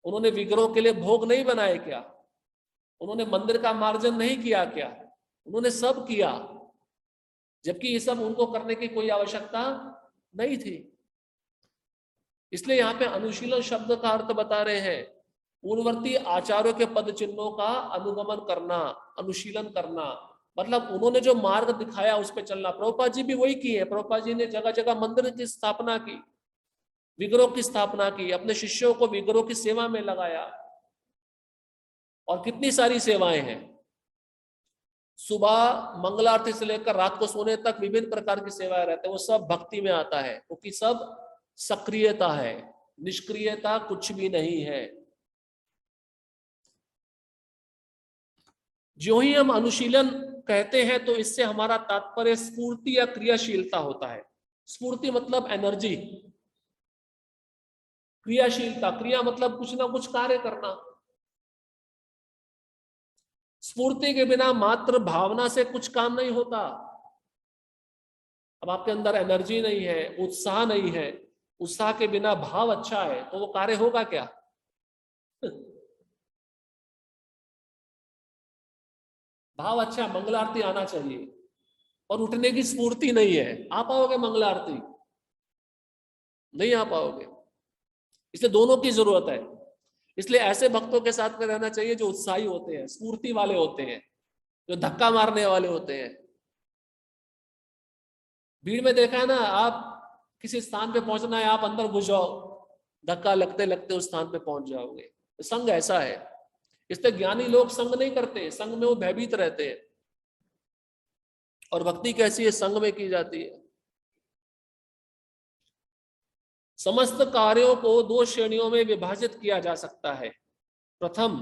उन्होंने विग्रहों के लिए भोग नहीं बनाए क्या? उन्होंने मंदिर का मार्जन नहीं किया क्या? उन्होंने सब किया, जबकि ये सब उनको करने की कोई आवश्यकता नहीं थी। इसलिए यहाँ पे अनुशीलन शब्द का अर्थ बता रहे हैं पूर्ववर्ती आचार्यों के पद चिन्हों का अनुगमन करना, अनुशीलन करना, मतलब उन्होंने जो मार्ग दिखाया उस पर चलना। प्रभुपाद जी भी वही किए। प्रभुपाद जी ने जगह जगह मंदिर की स्थापना की, विग्रहों की स्थापना की, अपने शिष्यों को विग्रहों की सेवा में लगाया, और कितनी सारी सेवाएं हैं। सुबह मंगलारती से लेकर रात को सोने तक विभिन्न प्रकार की सेवाएं रहते हैं, वो सब भक्ति में आता है, क्योंकि सब सक्रियता है, निष्क्रियता कुछ भी नहीं है। जो ही हम अनुशीलन कहते हैं तो इससे हमारा तात्पर्य स्फूर्ति या क्रियाशीलता होता है। स्फूर्ति मतलब एनर्जी, क्रियाशीलता, क्रिया मतलब कुछ ना कुछ कार्य करना। स्फूर्ति के बिना मात्र भावना से कुछ काम नहीं होता। अब आपके अंदर एनर्जी नहीं है, उत्साह नहीं है, उत्साह के बिना भाव अच्छा है तो वो कार्य होगा क्या? भाव अच्छा, मंगल आरती आना चाहिए, और उठने की स्फूर्ति नहीं है, आ पाओगे मंगल आरती? नहीं आ पाओगे। इसलिए दोनों की जरूरत है। इसलिए ऐसे भक्तों के साथ में रहना चाहिए जो उत्साही होते हैं, स्फूर्ति वाले होते हैं, जो धक्का मारने वाले होते हैं। भीड़ में देखा है ना, आप किसी स्थान पे पहुंचना है, आप अंदर घुस जाओ, धक्का लगते लगते उस स्थान पे पहुंच जाओगे। तो संग ऐसा है। इसलिए ज्ञानी लोग संग नहीं करते, संग में वो भयभीत रहते हैं। और भक्ति कैसी है? संग में की जाती है। समस्त कार्यों को दो श्रेणियों में विभाजित किया जा सकता है। प्रथम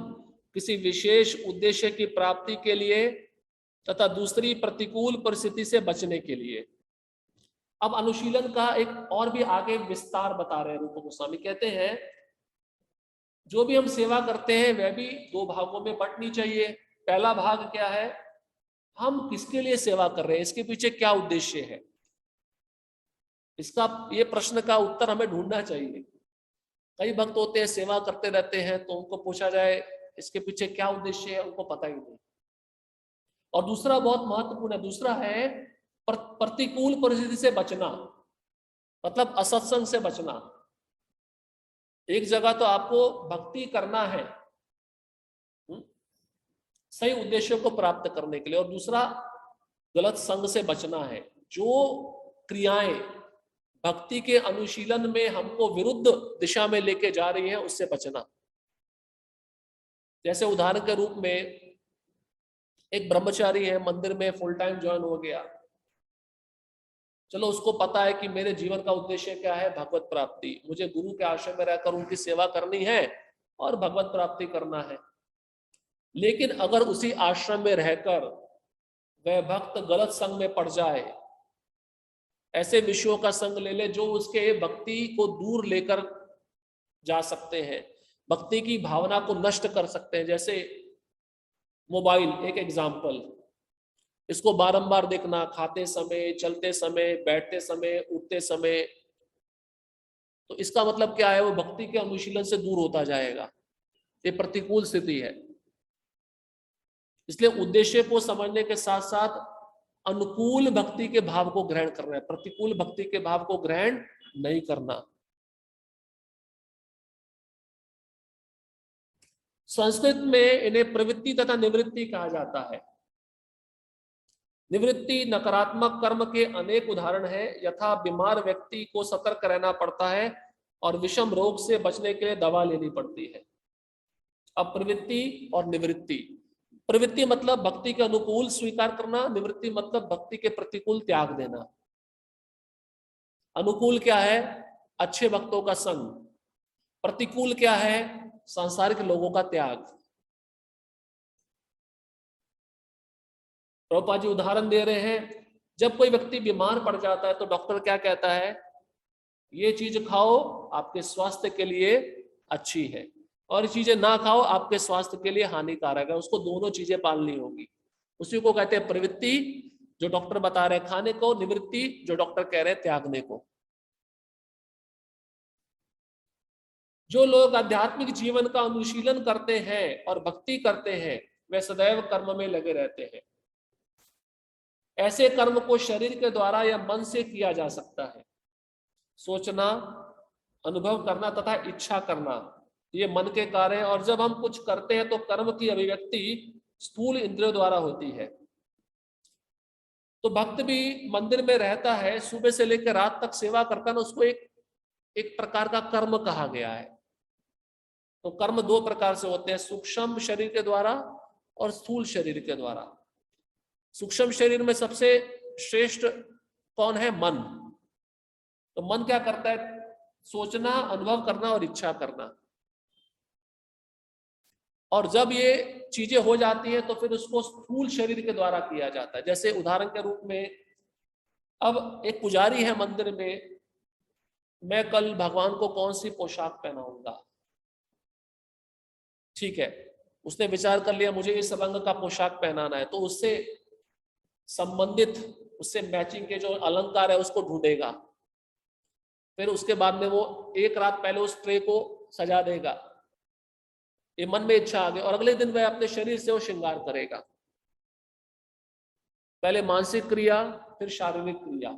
किसी विशेष उद्देश्य की प्राप्ति के लिए, तथा दूसरी प्रतिकूल परिस्थिति से बचने के लिए। अब अनुशीलन का एक और भी आगे विस्तार बता रहे हैं रूप गोस्वामी। कहते हैं जो भी हम सेवा करते हैं वह भी दो भागों में बंटनी चाहिए। पहला भाग क्या है? हम किसके लिए सेवा कर रहे हैं, इसके पीछे क्या उद्देश्य है, इसका ये प्रश्न का उत्तर हमें ढूंढना चाहिए। कई भक्त होते हैं सेवा करते रहते हैं, तो उनको पूछा जाए इसके पीछे क्या उद्देश्य है, उनको पता ही नहीं। और दूसरा बहुत महत्वपूर्ण है, दूसरा है प्रतिकूल परिस्थिति से बचना, मतलब असत्संग से बचना। एक जगह तो आपको भक्ति करना है सही उद्देश्यों को प्राप्त करने के लिए, और दूसरा गलत संग से बचना है। जो क्रियाएं भक्ति के अनुशीलन में हमको विरुद्ध दिशा में लेके जा रही है, उससे बचना। जैसे उदाहरण के रूप में एक ब्रह्मचारी है, मंदिर में फुल टाइम ज्वाइन हो गया, चलो उसको पता है कि मेरे जीवन का उद्देश्य क्या है, भगवत प्राप्ति, मुझे गुरु के आश्रम में रहकर उनकी सेवा करनी है और भगवत प्राप्ति करना है। लेकिन अगर उसी आश्रम में रहकर वह भक्त गलत संग में पड़ जाए, ऐसे विषयों का संग ले ले जो उसके भक्ति को दूर लेकर जा सकते हैं, भक्ति की भावना को नष्ट कर सकते हैं, जैसे मोबाइल एक एग्जाम्पल, इसको बारंबार देखना, खाते समय, चलते समय, बैठते समय, उठते समय, तो इसका मतलब क्या है, वो भक्ति के अनुशीलन से दूर होता जाएगा। ये प्रतिकूल स्थिति है। इसलिए उद्देश्य को समझने के साथ साथ अनुकूल भक्ति के भाव को ग्रहण करना है, प्रतिकूल भक्ति के भाव को ग्रहण नहीं करना। संस्कृत में इन्हें प्रवृत्ति तथा निवृत्ति कहा जाता है। निवृत्ति नकारात्मक कर्म के अनेक उदाहरण हैं, यथा बीमार व्यक्ति को सतर्क रहना पड़ता है और विषम रोग से बचने के लिए दवा लेनी पड़ती है। अब प्रवृत्ति और निवृत्ति, प्रवृत्ति मतलब भक्ति के अनुकूल स्वीकार करना, निवृत्ति मतलब भक्ति के प्रतिकूल त्याग देना। अनुकूल क्या है, अच्छे भक्तों का संग, प्रतिकूल क्या है, सांसारिक लोगों का त्याग। प्रभुपाद जी उदाहरण दे रहे हैं, जब कोई व्यक्ति बीमार पड़ जाता है तो डॉक्टर क्या कहता है, ये चीज खाओ आपके स्वास्थ्य के लिए अच्छी है, और चीजें ना खाओ आपके स्वास्थ्य के लिए हानिकारक है, उसको दोनों चीजें पालनी होगी। उसी को कहते हैं प्रवृत्ति, जो डॉक्टर बता रहे हैं खाने को, निवृत्ति जो डॉक्टर कह रहे हैं त्यागने को। जो लोग आध्यात्मिक जीवन का अनुशीलन करते हैं और भक्ति करते हैं, वे सदैव कर्म में लगे रहते हैं। ऐसे कर्म को शरीर के द्वारा या मन से किया जा सकता है। सोचना, अनुभव करना तथा इच्छा करना, ये मन के कार्य हैं, और जब हम कुछ करते हैं तो कर्म की अभिव्यक्ति स्थूल इंद्रियों द्वारा होती है। तो भक्त भी मंदिर में रहता है, सुबह से लेकर रात तक सेवा करता है ना, उसको एक प्रकार का कर्म कहा गया है। तो कर्म दो प्रकार से होते हैं, सूक्ष्म शरीर के द्वारा और स्थूल शरीर के द्वारा। सूक्ष्म शरीर में सबसे श्रेष्ठ कौन है, मन। तो मन क्या करता है, सोचना, अनुभव करना और इच्छा करना। और जब ये चीजें हो जाती हैं तो फिर उसको स्थूल शरीर के द्वारा किया जाता है। जैसे उदाहरण के रूप में, अब एक पुजारी है मंदिर में, मैं कल भगवान को कौन सी पोशाक पहनाऊंगा, ठीक है, उसने विचार कर लिया मुझे इस रंग का पोशाक पहनाना है, तो उससे संबंधित, उससे मैचिंग के जो अलंकार है उसको ढूंढेगा। फिर उसके बाद में वो एक रात पहले उस ट्रे को सजा देगा, ये मन में इच्छा आ गई, और अगले दिन वह अपने शरीर से वो श्रृंगार करेगा। पहले मानसिक क्रिया फिर शारीरिक क्रिया।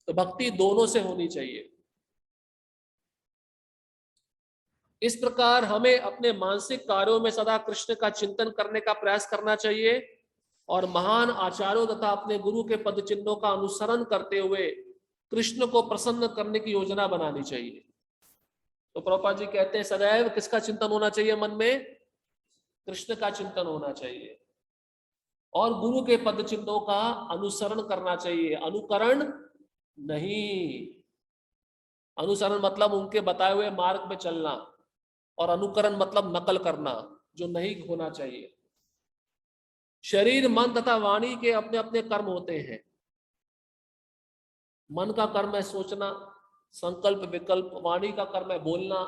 तो भक्ति दोनों से होनी चाहिए। इस प्रकार हमें अपने मानसिक कार्यों में सदा कृष्ण का चिंतन करने का प्रयास करना चाहिए और महान आचार्यों तथा अपने गुरु के पद चिन्हों का अनुसरण करते हुए कृष्ण को प्रसन्न करने की योजना बनानी चाहिए। तो प्रभुपाद जी कहते हैं सदैव किसका चिंतन होना चाहिए, मन में कृष्ण का चिंतन होना चाहिए और गुरु के पद चिन्हों का अनुसरण करना चाहिए, अनुकरण नहीं। अनुसरण मतलब उनके बताए हुए मार्ग में चलना, और अनुकरण मतलब नकल करना, जो नहीं होना चाहिए। शरीर, मन तथा वाणी के अपने अपने कर्म होते हैं। मन का कर्म है सोचना, संकल्प विकल्प, वाणी का कर्म है बोलना,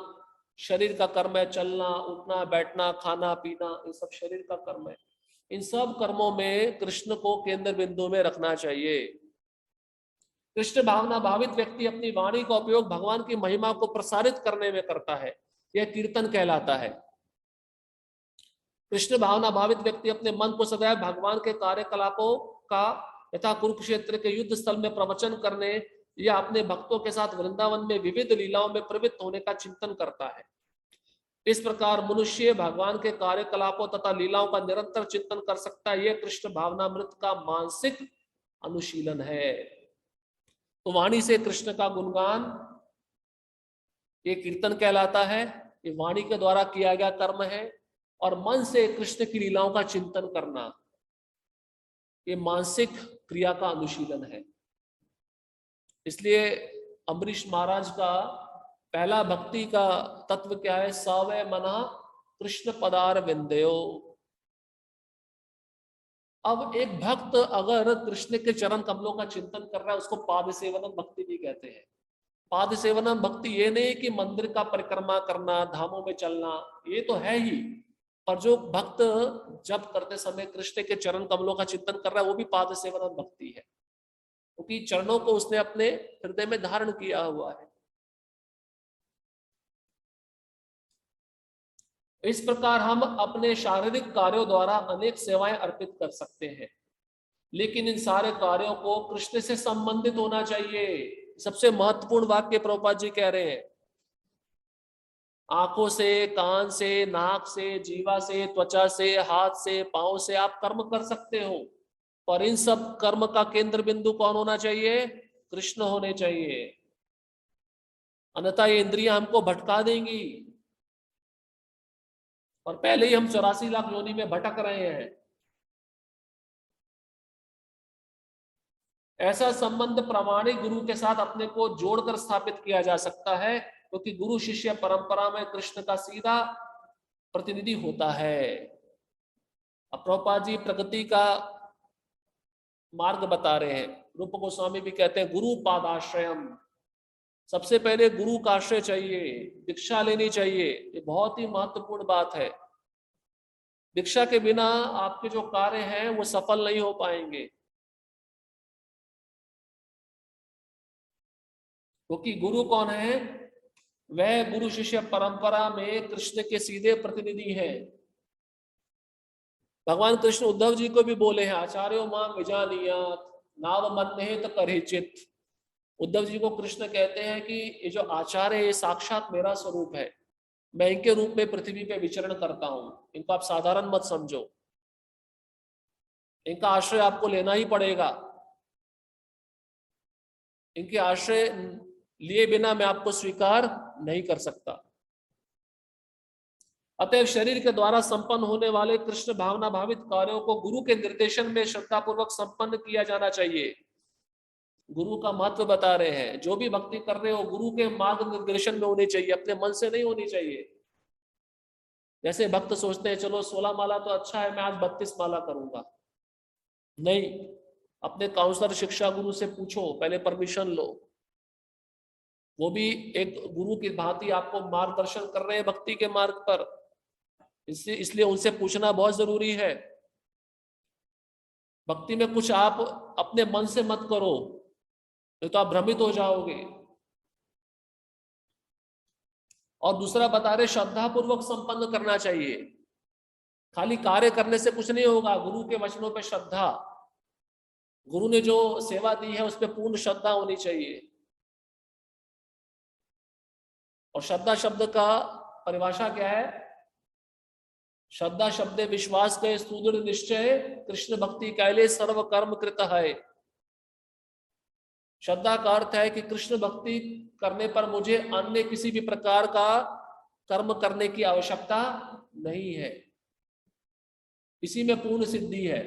शरीर का कर्म है चलना, उठना, बैठना, खाना पीना, ये सब शरीर का कर्म है। इन सब कर्मों में कृष्ण को केंद्र बिंदु में रखना चाहिए। कृष्ण भावना भावित व्यक्ति अपनी वाणी का उपयोग भगवान की महिमा को प्रसारित करने में करता है, यह कीर्तन कहलाता है। कृष्ण भावना भावित व्यक्ति अपने मन को सदैव भगवान के कार्यकलापों का तथा कुरुक्षेत्र के युद्ध स्थल में प्रवचन करने या अपने भक्तों के साथ वृंदावन में विविध लीलाओं में प्रवृत्त होने का चिंतन करता है। इस प्रकार मनुष्य भगवान के कार्यकलापों तथा लीलाओं का निरंतर चिंतन कर सकता है। यह कृष्ण भावनामृत का मानसिक अनुशीलन है। तो वाणी से कृष्ण का गुणगान ये कीर्तन कहलाता है, ये वाणी के द्वारा किया गया कर्म है। और मन से कृष्ण की लीलाओं का चिंतन करना ये मानसिक क्रिया का अनुशीलन है। इसलिए अम्बरीश महाराज का पहला भक्ति का तत्व क्या है? सवै मना कृष्ण पदार विंदयो। अब एक भक्त अगर कृष्ण के चरण कमलों का चिंतन कर रहा है, उसको पाद सेवनम भक्ति भी कहते हैं। पाद सेवनम भक्ति ये नहीं कि मंदिर का परिक्रमा करना, धामों में चलना, ये तो है ही, पर जो भक्त जप करते समय कृष्ण के चरण कमलों का चिंतन कर रहा है, वो भी पाद सेवनम भक्ति है, क्योंकि चरणों को उसने अपने हृदय में धारण किया हुआ है। इस प्रकार हम अपने शारीरिक कार्यों द्वारा अनेक सेवाएं अर्पित कर सकते हैं, लेकिन इन सारे कार्यों को कृष्ण से संबंधित होना चाहिए। सबसे महत्वपूर्ण वाक्य प्रभुपाद जी कह रहे हैं। आंखों से, कान से, नाक से, जीवा से, त्वचा से, हाथ से, पांव से आप कर्म कर सकते हो, पर इन सब कर्म का केंद्र बिंदु कौन होना चाहिए? कृष्ण होने चाहिए। अन्यथा ये इंद्रियां हमको भटका देंगी, और पहले ही हम 84 लाख योनि में भटक रहे हैं। ऐसा संबंध प्रामाणिक गुरु के साथ अपने को जोड़कर स्थापित किया जा सकता है, क्योंकि गुरु शिष्य परंपरा में कृष्ण का सीधा प्रतिनिधि होता है। अब प्रभुपाद जी प्रगति का मार्ग बता रहे हैं। रूप गोस्वामी भी कहते हैं गुरु पादाश्रयम। सबसे पहले गुरु का आश्रय चाहिए, दीक्षा लेनी चाहिए। ये बहुत ही महत्वपूर्ण बात है। दीक्षा के बिना आपके जो कार्य हैं वो सफल नहीं हो पाएंगे, क्योंकि गुरु कौन है? वह गुरु शिष्य परंपरा में कृष्ण के सीधे प्रतिनिधि हैं। भगवान कृष्ण उद्धव जी को भी बोले हैं, आचार्यो मां विजानीयात नाव मन्नेत करिचित। उद्धव जी को कृष्ण कहते हैं कि ये जो आचार्य है ये साक्षात मेरा स्वरूप है, मैं इनके रूप में पृथ्वी पे विचरण करता हूं, इनको आप साधारण मत समझो, इनका आश्रय आपको लेना ही पड़ेगा। इनके आश्रय लिए बिना मैं आपको स्वीकार नहीं कर सकता। अतएव शरीर के द्वारा संपन्न होने वाले कृष्ण भावना भावित कार्यों को गुरु के निर्देशन में श्रद्धापूर्वक संपन्न किया जाना चाहिए। गुरु का महत्व बता रहे हैं। जो भी भक्ति कर रहे हो गुरु के मार्ग निर्देशन में होनी चाहिए, अपने मन से नहीं होनी चाहिए। जैसे भक्त सोचते हैं चलो 16 माला तो अच्छा है, मैं आज 32 माला करूंगा। नहीं, अपने काउंसलर शिक्षा गुरु से पूछो, पहले परमिशन लो। वो भी एक गुरु की भांति आपको मार्गदर्शन कर रहे हैं भक्ति के मार्ग पर, इसलिए उनसे पूछना बहुत जरूरी है। भक्ति में कुछ आप अपने मन से मत करो, नहीं तो आप भ्रमित हो जाओगे। और दूसरा बता रहे श्रद्धा पूर्वक संपन्न करना चाहिए। खाली कार्य करने से कुछ नहीं होगा, गुरु के वचनों पे श्रद्धा, गुरु ने जो सेवा दी है उस पर पूर्ण श्रद्धा होनी चाहिए। और श्रद्धा शब्द का परिभाषा क्या है? श्रद्धा शब्द विश्वास के सुदृढ़ निश्चय, कृष्ण भक्ति कैले सर्व कर्म कृत है। श्रद्धा का अर्थ है कि कृष्ण भक्ति करने पर मुझे अन्य किसी भी प्रकार का कर्म करने की आवश्यकता नहीं है, इसी में पूर्ण सिद्धि है।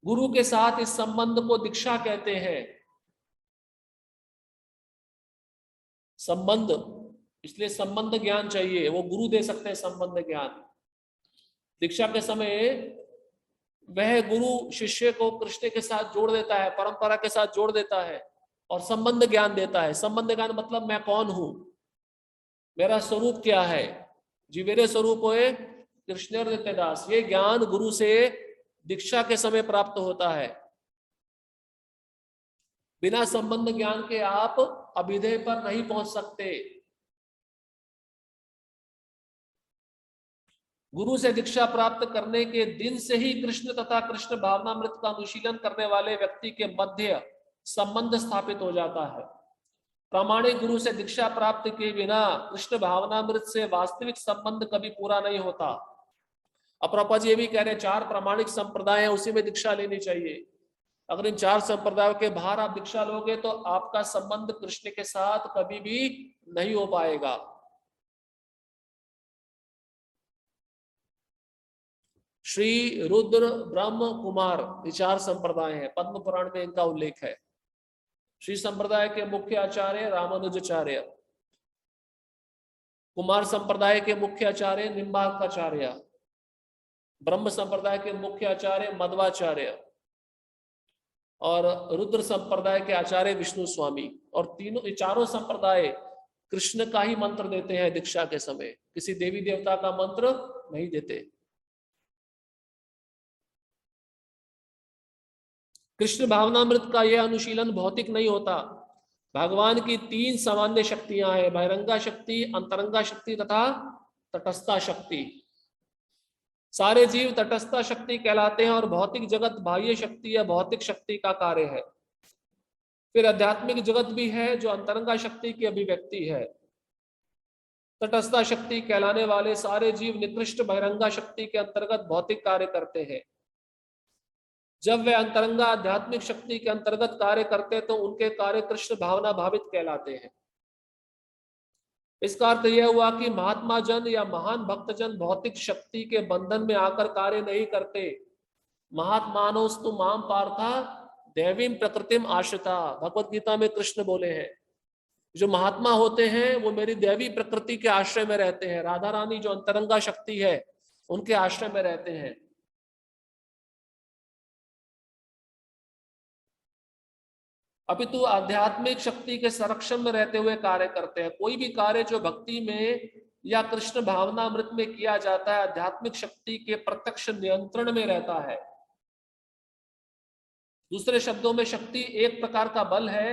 गुरु के साथ इस संबंध को दीक्षा कहते हैं। संबंध, इसलिए संबंध ज्ञान चाहिए, वो गुरु दे सकते हैं संबंध ज्ञान। दीक्षा के समय वह गुरु शिष्य को कृष्ण के साथ जोड़ देता है, परंपरा के साथ जोड़ देता है और संबंध ज्ञान देता है। संबंध ज्ञान मतलब मैं कौन हूं, मेरा स्वरूप क्या है, जीवेरे स्वरूप होए कृष्ण नित्यदास। ये ज्ञान गुरु से दीक्षा के समय प्राप्त होता है। बिना संबंध ज्ञान के आप अभिधेय पर नहीं पहुंच सकते। गुरु से दीक्षा प्राप्त करने के दिन से ही कृष्ण तथा कृष्ण भावनामृत का अनुशीलन करने वाले व्यक्ति के मध्य संबंध स्थापित हो जाता है। प्रामाणिक गुरु से दीक्षा प्राप्त किए बिना कृष्ण भावनामृत से वास्तविक संबंध कभी पूरा नहीं होता। अब प्रभुपाद जी ये भी कह रहे हैं 4 प्रामाणिक संप्रदाय है, उसी में दीक्षा लेनी चाहिए। अगर इन 4 संप्रदायों के बाहर आप दीक्षा लोगे तो आपका संबंध कृष्ण के साथ कभी भी नहीं हो पाएगा। श्री रुद्र ब्रह्म कुमार, ये 4 संप्रदाय हैं, पद्म पुराण में इनका उल्लेख है। श्री संप्रदाय के मुख्य आचार्य रामानुजाचार्य, कुमार संप्रदाय के मुख्य आचार्य निम्बार्काचार्य, ब्रह्म संप्रदाय के मुख्य आचार्य मध्वाचार्य और रुद्र संप्रदाय के आचार्य विष्णु स्वामी। और तीनों, चारों संप्रदाय कृष्ण का ही मंत्र देते हैं दीक्षा के समय, किसी देवी देवता का मंत्र नहीं देते। कृष्ण भावनामृत का यह अनुशीलन भौतिक नहीं होता। भगवान की 3 सामान्य शक्तियां हैं, बहिरंगा शक्ति, अंतरंगा शक्ति तथा तटस्था शक्ति। सारे जीव तटस्था शक्ति कहलाते हैं और भौतिक जगत बाह्य शक्ति या भौतिक शक्ति का कार्य है। फिर आध्यात्मिक जगत भी है जो अंतरंगा शक्ति की अभिव्यक्ति है। तटस्था शक्ति कहलाने वाले सारे जीव निकृष्ट बहिरंगा शक्ति के अंतर्गत भौतिक कार्य करते हैं। जब वे अंतरंगा आध्यात्मिक शक्ति के अंतर्गत कार्य करते तो उनके कार्य कृष्ण भावना भावित कहलाते हैं। इसका अर्थ यह हुआ कि महात्मा जन या महान भक्तजन भौतिक शक्ति के बंधन में आकर कार्य नहीं करते। महात्मानोस्तु माम पार्था दैवीम प्रकृतिम आश्रिता, भगवत गीता में कृष्ण बोले हैं, जो महात्मा होते हैं वो मेरी दैवी प्रकृति के आश्रय में रहते हैं। राधा रानी जो अंतरंगा शक्ति है उनके आश्रय में रहते हैं। अपितु आध्यात्मिक शक्ति के संरक्षण में रहते हुए कार्य करते हैं। कोई भी कार्य जो भक्ति में या कृष्ण भावनामृत में किया जाता है आध्यात्मिक शक्ति के प्रत्यक्ष नियंत्रण में रहता है। दूसरे शब्दों में शक्ति एक प्रकार का बल है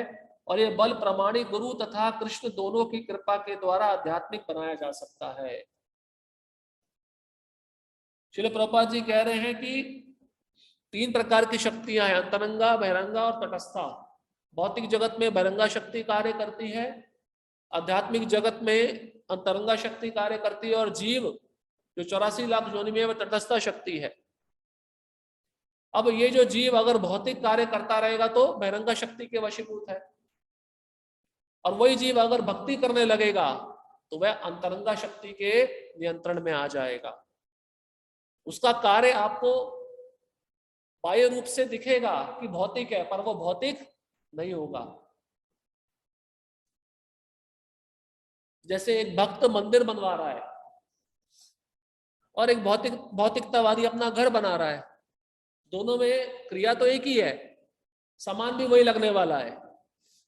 और यह बल प्रमाणिक गुरु तथा कृष्ण दोनों की कृपा के द्वारा आध्यात्मिक बनाया जा सकता है। श्रील प्रभुपाद जी कह रहे हैं कि 3 प्रकार की शक्तियां हैं, अंतरंगा, बहिरंगा और तटस्था। भौतिक जगत में बहिरंगा शक्ति कार्य करती है, आध्यात्मिक जगत में अंतरंगा शक्ति कार्य करती है और जीव जो 84 लाख योनि में वह तटस्था शक्ति है। अब ये जो जीव अगर भौतिक कार्य करता रहेगा तो बहिरंगा शक्ति के वशीभूत है, और वही जीव अगर भक्ति करने लगेगा तो वह अंतरंगा शक्ति के नियंत्रण में आ जाएगा। उसका कार्य आपको बाह्य रूप से दिखेगा कि भौतिक है, पर वो भौतिक नहीं होगा। जैसे एक भक्त मंदिर बनवा रहा है और एक भौतिकतावादी अपना घर बना रहा है, दोनों में क्रिया तो एक ही है, सामान भी वही लगने वाला है,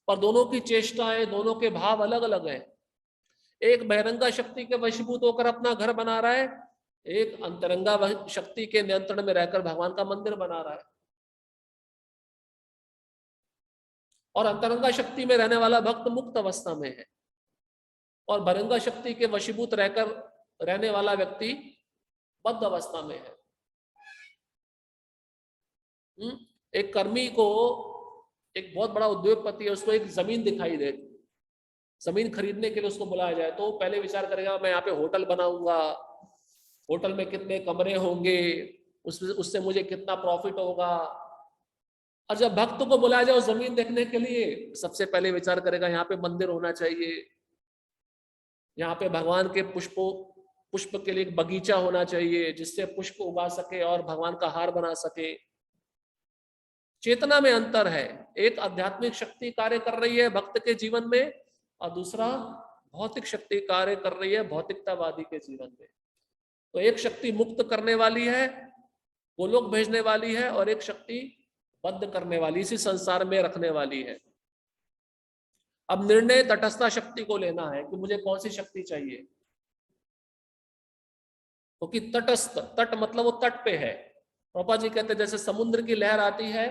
पर दोनों की चेष्टाएं, दोनों के भाव अलग अलग हैं। एक बहिरंगा शक्ति के वशीभूत होकर अपना घर बना रहा है, एक अंतरंगा शक्ति के नियंत्रण में रहकर भगवान का मंदिर बना रहा है। और अंतरंगा शक्ति में रहने वाला भक्त मुक्त अवस्था में है और बहिरंगा शक्ति के वशीभूत रहकर रहने वाला व्यक्ति बद्ध अवस्था में है। एक कर्मी को, एक बहुत बड़ा उद्योगपति है, उसको एक जमीन दिखाई दे, जमीन खरीदने के लिए उसको बुलाया जाए तो पहले विचार करेगा मैं यहाँ पे होटल बनाऊंगा, होटल में कितने कमरे होंगे, उससे मुझे कितना प्रॉफिट होगा। और जब भक्त को बुलाया जाए जमीन देखने के लिए, सबसे पहले विचार करेगा यहाँ पे मंदिर होना चाहिए, यहाँ पे भगवान के पुष्प के लिए एक बगीचा होना चाहिए जिससे पुष्प उगा सके और भगवान का हार बना सके। चेतना में अंतर है, एक आध्यात्मिक शक्ति कार्य कर रही है भक्त के जीवन में और दूसरा भौतिक शक्ति कार्य कर रही है भौतिकतावादी के जीवन में। तो एक शक्ति मुक्त करने वाली है, गोलोक भेजने वाली है, और एक शक्ति बद्ध करने वाली, इसी संसार में रखने वाली है। अब निर्णय तटस्था शक्ति को लेना है कि मुझे कौन सी शक्ति चाहिए, क्योंकि तो तटस्थ, तट मतलब वो तट पे है। पापा जी कहते हैं जैसे समुद्र की लहर आती है,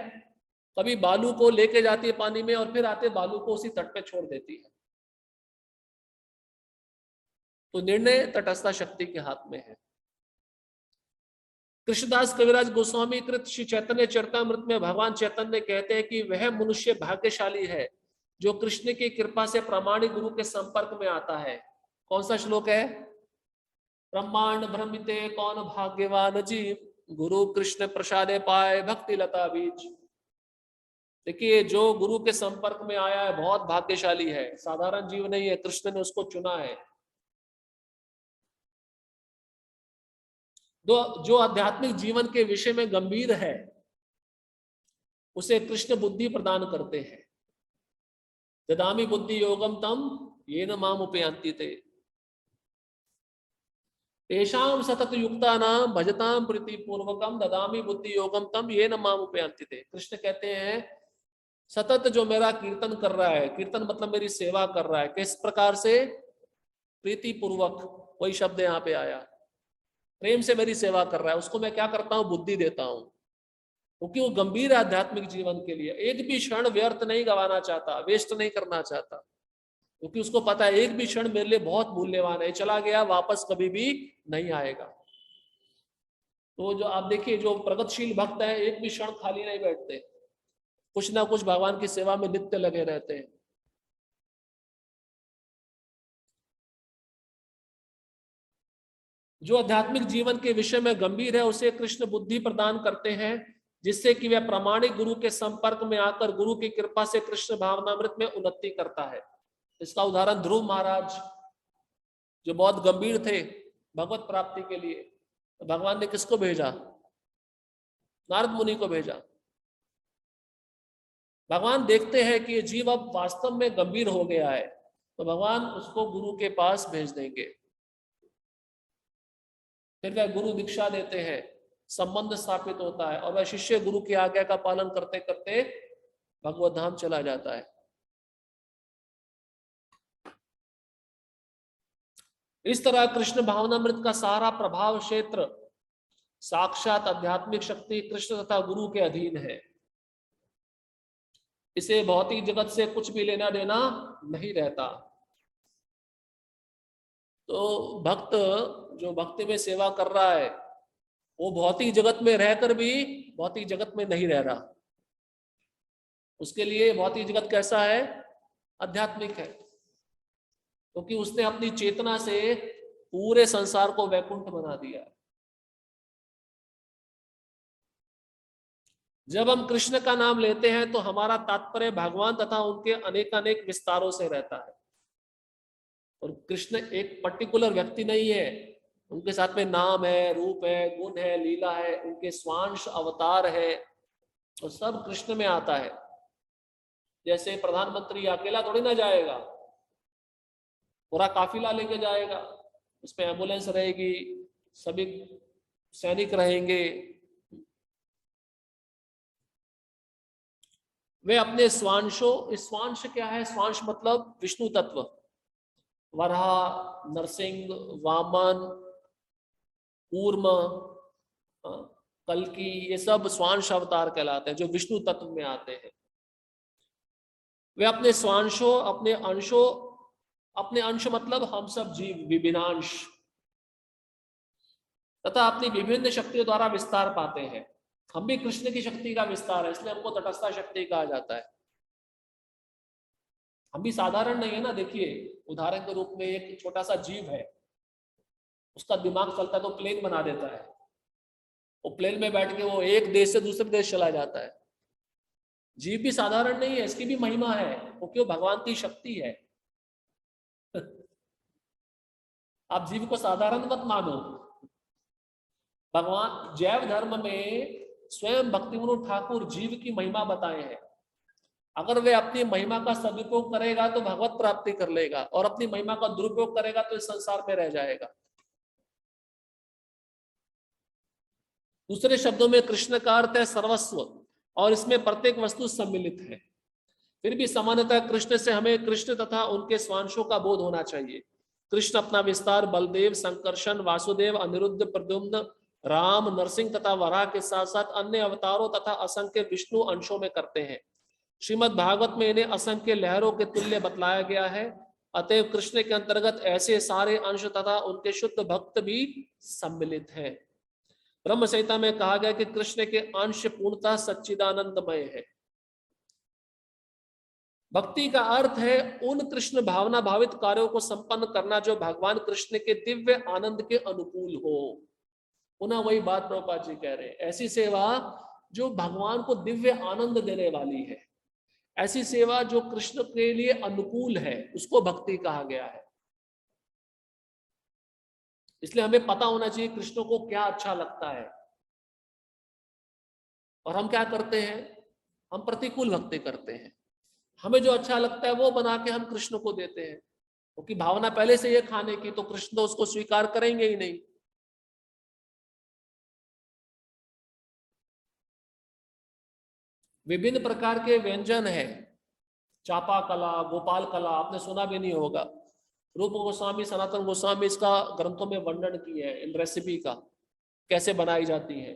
कभी बालू को लेके जाती है पानी में और फिर आते बालू को उसी तट पे छोड़ देती है। तो निर्णय तटस्था शक्ति के हाथ में है। कृष्णदास कविराज गोस्वामी कृत श्री चैतन्य चरितामृत में भगवान चैतन्य कहते हैं कि वह मनुष्य भाग्यशाली है जो कृष्ण की कृपा से प्रामाणिक गुरु के संपर्क में आता है। कौन सा श्लोक है? ब्रह्मांड भ्रमिते कौन भाग्यवान जीव, गुरु कृष्ण प्रसादे पाए भक्ति लता बीज। देखिए, जो गुरु के संपर्क में आया है बहुत भाग्यशाली है, साधारण जीव नहीं है, कृष्ण ने उसको चुना है। जो आध्यात्मिक जीवन के विषय में गंभीर है उसे कृष्ण बुद्धि प्रदान करते हैं। ददामि बुद्धि योगम तम येन माम उपयान्ति ते, तेषां सतत युक्तानां भजतां प्रीति पूर्वकम ददामि बुद्धि योगम तम येन माम उपयान्ति ते। कृष्ण कहते हैं सतत जो मेरा कीर्तन कर रहा है, कीर्तन मतलब मेरी सेवा कर रहा है, किस प्रकार से? प्रीति पूर्वक, वही शब्द यहाँ पे आया, प्रेम से मेरी सेवा कर रहा है, उसको मैं क्या करता हूँ? बुद्धि देता हूँ, क्योंकि वो गंभीर आध्यात्मिक जीवन के लिए एक भी क्षण व्यर्थ नहीं गंवाना चाहता, वेस्ट नहीं करना चाहता, क्योंकि उसको पता है एक भी क्षण मेरे लिए बहुत मूल्यवान है, चला गया वापस कभी भी नहीं आएगा। तो जो आप देखिए, जो प्रगतिशील भक्त है एक भी क्षण खाली नहीं बैठते, कुछ ना कुछ भगवान की सेवा में नित्य लगे रहते हैं। जो आध्यात्मिक जीवन के विषय में गंभीर है उसे कृष्ण बुद्धि प्रदान करते हैं, जिससे कि वह प्रामाणिक गुरु के संपर्क में आकर गुरु की कृपा से कृष्ण भावनामृत में उन्नति करता है। इसका उदाहरण ध्रुव महाराज, जो बहुत गंभीर थे भगवत प्राप्ति के लिए, तो भगवान ने किसको भेजा? नारद मुनि को भेजा। भगवान देखते हैं कि ये जीव अब वास्तव में गंभीर हो गया है, तो भगवान उसको गुरु के पास भेज देंगे। फिर वह गुरु दीक्षा देते हैं, संबंध स्थापित होता है और वह शिष्य गुरु की आज्ञा का पालन करते करते भगवत धाम चला जाता है। इस तरह कृष्ण भावनामृत का सारा प्रभाव क्षेत्र साक्षात आध्यात्मिक शक्ति कृष्ण तथा गुरु के अधीन है। इसे भौतिक जगत से कुछ भी लेना देना नहीं रहता। तो भक्त जो भक्ति में सेवा कर रहा है वो भौतिक जगत में रहकर भी भौतिक जगत में नहीं रह रहा, उसके लिए भौतिक जगत कैसा है? आध्यात्मिक है, क्योंकि उसने अपनी चेतना से पूरे संसार को वैकुंठ बना दिया। जब हम कृष्ण का नाम लेते हैं तो हमारा तात्पर्य भगवान तथा उनके अनेकानेक विस्तारों से रहता है। और कृष्ण एक पर्टिकुलर व्यक्ति नहीं है, उनके साथ में नाम है, रूप है, गुण है, लीला है, उनके स्वांश अवतार है, और सब कृष्ण में आता है। जैसे प्रधानमंत्री अकेला थोड़ी ना जाएगा, पूरा काफिला लेके जाएगा, उसमें एम्बुलेंस रहेगी, सभी सैनिक रहेंगे। वे अपने स्वांशों, स्वांश क्या है? स्वांश मतलब विष्णु तत्व, वराह, नरसिंह, वामन, कूर्म, कल्कि, ये सब स्वांश अवतार कहलाते हैं जो विष्णु तत्व में आते हैं। वे अपने स्वांशों, अपने अंशों, अपने अंश मतलब हम सब जीव, विभिन्नांश, तथा अपनी विभिन्न शक्तियों द्वारा विस्तार पाते हैं। हम भी कृष्ण की शक्ति का विस्तार है, इसलिए हमको तटस्था शक्ति कहा जाता है। हम भी साधारण नहीं है ना। देखिए, उदाहरण के रूप में एक छोटा सा जीव है, उसका दिमाग चलता है तो प्लेन बना देता है, वो प्लेन में बैठ के वो एक देश से दूसरे देश चला जाता है। जीव भी साधारण नहीं है, इसकी भी महिमा है, वो क्यों? भगवान की शक्ति है। आप जीव को साधारण मत मानो। भगवान जैव धर्म में स्वयं भक्तिविनोद ठाकुर जीव की महिमा बताए हैं। अगर वे अपनी महिमा का सदुपयोग करेगा तो भगवत प्राप्ति कर लेगा, और अपनी महिमा का दुरुपयोग करेगा तो इस संसार में रह जाएगा। दूसरे शब्दों में कृष्ण का अर्थ है सर्वस्व, और इसमें प्रत्येक वस्तु सम्मिलित है। फिर भी सामान्यतः कृष्ण से हमें कृष्ण तथा उनके स्वांशों का बोध होना चाहिए। कृष्ण अपना विस्तार बलदेव, संकर्षण, वासुदेव, अनिरुद्ध, प्रद्युम्न, राम, नरसिंह तथा वराह के साथ साथ अन्य अवतारों तथा असंख्य विष्णु अंशों में करते हैं। श्रीमद् भागवत में इन्हें असंख्य लहरों के तुल्य बतलाया गया है। अतएव कृष्ण के अंतर्गत ऐसे सारे अंश तथा उनके शुद्ध भक्त भी सम्मिलित हैं। ब्रह्म संहिता में कहा गया कि कृष्ण के अंश पूर्णतः सच्चिदानंदमय है। भक्ति का अर्थ है उन कृष्ण भावना भावित कार्यों को संपन्न करना जो भगवान कृष्ण के दिव्य आनंद के अनुकूल हो। पुनः वही बात प्रभुपाद जी कह रहे हैं, ऐसी सेवा जो भगवान को दिव्य आनंद देने वाली है। ऐसी सेवा जो कृष्ण के लिए अनुकूल है उसको भक्ति कहा गया है। इसलिए हमें पता होना चाहिए कृष्ण को क्या अच्छा लगता है, और हम क्या करते हैं, हम प्रतिकूल भक्ति करते हैं। हमें जो अच्छा लगता है वो बना के हम कृष्ण को देते हैं, क्योंकि भावना पहले से ये खाने की, तो कृष्ण तो उसको स्वीकार करेंगे ही नहीं। विभिन्न प्रकार के व्यंजन है, चापा कला, गोपाल कला, आपने सुना भी नहीं होगा। रूप गोस्वामी, सनातन गोस्वामी इसका ग्रंथों में वर्णन किया है, इन रेसिपी का कैसे बनाई जाती है।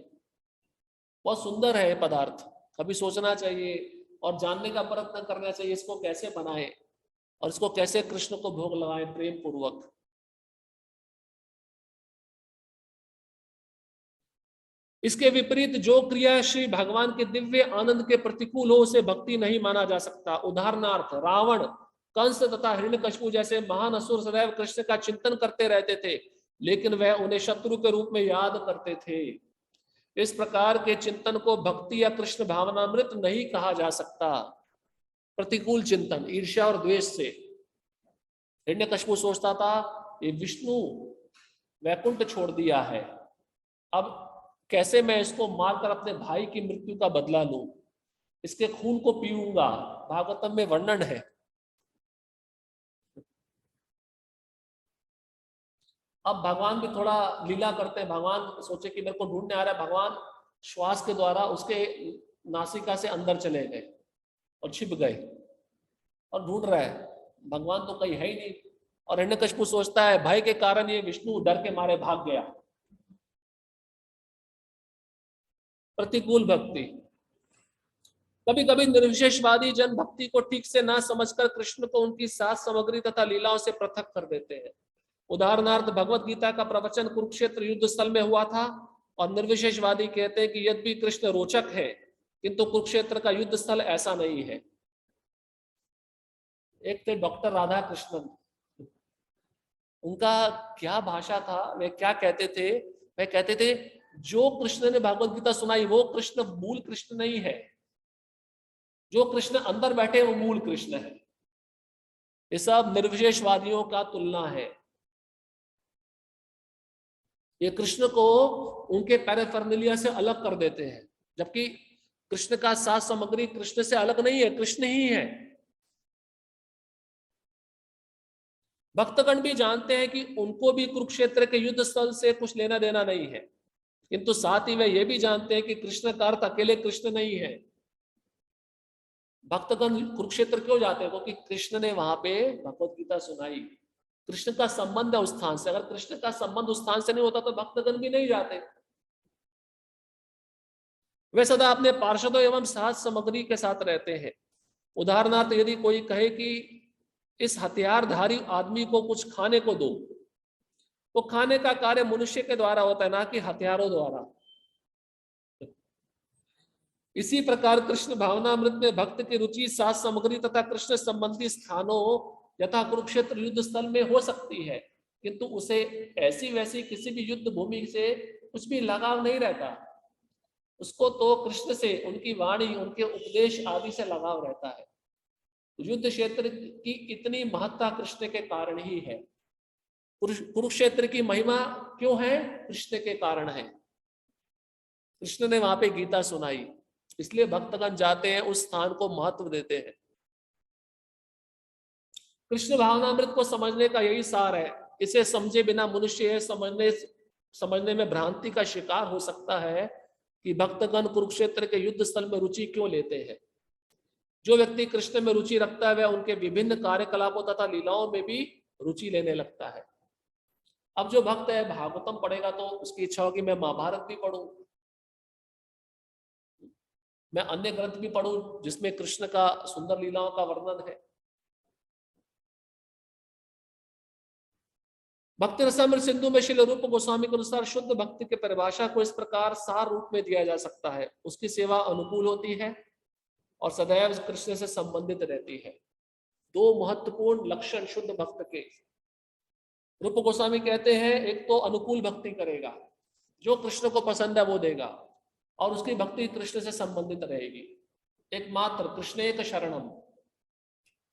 बहुत सुंदर है ये पदार्थ, कभी सोचना चाहिए और जानने का प्रयत्न करना चाहिए इसको कैसे बनाए और इसको कैसे कृष्ण को भोग लगाएं प्रेम पूर्वक। इसके विपरीत जो क्रिया श्री भगवान के दिव्य आनंद के प्रतिकूल हो उसे भक्ति नहीं माना जा सकता। उदाहरणार्थ रावण, कंस तथा हिरण्यकशिपु जैसे महान असुर सदैव कृष्ण का चिंतन करते रहते थे, लेकिन वह उन्हें शत्रु के रूप में याद करते थे। इस प्रकार के चिंतन को भक्ति या कृष्ण भावनामृत नहीं कहा जा सकता। प्रतिकूल चिंतन ईर्ष्या और द्वेष से, हिरण्यकशिपु सोचता था ये विष्णु वैकुंठ छोड़ दिया है, अब कैसे मैं इसको मारकर अपने भाई की मृत्यु का बदला लूं, इसके खून को पीऊंगा, भागवतम में वर्णन है। अब भगवान भी थोड़ा लीला करते हैं, भगवान सोचे कि मेरे को ढूंढने आ रहा है, भगवान श्वास के द्वारा उसके नासिका से अंदर चले गए और छिप गए और ढूंढ रहा है, भगवान तो कहीं है ही नहीं। और हिरण्यकशिपु सोचता है भय के कारण ये विष्णु डर के मारे भाग गया। प्रतिकूल भक्ति, कभी कभी निर्विशेषवादी जन भक्ति को ठीक से ना समझकर कृष्ण को उनकी साज सामग्री तथा लीलाओं से पृथक कर देते हैं। उदाहरणार्थ भगवत गीता का प्रवचन कुरुक्षेत्र युद्ध स्थल में हुआ था और निर्विशेषवादी कहते हैं कि यद्यपि कृष्ण रोचक है किंतु कुरुक्षेत्र का युद्ध स्थल ऐसा नहीं है। एक थे डॉक्टर राधा कृष्णन, उनका क्या भाषा था, वे क्या कहते थे, वे कहते थे जो कृष्ण ने भगवत गीता सुनाई वो कृष्ण मूल कृष्ण नहीं है, जो कृष्ण अंदर बैठे वो मूल कृष्ण है। ये सब निर्विशेषवादियों का तुलना है। ये कृष्ण को उनके पैराफर्नेलिया से अलग कर देते हैं, जबकि कृष्ण का साज सामग्री कृष्ण से अलग नहीं है, कृष्ण ही है। भक्तगण भी जानते हैं कि उनको भी कुरुक्षेत्र के युद्ध स्थल से कुछ लेना देना नहीं है, किंतु साथ ही वे ये भी जानते हैं कि कृष्ण का अर्थ अकेले कृष्ण नहीं है। भक्तगण कुरुक्षेत्र क्यों जाते हैं, क्योंकि कृष्ण ने वहां पे भगवत गीता सुनाई, कृष्ण का संबंध है उस स्थान से। अगर कृष्ण का संबंध उस स्थान से नहीं होता तो भक्तगण भी नहीं जाते। वे सदा अपने पार्षदों एवं साज सामग्री के साथ रहते हैं। उदाहरणार्थ यदि कोई कहे कि इस हथियारधारी आदमी को कुछ खाने को दो, तो खाने का कार्य मनुष्य के द्वारा होता है, ना कि हथियारों द्वारा। इसी प्रकार कृष्ण भावनामृत में भक्त की रुचि साज सामग्री तथा कृष्ण संबंधी स्थानों यथा कुरुक्षेत्र युद्ध स्थल में हो सकती है, किंतु उसे ऐसी वैसी किसी भी युद्ध भूमि से कुछ भी लगाव नहीं रहता। उसको तो कृष्ण से, उनकी वाणी, उनके उपदेश आदि से लगाव रहता है। युद्ध क्षेत्र की इतनी महत्ता कृष्ण के कारण ही है। कुरुक्षेत्र की महिमा क्यों है, कृष्ण के कारण है। कृष्ण ने वहां पे गीता सुनाई, इसलिए भक्तगण जाते हैं, उस स्थान को महत्व देते हैं। कृष्ण भावनामृत को समझने का यही सार है। इसे समझे बिना मनुष्य समझने में भ्रांति का शिकार हो सकता है कि भक्तगण कुरुक्षेत्र के युद्ध स्थल में रुचि क्यों लेते हैं। जो व्यक्ति कृष्ण में रुचि रखता है वह उनके विभिन्न कार्यकलापों तथा लीलाओं में भी रुचि लेने लगता है। अब जो भक्त है भागवतम पढ़ेगा तो उसकी इच्छा होगी मैं महाभारत भी पढ़ूं, मैं अन्य ग्रंथ भी पढ़ूं जिसमें कृष्ण का सुंदर लीलाओं का वर्णन है। भक्ति रसामृत सिंधु में श्रील रूप गोस्वामी के अनुसार शुद्ध भक्ति की परिभाषा को इस प्रकार सार रूप में दिया जा सकता है। उसकी सेवा अनुकूल होती है और सदैव कृष्ण से संबंधित रहती है। दो महत्वपूर्ण लक्षण शुद्ध भक्त के। रूप गोस्वामी कहते हैं एक तो अनुकूल भक्ति करेगा, जो कृष्ण को पसंद है वो देगा, और उसकी भक्ति कृष्ण से संबंधित रहेगी। एकमात्र कृष्ण एक शरणम,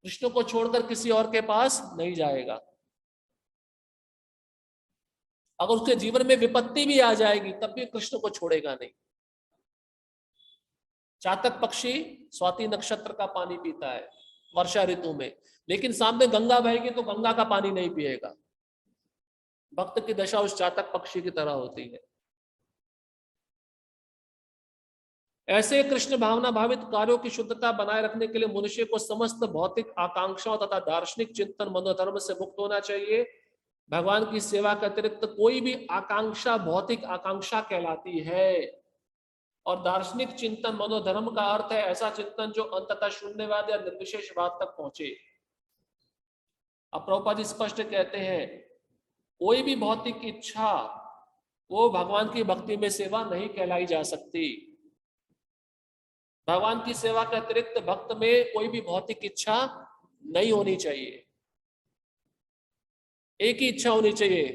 कृष्ण को छोड़कर किसी और के पास नहीं जाएगा। अगर उसके जीवन में विपत्ति भी आ जाएगी तब भी कृष्ण को छोड़ेगा नहीं। चातक पक्षी स्वाति नक्षत्र का पानी पीता है वर्षा ऋतु में, लेकिन सामने गंगा बहेगी तो गंगा का पानी नहीं पिएगा। भक्त की दशा उस चातक पक्षी की तरह होती है। ऐसे कृष्ण भावना भावित कार्यों की शुद्धता बनाए रखने के लिए मनुष्य को समस्त भौतिक आकांक्षाओं तथा दार्शनिक चिंतन मनोधर्म से मुक्त होना चाहिए। भगवान की सेवा के अतिरिक्त कोई भी आकांक्षा भौतिक आकांक्षा कहलाती है। और दार्शनिक चिंतन मनोधर्म का अर्थ है ऐसा चिंतन जो अंततः शून्यवाद या निर्विशेषवाद तक पहुंचे। अब प्रभुपाद जी स्पष्ट कहते हैं कोई भी भौतिक इच्छा वो भगवान की भक्ति में सेवा नहीं कहलाई जा सकती। भगवान की सेवा के अतिरिक्त भक्त में कोई भी भौतिक इच्छा नहीं होनी चाहिए। एक ही इच्छा होनी चाहिए।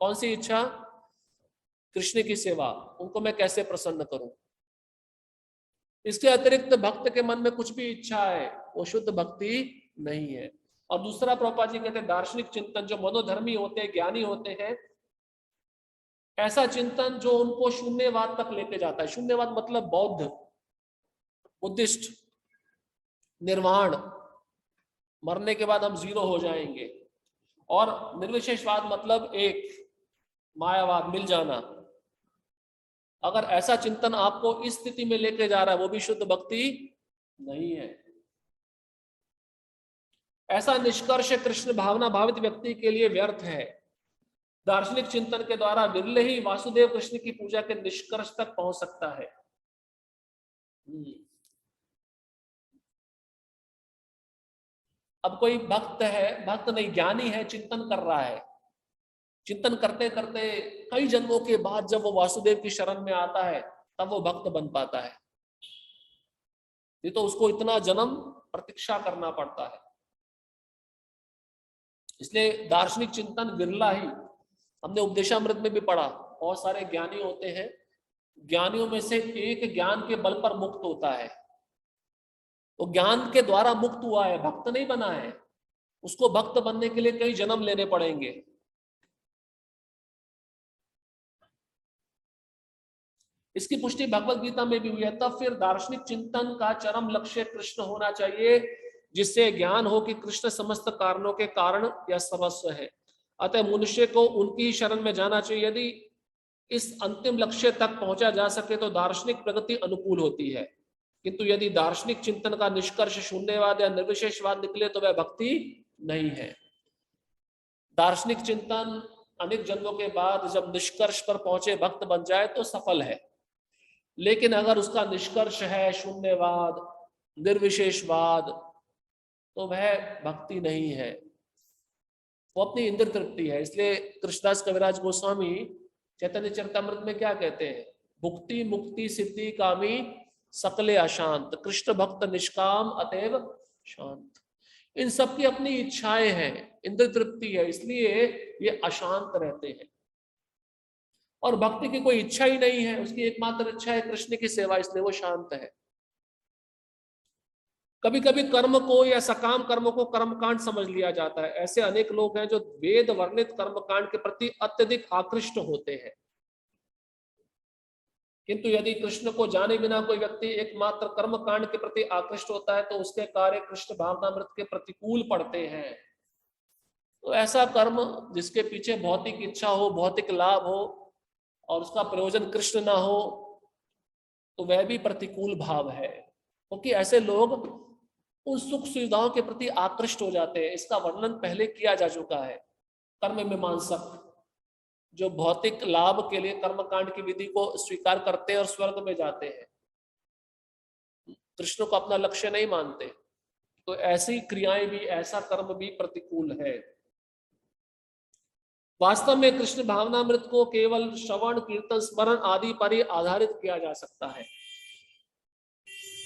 कौन सी इच्छा? कृष्ण की सेवा, उनको मैं कैसे प्रसन्न करूं। इसके अतिरिक्त भक्त के मन में कुछ भी इच्छा है वो शुद्ध भक्ति नहीं है। और दूसरा प्रभुपाद जी कहते हैं दार्शनिक चिंतन जो मनोधर्मी होते हैं, ज्ञानी होते हैं, ऐसा चिंतन जो उनको शून्यवाद तक लेके जाता है। शून्यवाद मतलब बौद्ध, बुद्धिस्ट, निर्वाण, मरने के बाद हम जीरो हो जाएंगे। और निर्विशेषवाद मतलब एक मायावाद, मिल जाना। अगर ऐसा चिंतन आपको इस स्थिति में लेके जा रहा है वो भी शुद्ध भक्ति नहीं है। ऐसा निष्कर्ष कृष्ण भावना भावित व्यक्ति के लिए व्यर्थ है। दार्शनिक चिंतन के द्वारा विरले ही वासुदेव कृष्ण की पूजा के निष्कर्ष तक पहुंच सकता है। अब कोई भक्त है, भक्त नहीं ज्ञानी है, चिंतन कर रहा है, चिंतन करते करते कई जन्मों के बाद जब वो वासुदेव की शरण में आता है तब वो भक्त बन पाता है। ये तो उसको इतना जन्म प्रतीक्षा करना पड़ता है। इसलिए दार्शनिक चिंतन विरला ही। हमने उपदेशामृत में भी पढ़ा, बहुत सारे ज्ञानी होते हैं, ज्ञानियों में से एक ज्ञान के बल पर मुक्त होता है। वो ज्ञान के द्वारा मुक्त हुआ है, भक्त नहीं बना है। उसको भक्त बनने के लिए कई जन्म लेने पड़ेंगे। इसकी पुष्टि भगवत गीता में भी हुई है। तब फिर दार्शनिक चिंतन का चरम लक्ष्य कृष्ण होना चाहिए, जिससे ज्ञान हो कि कृष्ण समस्त कारणों के कारण या सर्वस्व है। अतः मनुष्य को उनकी शरण में जाना चाहिए। यदि इस अंतिम लक्ष्य तक पहुंचा जा सके तो दार्शनिक प्रगति अनुकूल होती है, किंतु यदि दार्शनिक चिंतन का निष्कर्ष शून्यवाद या निर्विशेषवाद निकले तो वह भक्ति नहीं है। दार्शनिक चिंतन अनेक जन्मों के बाद जब निष्कर्ष पर पहुंचे भक्त बन जाए तो सफल है, लेकिन अगर उसका निष्कर्ष है शून्यवाद, निर्विशेषवाद, तो वह भक्ति नहीं है, वो अपनी इंद्र तृप्ति है। इसलिए कृष्णदास कविराज गोस्वामी चैतन्य चरितामृत में क्या कहते हैं? भुक्ति मुक्ति सिद्धि कामी सकले अशांत, कृष्ण भक्त निष्काम अतएव शांत। इन सबकी अपनी इच्छाएं हैं, इंद्र तृप्ति है, इसलिए ये अशांत रहते हैं। और भक्ति की कोई इच्छा ही नहीं है, उसकी एकमात्र इच्छा है कृष्ण की सेवा, इसलिए वो शांत है। कभी कभी कर्म को या सकाम कर्म को कर्मकांड समझ लिया जाता है। ऐसे अनेक लोग हैं जो वेद वर्णित कर्मकांड के प्रति अत्यधिक आकृष्ट होते हैं, किंतु यदि कृष्ण को जाने बिना कोई व्यक्ति एकमात्र कर्मकांड के प्रति आकृष्ट होता है तो उसके कार्य कृष्ण भावनामृत के प्रतिकूल पड़ते हैं। तो ऐसा कर्म जिसके पीछे भौतिक इच्छा हो, भौतिक लाभ हो और उसका प्रयोजन कृष्ण ना हो, तो वह भी प्रतिकूल भाव है, क्योंकि ऐसे लोग उन सुख सुविधाओं के प्रति आकृष्ट हो जाते हैं। इसका वर्णन पहले किया जा चुका है। कर्म मीमांसक जो भौतिक लाभ के लिए कर्मकांड की विधि को स्वीकार करते हैं और स्वर्ग में जाते हैं, कृष्ण को अपना लक्ष्य नहीं मानते, तो ऐसी क्रियाएं भी, ऐसा कर्म भी प्रतिकूल है। वास्तव में कृष्ण भावनामृत को केवल श्रवण, कीर्तन, स्मरण आदि पर ही आधारित किया जा सकता है।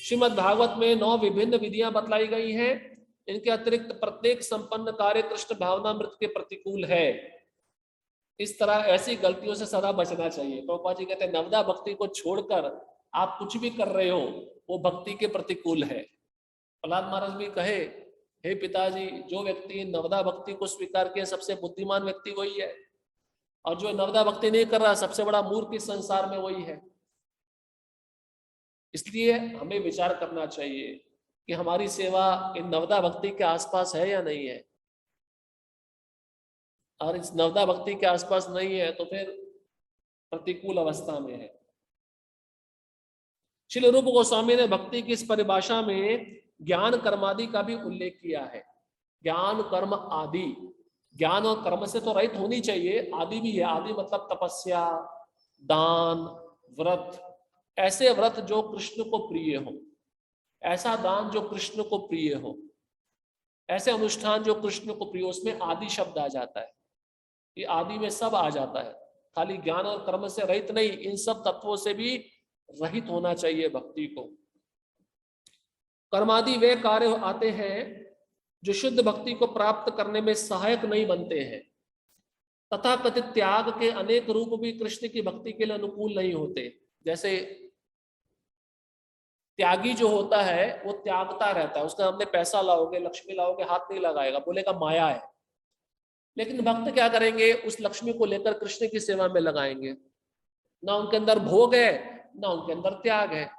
श्रीमद् भागवत में 9 विभिन्न विधियां बतलाई गई हैं। इनके अतिरिक्त प्रत्येक संपन्न कार्य कृष्ण भावनामृत के प्रतिकूल है। इस तरह ऐसी गलतियों से सदा बचना चाहिए। प्रभुपाद जी कहते हैं नवदा भक्ति को छोड़कर आप कुछ भी कर रहे हो वो भक्ति के प्रतिकूल है। प्रहलाद महाराज भी कहे, हे पिताजी, जो व्यक्ति नवदा भक्ति को स्वीकार किया सबसे बुद्धिमान व्यक्ति वही है, और जो नवदा भक्ति नहीं कर रहा सबसे बड़ा मूर्ख इस संसार में वही है। इसलिए हमें विचार करना चाहिए कि हमारी सेवा इन नवदा भक्ति के आसपास है या नहीं है। और इस नवदा भक्ति के आसपास नहीं है तो फिर प्रतिकूल अवस्था में है। श्रील रूप गोस्वामी ने भक्ति की इस परिभाषा में ज्ञान कर्मादि का भी उल्लेख किया है। ज्ञान कर्म आदि, ज्ञान और कर्म से तो रहित होनी चाहिए, आदि भी है। आदि मतलब तपस्या, दान, व्रत, ऐसे व्रत जो कृष्ण को प्रिय हो, ऐसा दान जो कृष्ण को प्रिय हो, ऐसे अनुष्ठान जो कृष्ण को प्रिय हो, उसमें आदि शब्द आ जाता है। ये आदि में सब आ जाता है, खाली ज्ञान और कर्म से रहित नहीं, इन सब तत्वों से भी रहित होना चाहिए भक्ति को। कर्मादि वे कार्य आते हैं जो शुद्ध भक्ति को प्राप्त करने में सहायक नहीं बनते हैं। तथा कथित त्याग के अनेक रूप भी कृष्ण की भक्ति के लिए अनुकूल नहीं होते। जैसे त्यागी जो होता है वो त्यागता रहता है, उसका हमने पैसा लाओगे, लक्ष्मी लाओगे, हाथ नहीं लगाएगा, बोलेगा माया है। लेकिन भक्त क्या करेंगे, उस लक्ष्मी को लेकर कृष्ण की सेवा में लगाएंगे। ना उनके अंदर भोग है, ना उनके अंदर त्याग है।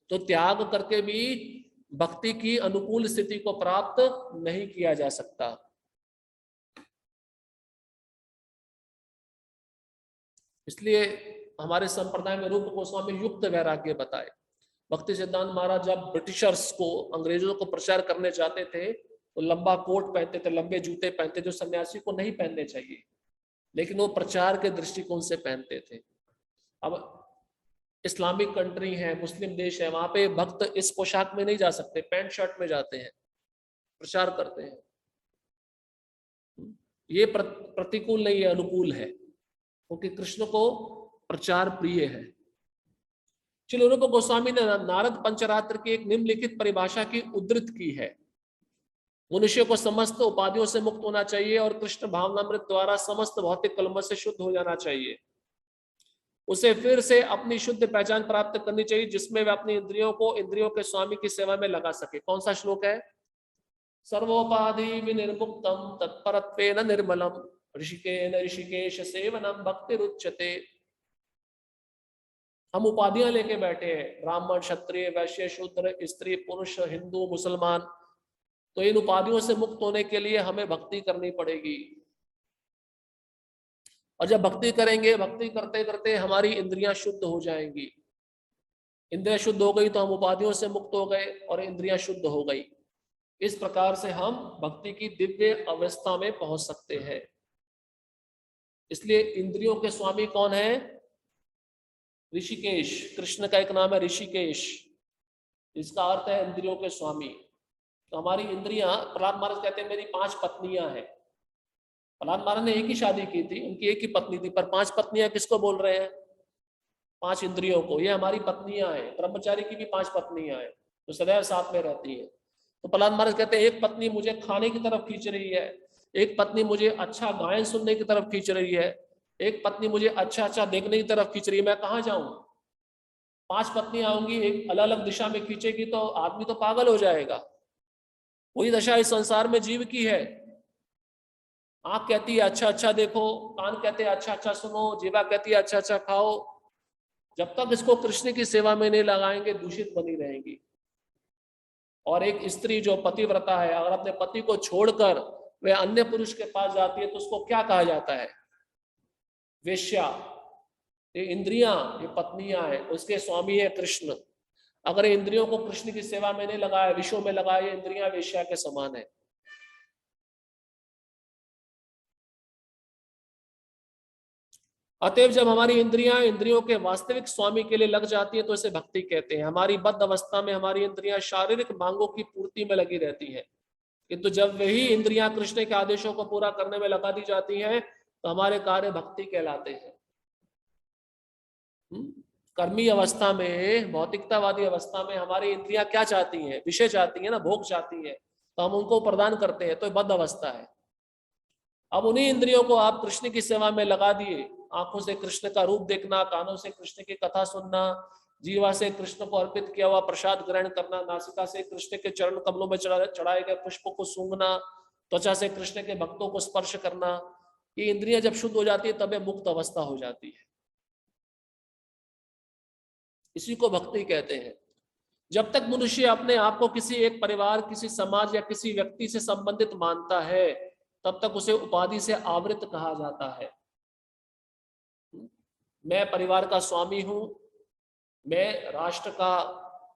तो त्याग करके भी भक्ति की अनुकूल स्थिति को प्राप्त नहीं किया जा सकता। इसलिए हमारे संप्रदाय में रूप गोस्वामी युक्त वैराग्य बताए। भक्ति सिद्धांत महाराज जब ब्रिटिशर्स को, अंग्रेजों को प्रचार करने जाते थे तो लंबा कोट पहनते थे, लंबे जूते पहनते, जो सन्यासी को नहीं पहनने चाहिए, लेकिन वो प्रचार के दृष्टिकोण से पहनते थे। अब इस्लामिक कंट्री है, मुस्लिम देश है, वहां पे भक्त इस पोशाक में नहीं जा सकते, पैंट शर्ट में जाते हैं, प्रचार करते हैं। ये प्रतिकूल नहीं है, अनुकूल है, क्योंकि कृष्ण को प्रचार प्रिय है। श्रील रूप गोस्वामी ने नारद पंचरात्र की एक निम्नलिखित परिभाषा की उद्धृत की है। मनुष्य को समस्त उपाधियों से मुक्त होना चाहिए और कृष्ण भावनामृत द्वारा समस्त भौतिक कलमों से शुद्ध हो जाना चाहिए। उसे फिर से अपनी शुद्ध पहचान प्राप्त करनी चाहिए, जिसमें वह अपनी इंद्रियों को इंद्रियों के स्वामी की सेवा में लगा सके। कौन सा श्लोक है? सर्वोपाधि विनिर्मुक्तम तत्परत्वेन निर्मलम ऋषिकेन ऋषिकेश सेवनम भक्तिरुच्यते। हम उपाधियां लेके बैठे हैं, ब्राह्मण, क्षत्रिय, वैश्य, शूद्र, स्त्री, पुरुष, हिंदू, मुसलमान। तो इन उपाधियों से मुक्त होने के लिए हमें भक्ति करनी पड़ेगी। और जब भक्ति करेंगे, भक्ति करते करते हमारी इंद्रियां शुद्ध हो जाएंगी। इंद्रियां शुद्ध हो गई तो हम उपाधियों से मुक्त हो गए और इंद्रियां शुद्ध हो गई। इस प्रकार से हम भक्ति की दिव्य अवस्था में पहुंच सकते हैं। इसलिए इंद्रियों के स्वामी कौन है? ऋषिकेश। कृष्ण का एक नाम है ऋषिकेश, इसका अर्थ है इंद्रियों के स्वामी। तो हमारी इंद्रियां, प्रहलाद महाराज कहते हैं मेरी 5 पत्नियां हैं। प्रहलाद महाराज ने एक ही शादी की थी, उनकी एक ही पत्नी थी, पर 5 पत्नियां किसको बोल रहे हैं? 5 इंद्रियों को। ये हमारी पत्नियां हैं। ब्रह्मचारी की भी 5 पत्नियां हैं तो सदैव साथ में रहती है। तो प्रहलाद महाराज कहते हैं एक पत्नी मुझे खाने की तरफ खींच रही है, एक पत्नी मुझे अच्छा गायन सुनने की तरफ खींच रही है, एक पत्नी मुझे अच्छा अच्छा देखने की तरफ खींच रही है। मैं कहाँ जाऊं? 5 पत्नियां आऊंगी, एक अलग अलग दिशा में खींचेगी तो आदमी तो पागल हो जाएगा। वही दशा इस संसार में जीव की है। आंख कहती है अच्छा अच्छा देखो, कान कहते हैं अच्छा अच्छा सुनो, जीवा कहती है अच्छा अच्छा खाओ। जब तक इसको कृष्ण की सेवा में नहीं लगाएंगे दूषित बनी रहेंगी। और एक स्त्री जो पतिव्रता है, अगर अपने पति को छोड़कर वह अन्य पुरुष के पास जाती है तो उसको क्या कहा जाता है? वेश्या। ये इंद्रियां, ये पत्नियां हैं, उसके स्वामी है कृष्ण। अगर इंद्रियों को कृष्ण की सेवा में नहीं लगाया, विषयों में लगाया, इंद्रियां वेश्या के समान है। अतएव जब हमारी इंद्रियां इंद्रियों के वास्तविक स्वामी के लिए लग जाती है तो इसे भक्ति कहते हैं। हमारी बद्ध अवस्था में हमारी इंद्रियां शारीरिक मांगों की पूर्ति में लगी रहती है, किंतु जब वही इंद्रियां कृष्ण के आदेशों को पूरा करने में लगा दी जाती हैं तो हमारे कार्य भक्ति कहलाते हैं। कर्मी अवस्था में, भौतिकतावादी अवस्था में हमारी इंद्रियां क्या चाहती हैं? विषय चाहती है ना, भोग चाहती है, तो हम उनको प्रदान करते हैं, तो बद्ध अवस्था है। अब उन्हीं इंद्रियों को आप कृष्ण की सेवा में लगा दिए, आंखों से कृष्ण का रूप देखना, कानों से कृष्ण की कथा सुनना, जीवा से कृष्ण को अर्पित किया हुआ प्रसाद ग्रहण करना, नासिका से कृष्ण के चरण कमलों में चढ़ाए गए पुष्पों को सूंघना, त्वचा से कृष्ण के भक्तों को स्पर्श करना, ये इंद्रियां जब शुद्ध हो जाती है तब ये मुक्त अवस्था हो जाती है। इसी को भक्ति कहते हैं। जब तक मनुष्य अपने आप को किसी एक परिवार, किसी समाज या किसी व्यक्ति से संबंधित मानता है तब तक उसे उपाधि से आवृत कहा जाता है। मैं परिवार का स्वामी हूं, मैं राष्ट्र का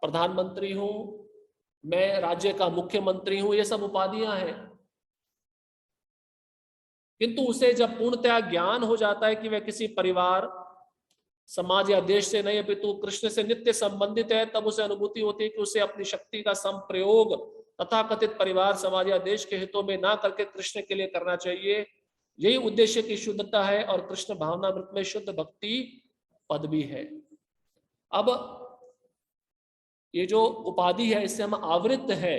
प्रधानमंत्री हूं, मैं राज्य का मुख्यमंत्री हूं, ये सब उपाधियां हैं। किंतु उसे जब पूर्णतया ज्ञान हो जाता है कि वह किसी परिवार, समाज या देश से नहीं अपितु कृष्ण से नित्य संबंधित है, तब उसे अनुभूति होती है कि उसे अपनी शक्ति का संप्रयोग तथा कथित परिवार, समाज या देश के हितों में ना करके कृष्ण के लिए करना चाहिए। यही उद्देश्य की शुद्धता है और कृष्ण भावनामृत में शुद्ध भक्ति पद भी है। अब ये जो उपाधि है इससे हम आवृत है।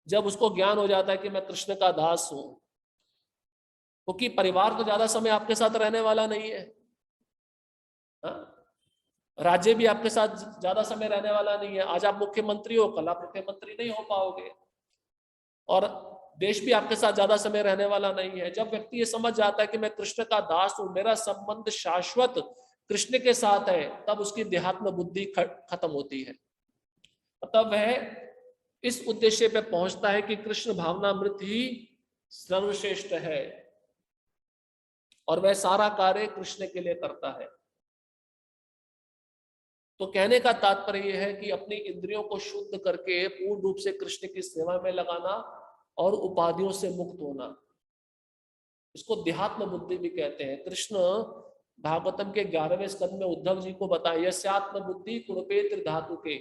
जब उसको ज्ञान हो जाता है कि मैं कृष्ण का दास हूं, क्योंकि परिवार तो ज्यादा समय आपके साथ रहने वाला नहीं है, राज्य भी आपके साथ ज्यादा समय रहने वाला नहीं है। आज आप मुख्यमंत्री हो, कल आप मुख्यमंत्री नहीं हो पाओगे, और देश भी आपके साथ ज्यादा समय रहने वाला नहीं है। जब व्यक्ति ये समझ जाता है कि मैं कृष्ण का दास हूं, मेरा संबंध शाश्वत कृष्ण के साथ है, तब उसकी देहात्म बुद्धि खत्म होती है। तब वह इस उद्देश्य पे पहुंचता है कि कृष्ण भावनामृत ही सर्वश्रेष्ठ है और वह सारा कार्य कृष्ण के लिए करता है। तो कहने का तात्पर्य यह है कि अपनी इंद्रियों को शुद्ध करके पूर्ण रूप से कृष्ण की सेवा में लगाना और उपाधियों से मुक्त होना, इसको देहात्म बुद्धि भी कहते हैं। कृष्ण भागवतम के 11वें स्कंद में उद्धव जी को बताया, यस्यात्म बुद्धि कुरूपेत्र धातु के,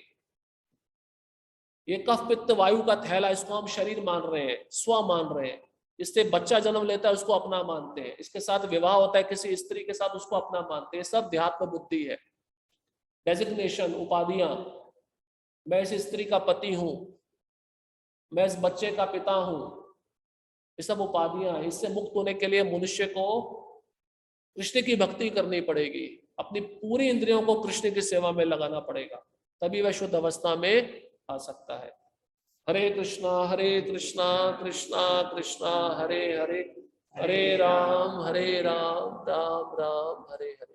ये कफ पित्त वायु का थैला, इसको हम शरीर मान रहे हैं, स्व मान रहे हैं। इससे बच्चा जन्म लेता है उसको अपना मानते हैं, इसके साथ विवाह होता है किसी स्त्री के साथ उसको अपना मानते हैं। सब देहात्म बुद्धि है। डेजिग्नेशन, उपाधियां, मैं इस स्त्री का पति हूं, मैं इस बच्चे का पिता हूं, ये सब उपाधियां हैं। इससे मुक्त होने के लिए मनुष्य को कृष्ण की भक्ति करनी पड़ेगी, अपनी पूरी इंद्रियों को कृष्ण की सेवा में लगाना पड़ेगा, तभी वह शुद्ध अवस्था में आ सकता है। हरे कृष्णा कृष्णा कृष्णा हरे हरे, हरे राम राम राम हरे हरे।